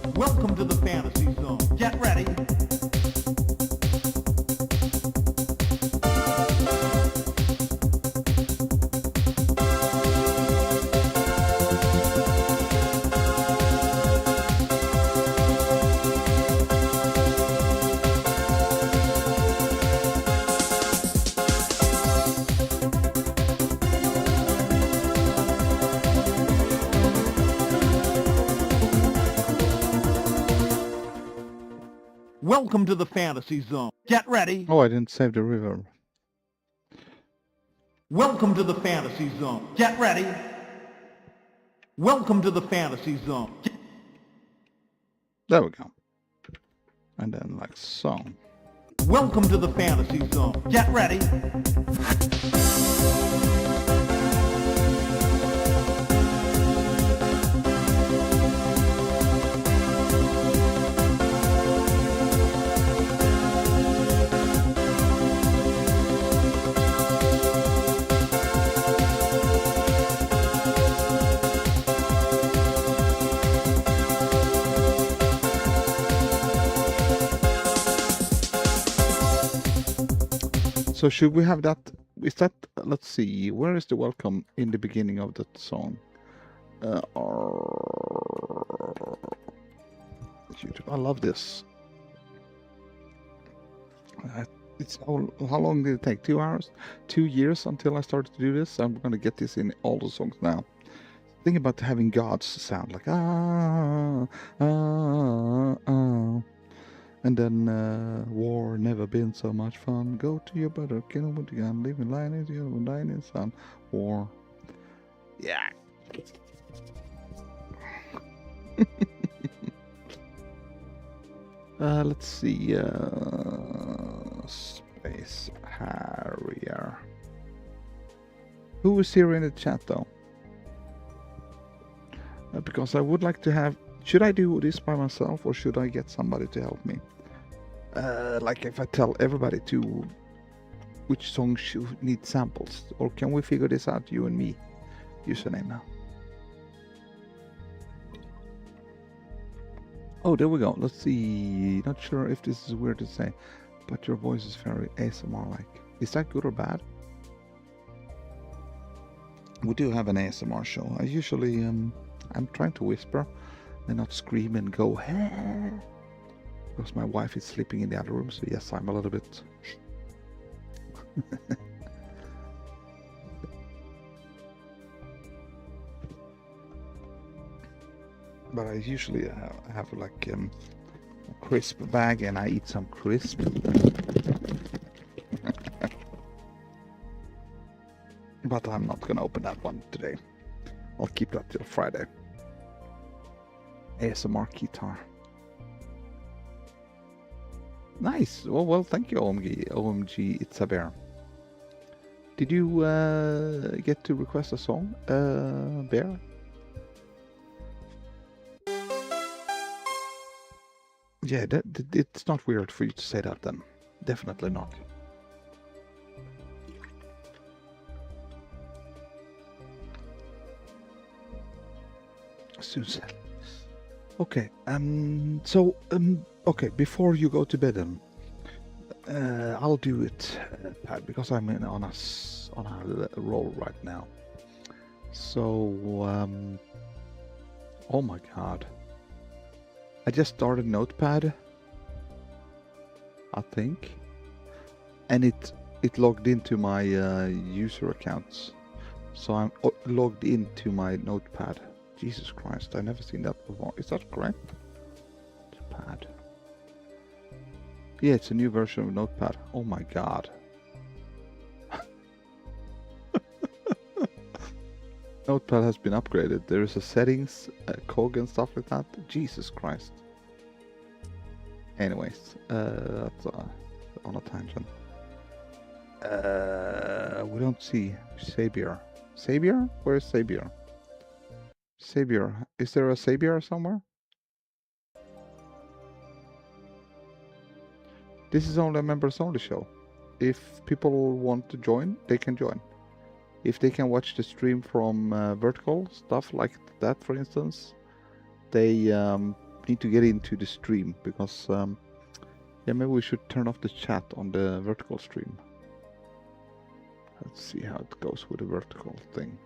Welcome to the fantasy zone. Welcome to the fantasy zone. Get ready. Welcome to the fantasy zone. Get ready. Oh, I didn't save the reverb. Welcome to the fantasy zone. Get ready. Welcome to the fantasy zone. There we go. And then like so. Welcome to the fantasy zone. Get ready. So should we have that is that? Let's see. Where is the welcome in the beginning of that song? YouTube. I love this. It's how long did it take? 2 hours? 2 years until I started to do this? I'm gonna get this in all the songs now. Think about having gods sound like and then war never been so much fun. Go to your brother, kill him with the gun, leave him lying in the other, dying in sun. War. Yeah. Let's see. Space Harrier. Who is here in the chat though? Because I would like to have. Should I do this by myself or should I get somebody to help me? Like if I tell everybody to which song should need samples, or can we figure this out, you and me? Username now. Oh, there we go. Let's see. Not sure if this is weird to say, but your voice is very ASMR-like. Is that good or bad? We do have an ASMR show. I usually, I'm trying to whisper and not scream and go, hey, because my wife is sleeping in the other room. So yes, I'm a little bit. But I usually have like a crisp bag and I eat some crisp. But I'm not gonna open that one today. I'll keep that till Friday. ASMR guitar. Nice. Well, thank you, OMG, it's a bear. Did you get to request a song, Bear? Yeah, it's not weird for you to say that then. Definitely not. Susan. Okay, okay, before you go to bed then, I'll do it, Pat, because I'm on a roll right now. So, oh my god. I just started Notepad, I think, and it logged into my user accounts. So I'm logged into my Notepad. Jesus Christ, I've never seen that before. Is that correct? Notepad. Yeah, it's a new version of Notepad. Oh my god. Notepad has been upgraded. There is a settings, cog and stuff like that. Jesus Christ. Anyways, that's on a tangent. We don't see Sabier. Sabier? Where is Sabier? Sabier. Is there a Sabier somewhere? This is only a members only show. If people want to join, they can join. If they can watch the stream from vertical stuff like that, for instance, they need to get into the stream because yeah, maybe we should turn off the chat on the vertical stream. Let's see how it goes with the vertical thing.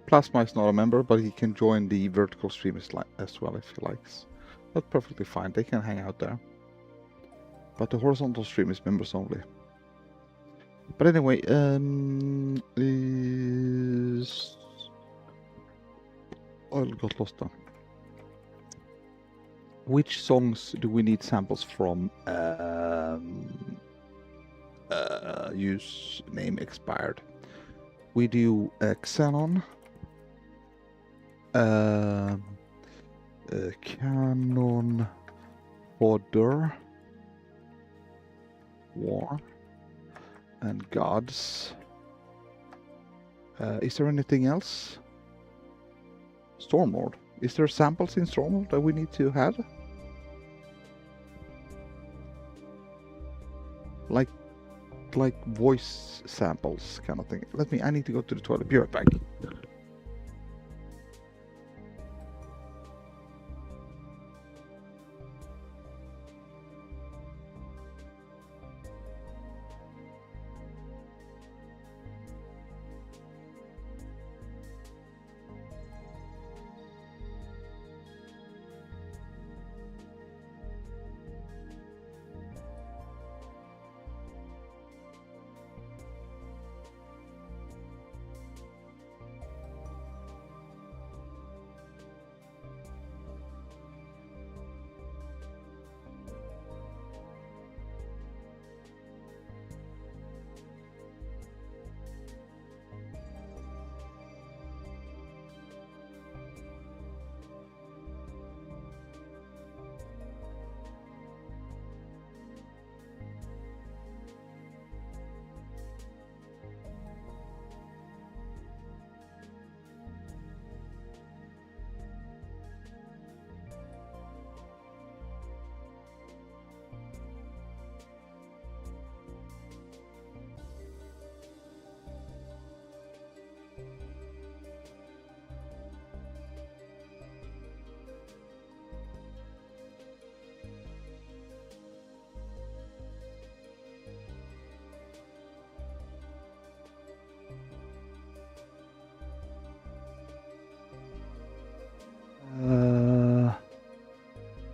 Plasma is not a member, but he can join the vertical stream as well if he likes. That's perfectly fine. They can hang out there. But the horizontal stream is members only. But anyway, I got lost now. Which songs do we need samples from? Use name expired. We do Xenon. Cannon Fodder, War, and Gods. Is there anything else? Stormlord. Is there samples in Stormlord that we need to have? Like voice samples kind of thing. I need to go to the toilet. Be right back.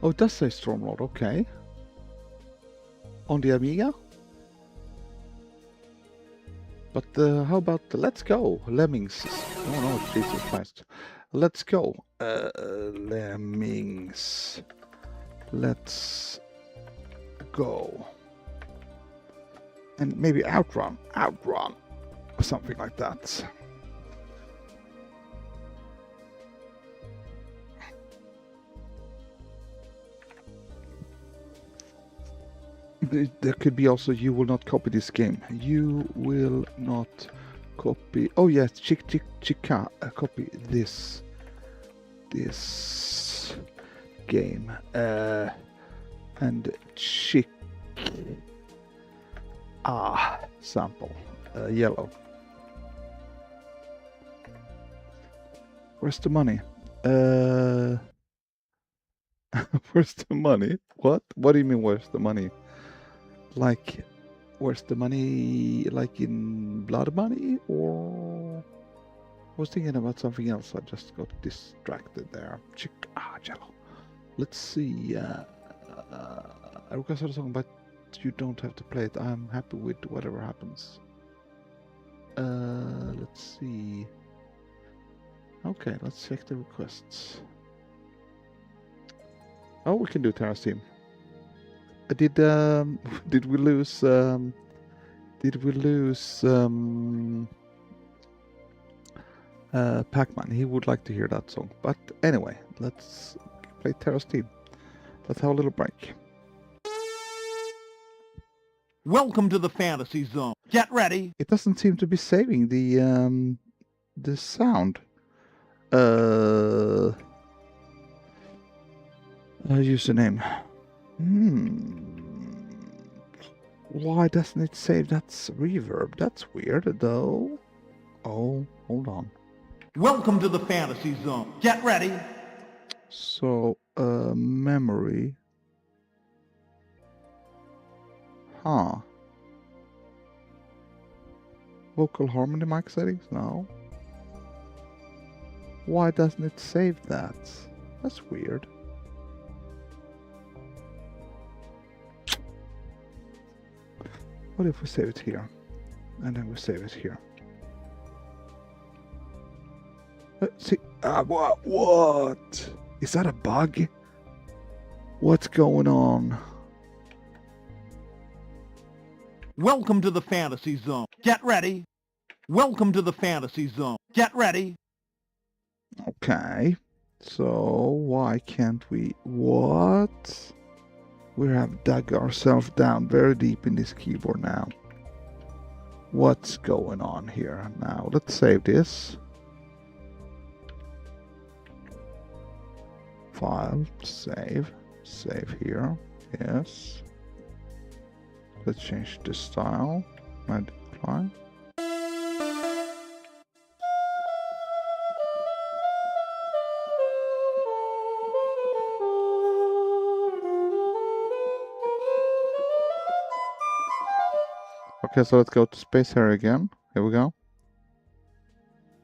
Oh, it does say Stormlord, okay. On the Amiga? But how about the Let's Go, Lemmings? Oh no, Jesus Christ. Let's go, Lemmings. Let's go. And maybe Outrun, or something like that. There could be also you will not copy this game. You will not copy. Oh yes, chica. Copy this game. And chick. Sample. Yellow. Where's the money? Where's the money? What? What do you mean? Where's the money? Like, where's the money? Like in blood money, or I was thinking about something else. I just got distracted there. Jello. Let's see. I requested a song, but you don't have to play it. I'm happy with whatever happens. Let's see. Okay, let's check the requests. Oh, we can do Terra's Team. Did we lose Pac-Man? He would like to hear that song. But anyway, let's play Terra's Team. Let's have a little break. Welcome to the fantasy zone. Get ready. It doesn't seem to be saving the sound. Username. Why doesn't it save that's reverb? That's weird though. Oh, hold on. Welcome to the fantasy zone. Get ready. So, memory. Huh. Vocal harmony mic settings? No. Why doesn't it save that? That's weird. What if we save it here? And then we save it here. See, what? Is that a bug? What's going on? Welcome to the fantasy zone. Get ready. Welcome to the fantasy zone. Get ready. Okay. So, why can't we... What? We have dug ourselves down very deep in this keyboard now. What's going on here? Now, let's save this. File, save. Save here. Yes. Let's change the style. And apply. Okay, so let's go to space area again. Here we go.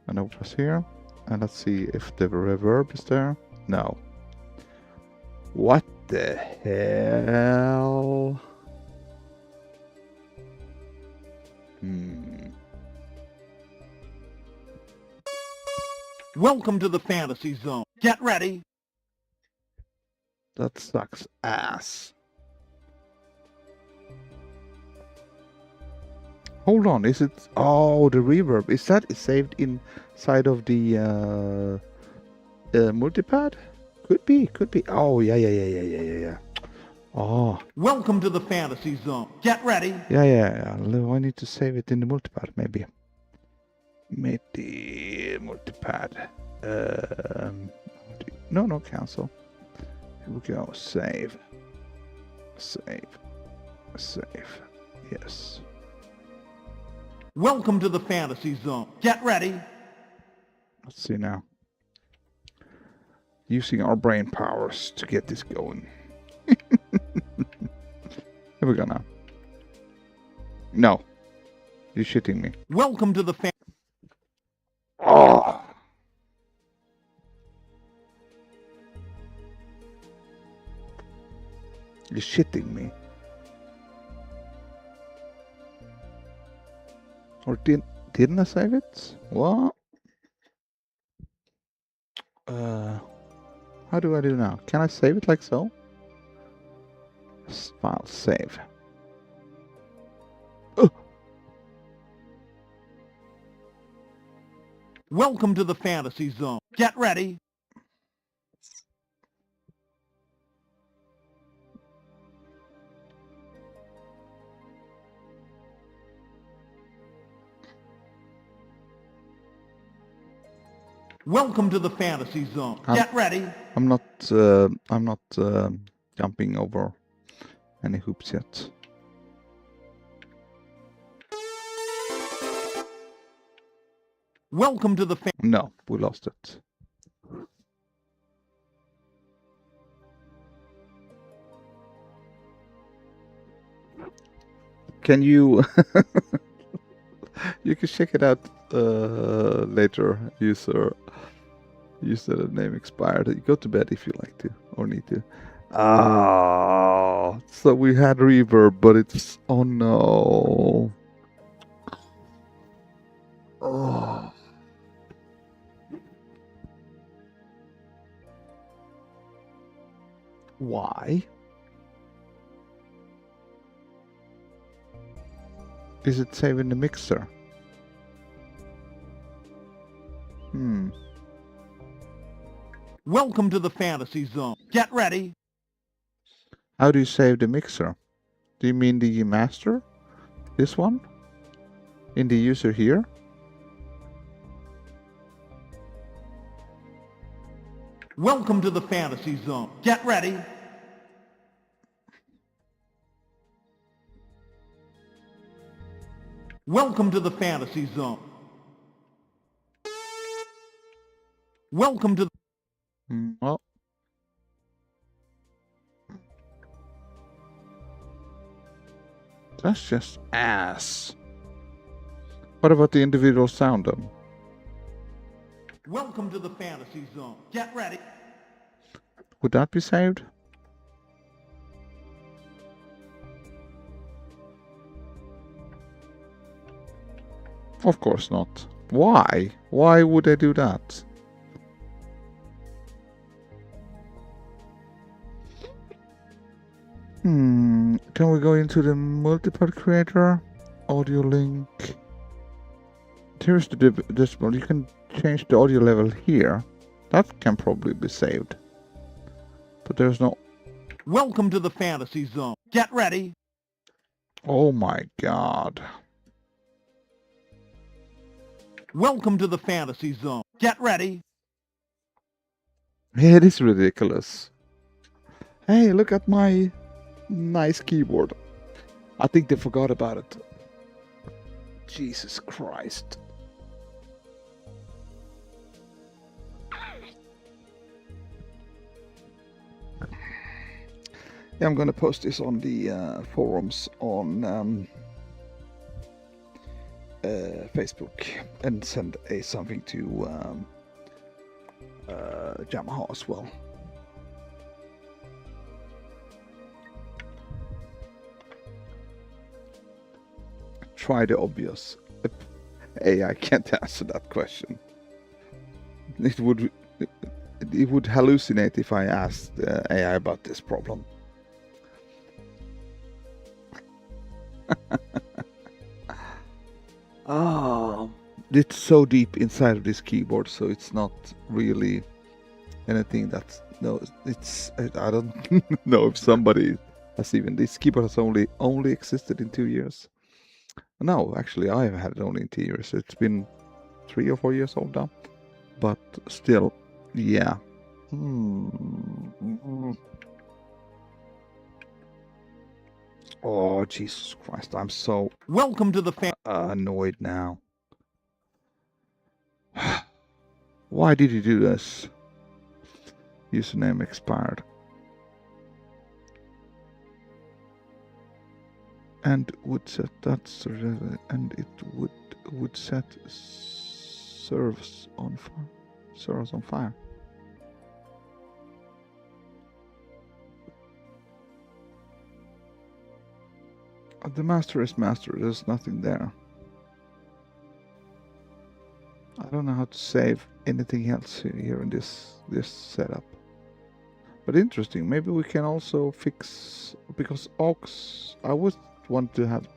And I'll press here. And let's see if the reverb is there. No. What the hell? Welcome to the fantasy zone. Get ready. That sucks ass. Hold on, is it... Oh, the reverb. Is that saved inside of the multipad? Could be. Oh, yeah. Oh. Welcome to the fantasy zone. Get ready. Yeah. I need to save it in the multipad, maybe. Multipad. No, cancel. Here we go. Save. Yes. Welcome to the fantasy zone. Get ready. Let's see now. Using our brain powers to get this going. Here we go now. No. You're shitting me. Welcome to the Oh. You're shitting me. Or didn't I save it? What? How do I do now? Can I save it like so? File save. Welcome to the fantasy zone. Get ready. Welcome to the fantasy zone. Get ready. I'm not jumping over any hoops yet. Welcome to the No, we lost it. Can you you can check it out later, user name expired. You go to bed if you like to or need to. Ah, so we had reverb, but it's oh no. Oh. Why? Is it saving the mixer? Welcome to the fantasy zone. Get ready. How do you save the mixer? Do you mean the master? This one? In the user here? Welcome to the fantasy zone. Get ready. Welcome to the fantasy zone. Welcome to Well, that's just ass. What about the individual sound then? Welcome to the fantasy zone. Get ready. Would that be saved? Of course not. Why? Why would I do that? Can we go into the multipart creator? Audio link. Here's the decimal. You can change the audio level here. That can probably be saved. But there's no... Welcome to the fantasy zone. Get ready. Oh my god. Welcome to the fantasy zone. Get ready. It is ridiculous. Hey, look at my nice keyboard. I think they forgot about it. Jesus Christ. Yeah, I'm gonna post this on the forums on Facebook and send something to Yamaha as well. Try the obvious. AI can't answer that question. It would hallucinate if I asked AI about this problem. It's so deep inside of this keyboard, so it's not really anything that's I don't know if somebody has even this keyboard has only existed in 2 years. No, actually I have had it only in 2 years. It's been 3 or 4 years old now, but still, yeah. Oh, Jesus Christ, I'm so Welcome to the annoyed now. Why did you do this? Username expired. And would set that and it would set servers on fire. The master is master. There's nothing there. I don't know how to save anything else here in this setup. But interesting. Maybe we can also fix, because aux. I would want to have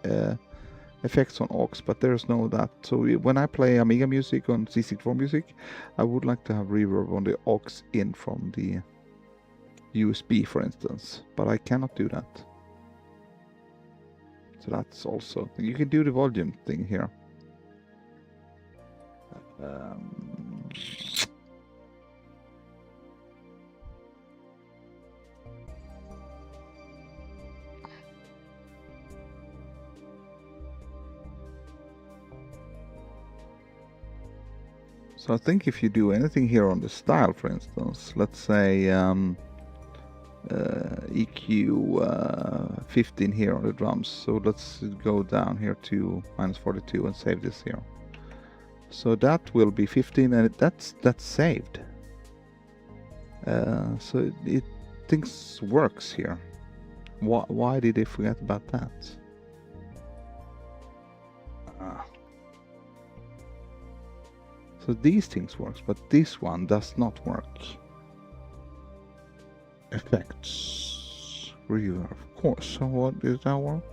effects on aux, but there's no that. So when I play Amiga music on C64 music, I would like to have reverb on the aux in from the USB, for instance. But I cannot do that. So that's also, you can do the volume thing here. So I think if you do anything here on the style, for instance, let's say EQ 15 here on the drums. So let's go down here to -42 and save this here. So that will be 15, and that's saved. So it things works here. Why did they forget about that? So these things works, but this one does not work. Effects. Reverb, of course. So what does that work?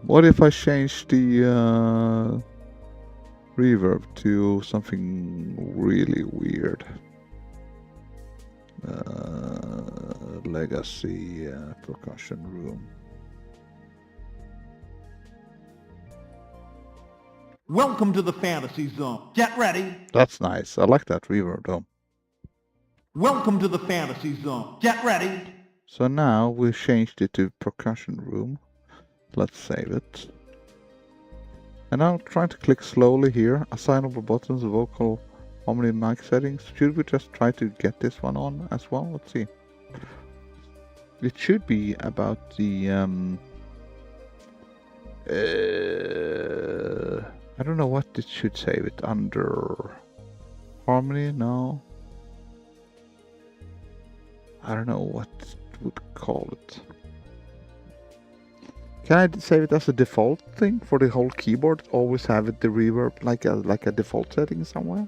What if I change the reverb to something really weird? Legacy percussion room. Welcome to the fantasy zone. Get ready. That's nice. I like that reverb though. Welcome to the fantasy zone. Get ready. So now we changed it to percussion room. Let's save it. And now trying to click slowly here. Assignable buttons, vocal, harmony, mic settings. Should we just try to get this one on as well? Let's see. It should be about the I don't know what it should save it under. Harmony? No. I don't know what it would call it. Can I save it as a default thing for the whole keyboard? Always have it the reverb like a default setting somewhere?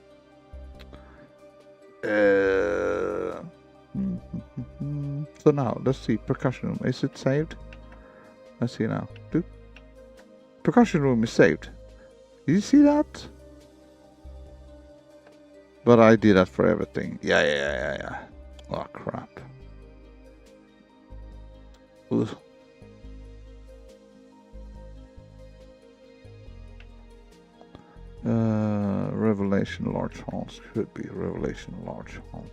So now let's see. Percussion room, is it saved? Let's see now. Percussion room is saved. Did you see that? But I did that for everything. Yeah. Oh crap. Ugh. Revelation large halls could be Revelation large hall.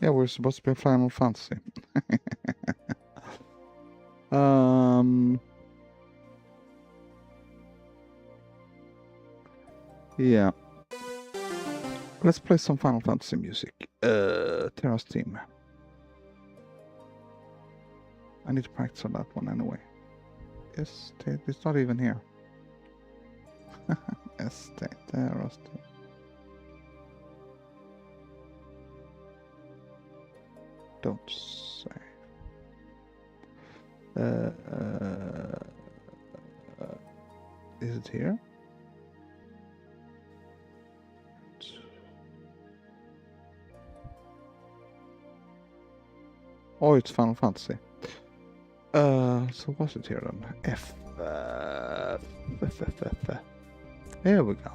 Yeah, we're supposed to be Final Fantasy. Yeah. Let's play some Final Fantasy music. Terra's theme. I need to practice on that one anyway. Yes, it's not even here. Yes, Terra's theme. Don't say. Is it here? Oh, it's Final Fantasy. So what's it here then? F. Here we go.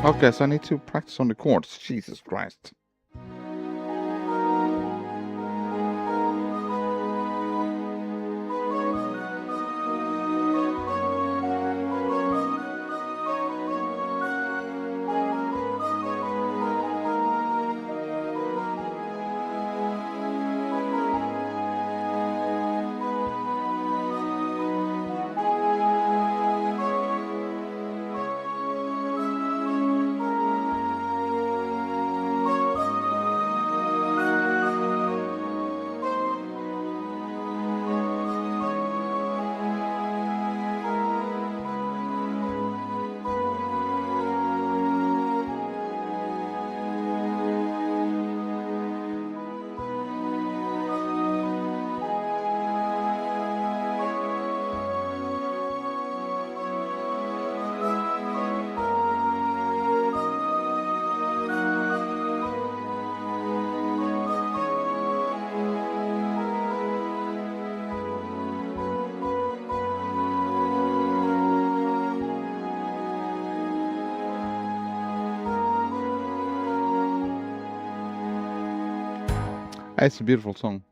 Okay, so I need to practice on the chords. Jesus Christ. It's a beautiful song.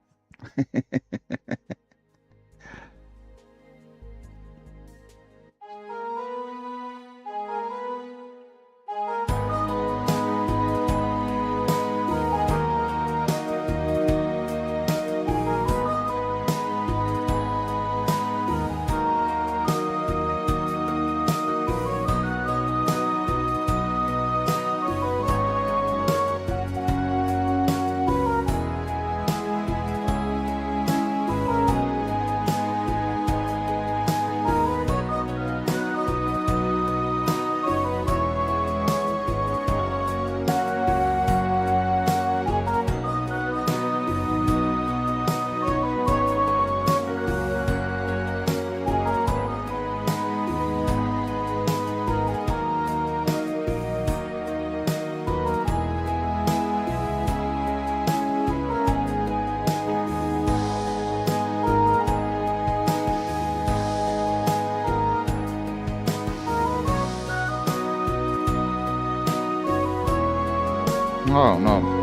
Oh no.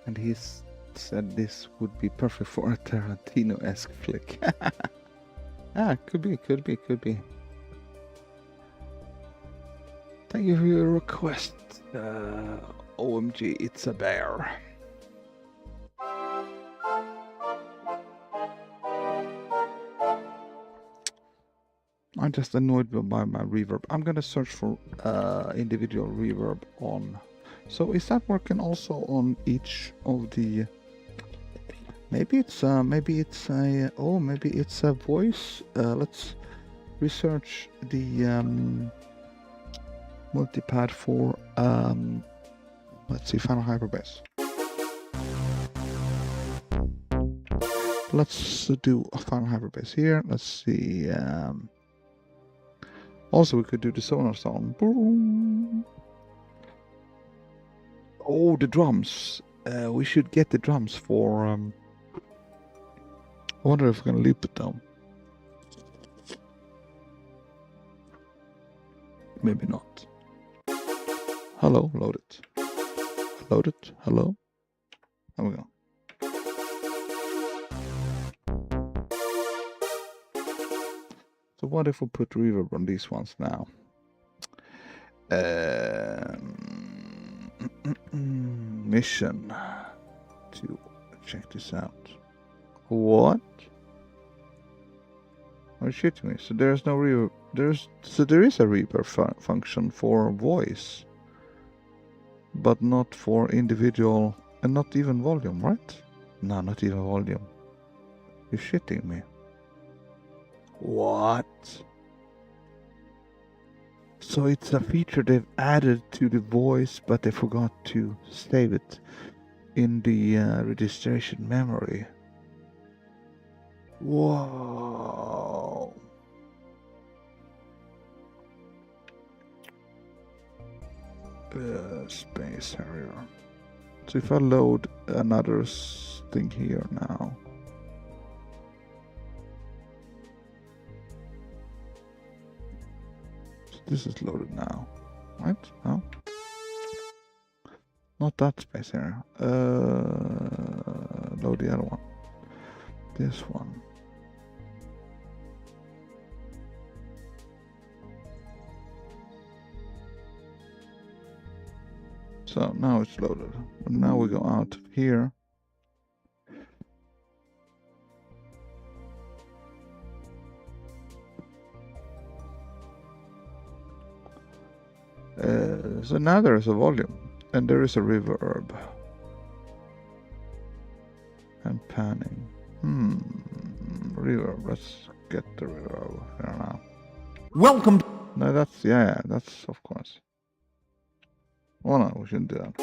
And he said this would be perfect for a Tarantino-esque flick. Could be. Thank you for your request. OMG, it's a bear. I'm just annoyed by my reverb. I'm gonna search for individual reverb on. So is that working also on each of the? Maybe it's a voice. Let's research the multipad for let's see, Final Hyperbass. Let's do a Final Hyperbass here. Let's see. Also, we could do the Sonar song. Boom. Oh, the drums. We should get the drums for. I wonder if we can loop it down. Maybe not. Hello, load it. Load it. Hello. There we go. So what if we put reverb on these ones now? Mission to check this out. What? Are you shitting me? So there's no reverb. There is a reverb function for voice, but not for individual, and not even volume, right? No, not even volume. You're shitting me. What? So it's a feature they've added to the voice, but they forgot to save it in the registration memory. Whoa. Space Harrier. So if I load another thing here now. So this is loaded now, right? No? Not that Space Harrier. Load the other one. This one. So now it's loaded. And now we go out of here. So now there is a volume and there is a reverb and panning. Reverb. Let's get the reverb here now. Welcome. No, that's yeah, that's of course. Oh no, we shouldn't do that.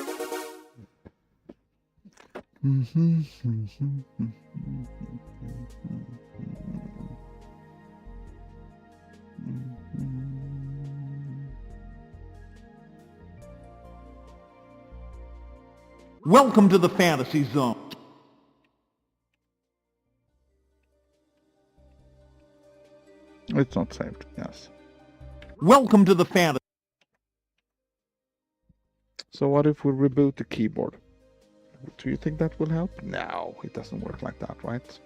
Welcome to the fantasy zone. It's not saved, yes. Welcome to the fantasy. So what if we reboot the keyboard? Do you think that will help? No, it doesn't work like that, right?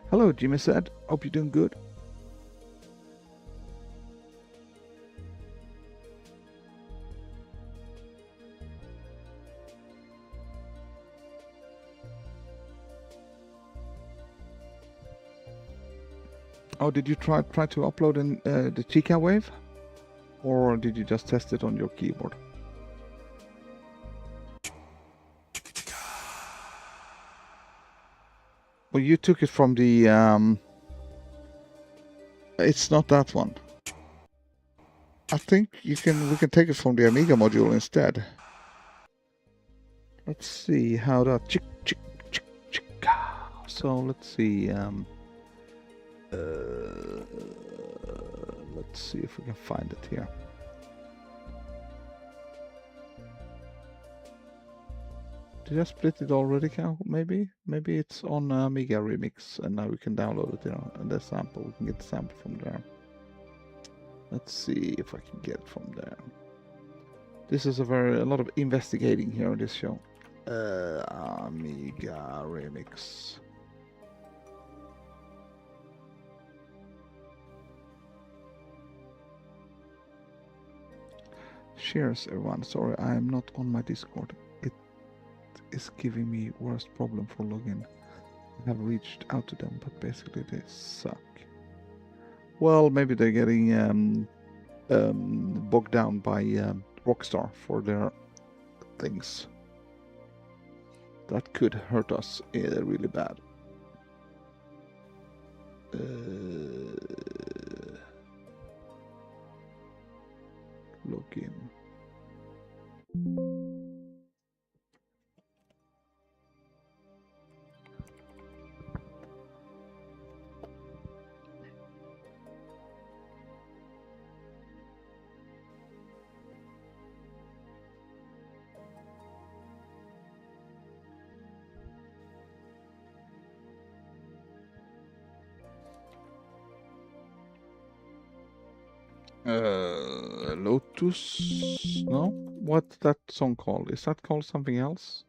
Hello, Jimmy said. Hope you're doing good. Oh, did you try to upload in the Chica Wave? Or did you just test it on your keyboard? Well, you took it from the... It's not that one. I think we can take it from the Amiga module instead. Let's see how that... So let's see... let's see if we can find it here. Did I split it already, Cal? Maybe it's on Amiga Remix, and now we can download it, and the sample. We can get the sample from there. Let's see if I can get it from there. This is a lot of investigating here on this show. Amiga Remix. Cheers, everyone. Sorry, I am not on my Discord. It is giving me worst problem for login. I have reached out to them, but basically they suck. Well, maybe they're getting bogged down by Rockstar for their things. That could hurt us really bad. Login. Lotus? No? What's that song called? Is that called something else?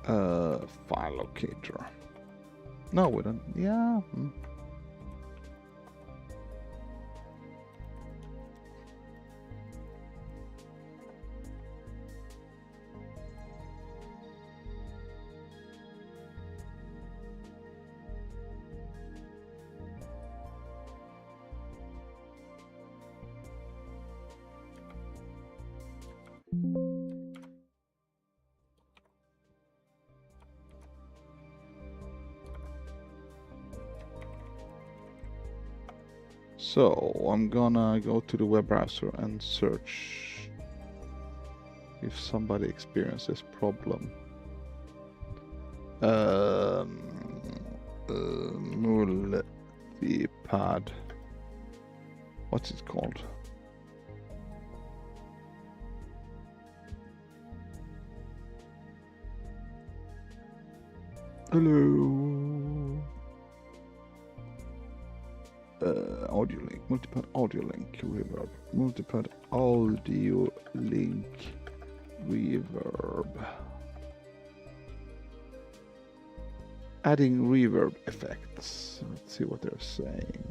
File locator. No, we don't. Yeah. So I'm gonna go to the web browser and search if somebody experiences problem. Multipad. What's it called? Hello. Audio link, multipad audio link reverb, multipad audio link reverb. Adding reverb effects. Let's see what they're saying.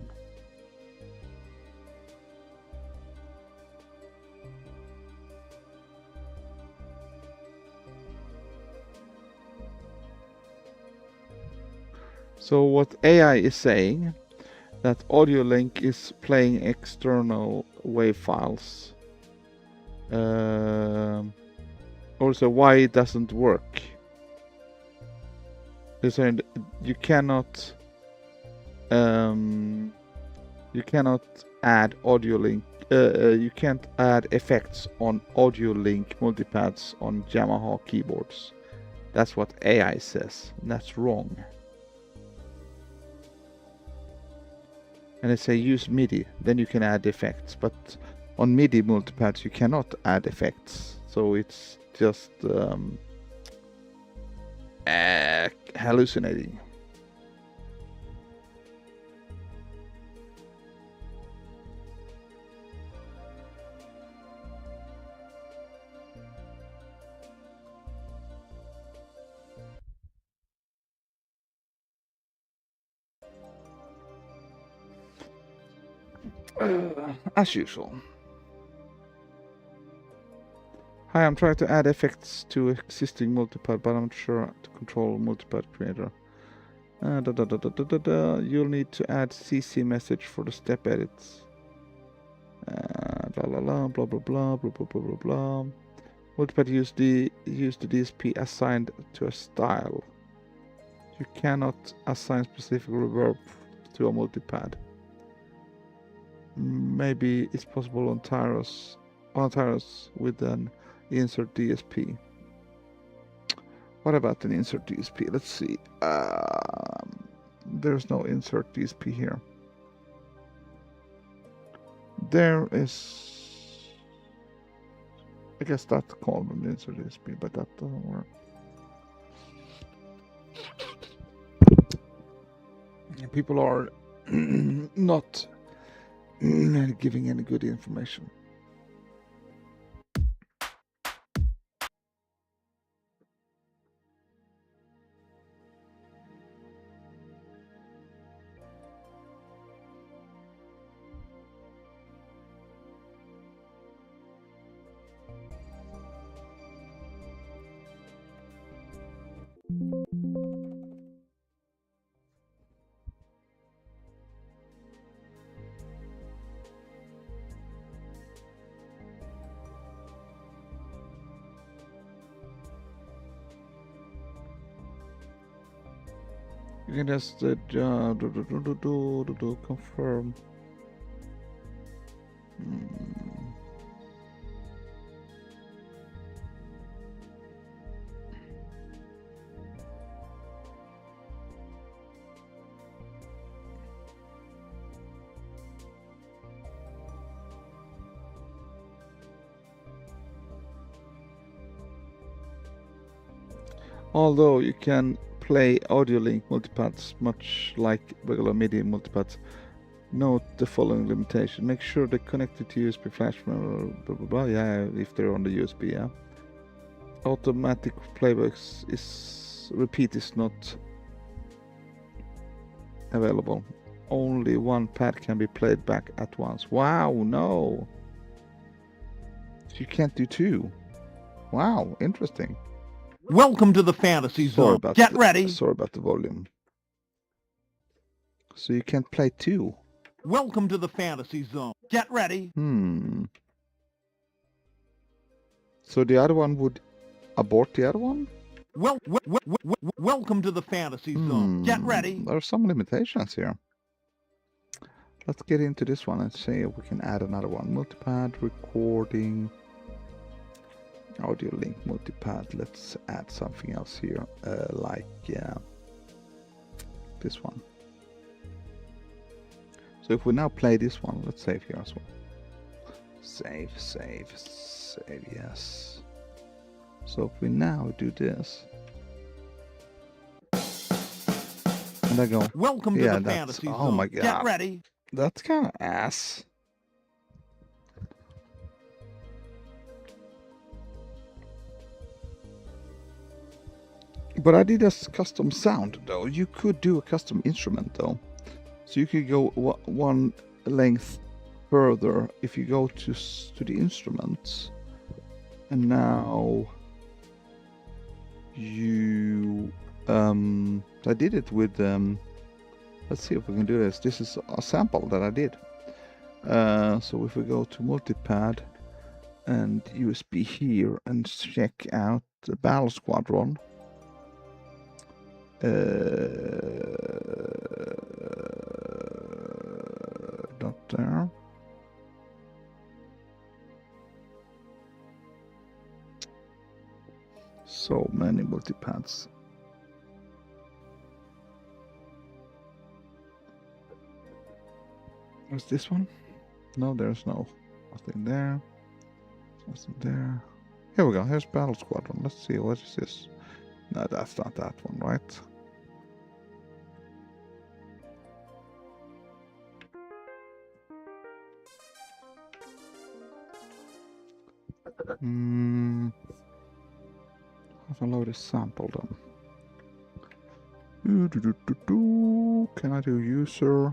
So what AI is saying, that audio link is playing external wave files. Also, why it doesn't work. They're saying you cannot add audio link. You can't add effects on audio link multipads on Yamaha keyboards. That's what AI says. And that's wrong. And they say use MIDI, then you can add effects. But on MIDI multipads you cannot add effects. So it's just hallucinating. As usual. Hi, I'm trying to add effects to existing multipad, but I'm not sure to control multipad creator. You'll need to add CC message for the step edits. Blah blah blah blah blah blah blah blah blah blah. Multipad use the DSP assigned to a style. You cannot assign specific reverb to a multipad. Maybe it's possible on Tyros with an insert DSP. What about an insert DSP? Let's see. There's no insert DSP here. There is, I guess that's called an insert DSP, but that doesn't work. People are not giving any good information. You can just confirm. Although you can play audio link multipads much like regular MIDI multipads, note the following limitation. Make sure they're connected to USB flash memory, blah blah blah. Yeah, if they're on the USB, yeah. Automatic playback repeat is not available. Only one pad can be played back at once. Wow, no. You can't do two. Wow, interesting. Welcome to the fantasy zone. Get ready. Sorry about the volume. So you can't play two. Welcome to the fantasy zone. Get ready. So the other one would abort the other one? Welcome to the fantasy zone. Get ready. There are some limitations here. let's get into this one and see if we can add another one. Multipad, recording, audio link, multipad. Let's add something else here, like this one. So if we now play this one, let's save here as well. Save, yes. So if we now do this, and I go, Welcome to the fantasy zone. Oh my god. Get ready. That's kind of ass. But I did a custom sound though. You could do a custom instrument though. So you could go one length further if you go to the instruments. And now you I did it with let's see if we can do this. This is a sample that I did. So if we go to multipad and USB here and check out the Battle Squadron, not there. So many multipads. What's this one? No, there's nothing there. Nothing there. Here we go. Here's Battle Squadron. Let's see. What is this? No, that's not that one, right? How to load a sample then? Can I do user?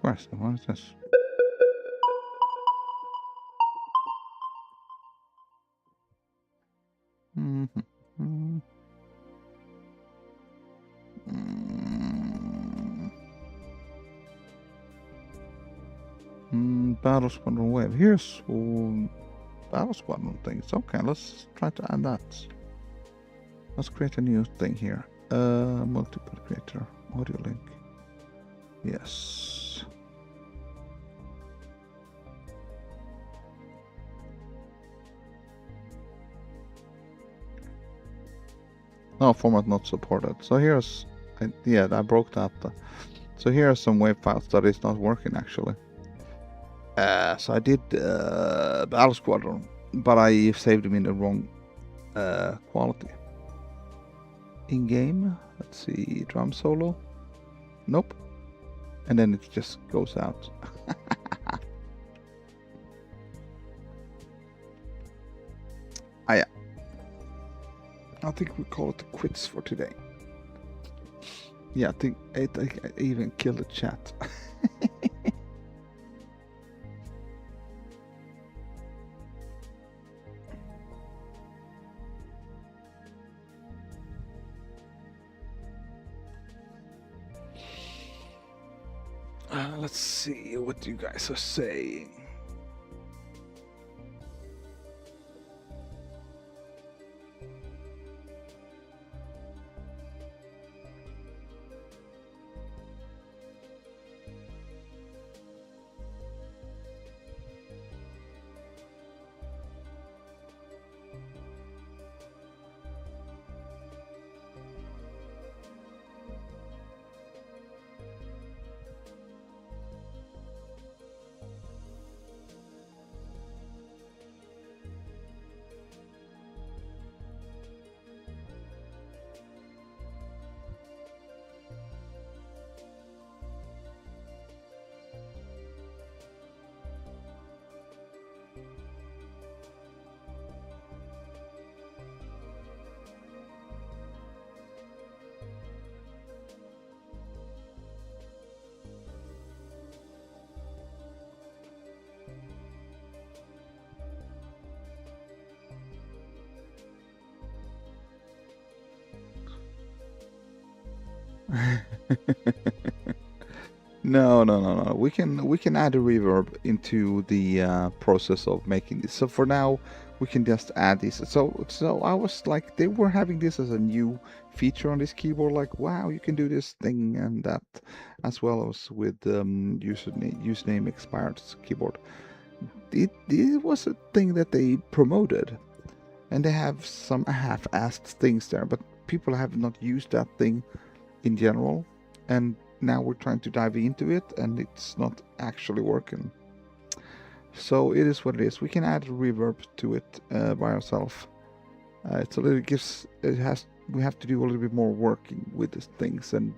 Christ, what is this? Battle Squadron Wave. Here's Battle Squadron things. Okay, let's try to add that. Let's create a new thing here. Multiple creator, audio link. Yes. No, format not supported. So here's, yeah, I broke that. So here are some wave files that is not working actually. So I did Battle Squadron, but I saved them in the wrong quality. In game, let's see, drum solo. Nope. And then it just goes out. Yeah. I think we call it quits for today. Yeah, I think I even killed the chat. Let's see what you guys are saying. No, no, no, no. We can add a reverb into the process of making this. So for now, we can just add this. So I was like, they were having this as a new feature on this keyboard. Like, wow, you can do this thing and that, as well as with username expired keyboard. It was a thing that they promoted, and they have some half-assed things there, but people have not used that thing in general, and now we're trying to dive into it, and it's not actually working. So it is what it is. We can add reverb to it by ourselves. It's a little gives it has we have to do a little bit more working with these things, and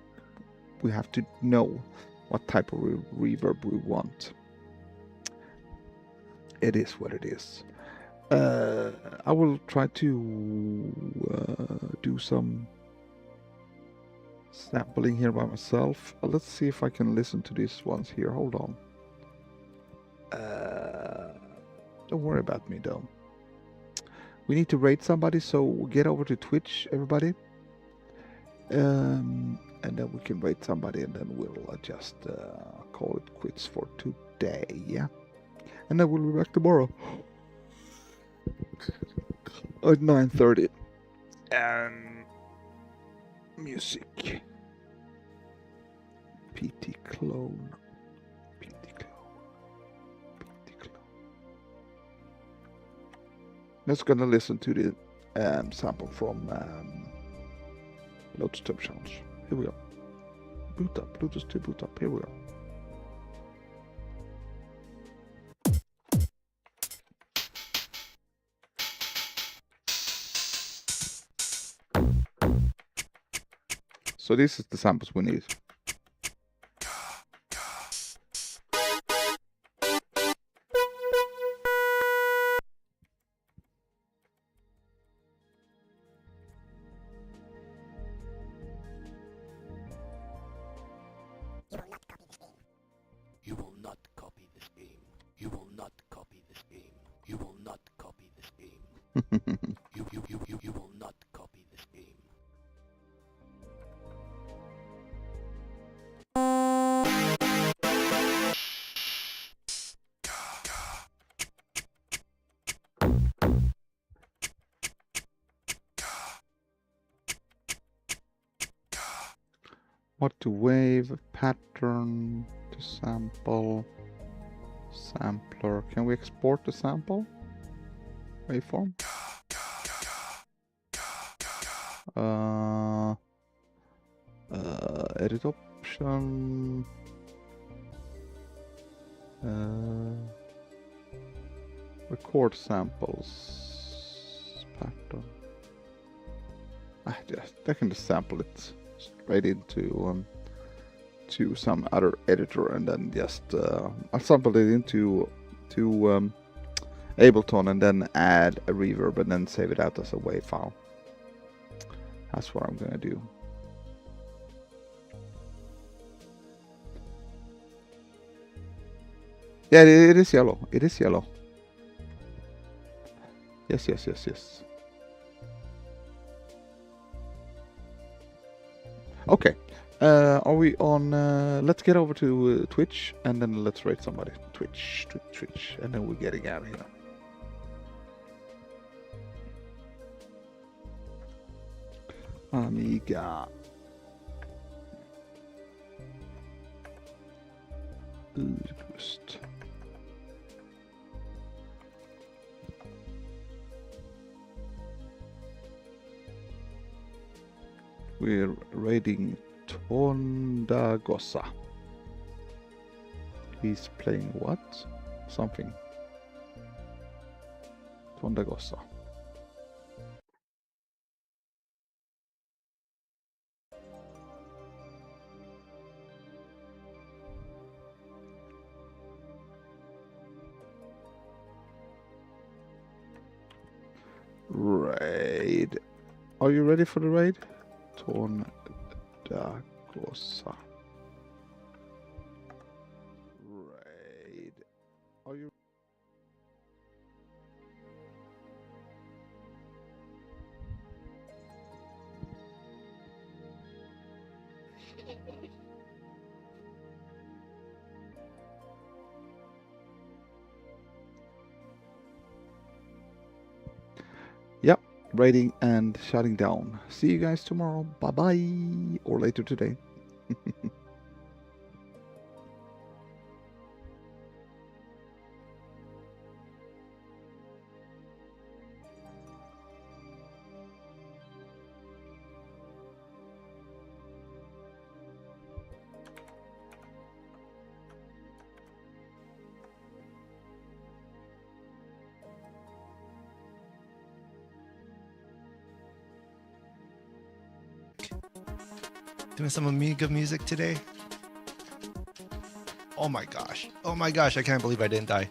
we have to know what type of reverb we want. It is what it is. I will try to do some sampling here by myself. Let's see if I can listen to these ones here. Hold on. Don't worry about me though. We need to rate somebody, so get over to Twitch, everybody. And then we can rate somebody, and then we'll just call it quits for today. Yeah. And then we'll be back tomorrow at 9:30. And music. PT clone. Let's gonna listen to the sample from Lotus Tube Sounds. Here we go. Boot up, Bluetooth to boot up. Here we go. So this is the samples we need. You will not copy this game. You will not copy this game. You will not copy this game. You will not copy this game. What to wave, pattern to sample, sampler. Can we export the sample waveform? Edit option. Record samples pattern. I can just sample it straight into to some other editor, and then just I'll sample it into Ableton, and then add a reverb, and then save it out as a WAV file. That's what I'm gonna do. Yeah, it is yellow. It is yellow. Yes, yes, yes, yes. Okay. Are we on? Let's get over to Twitch, and then let's rate somebody. Twitch, and then we're getting out of here. Amiga. Urust. We're raiding Tondagosa. He's playing what? Something. Tondagosa. Raid. Are you ready for the raid? Tondagosa. Raid. Are you? raiding and shutting down. See you guys tomorrow. Bye bye, or later today. Doing some Amiga music today. Oh my gosh. Oh my gosh, I can't believe I didn't die.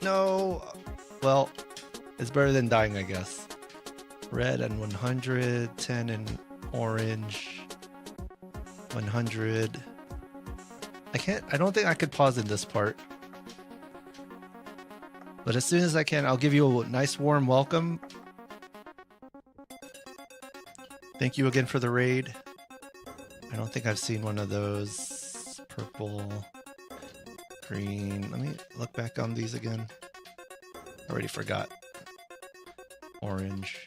No. Well, it's better than dying, I guess. Red and 100, 10 and orange. 100. I don't think I could pause in this part. But as soon as I can, I'll give you a nice warm welcome. Thank you again for the raid. I don't think I've seen one of those. Purple, green. Let me look back on these again. I already forgot. Orange.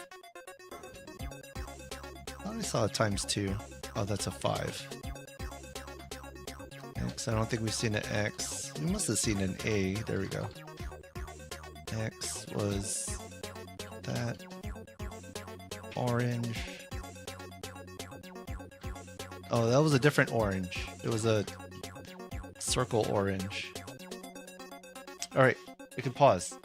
I only saw a ×2. Oh, that's a 5. X. I don't think we've seen an X. We must have seen an A. There we go. X was that. Orange. Oh, that was a different orange. It was a circle orange. All right, we can pause.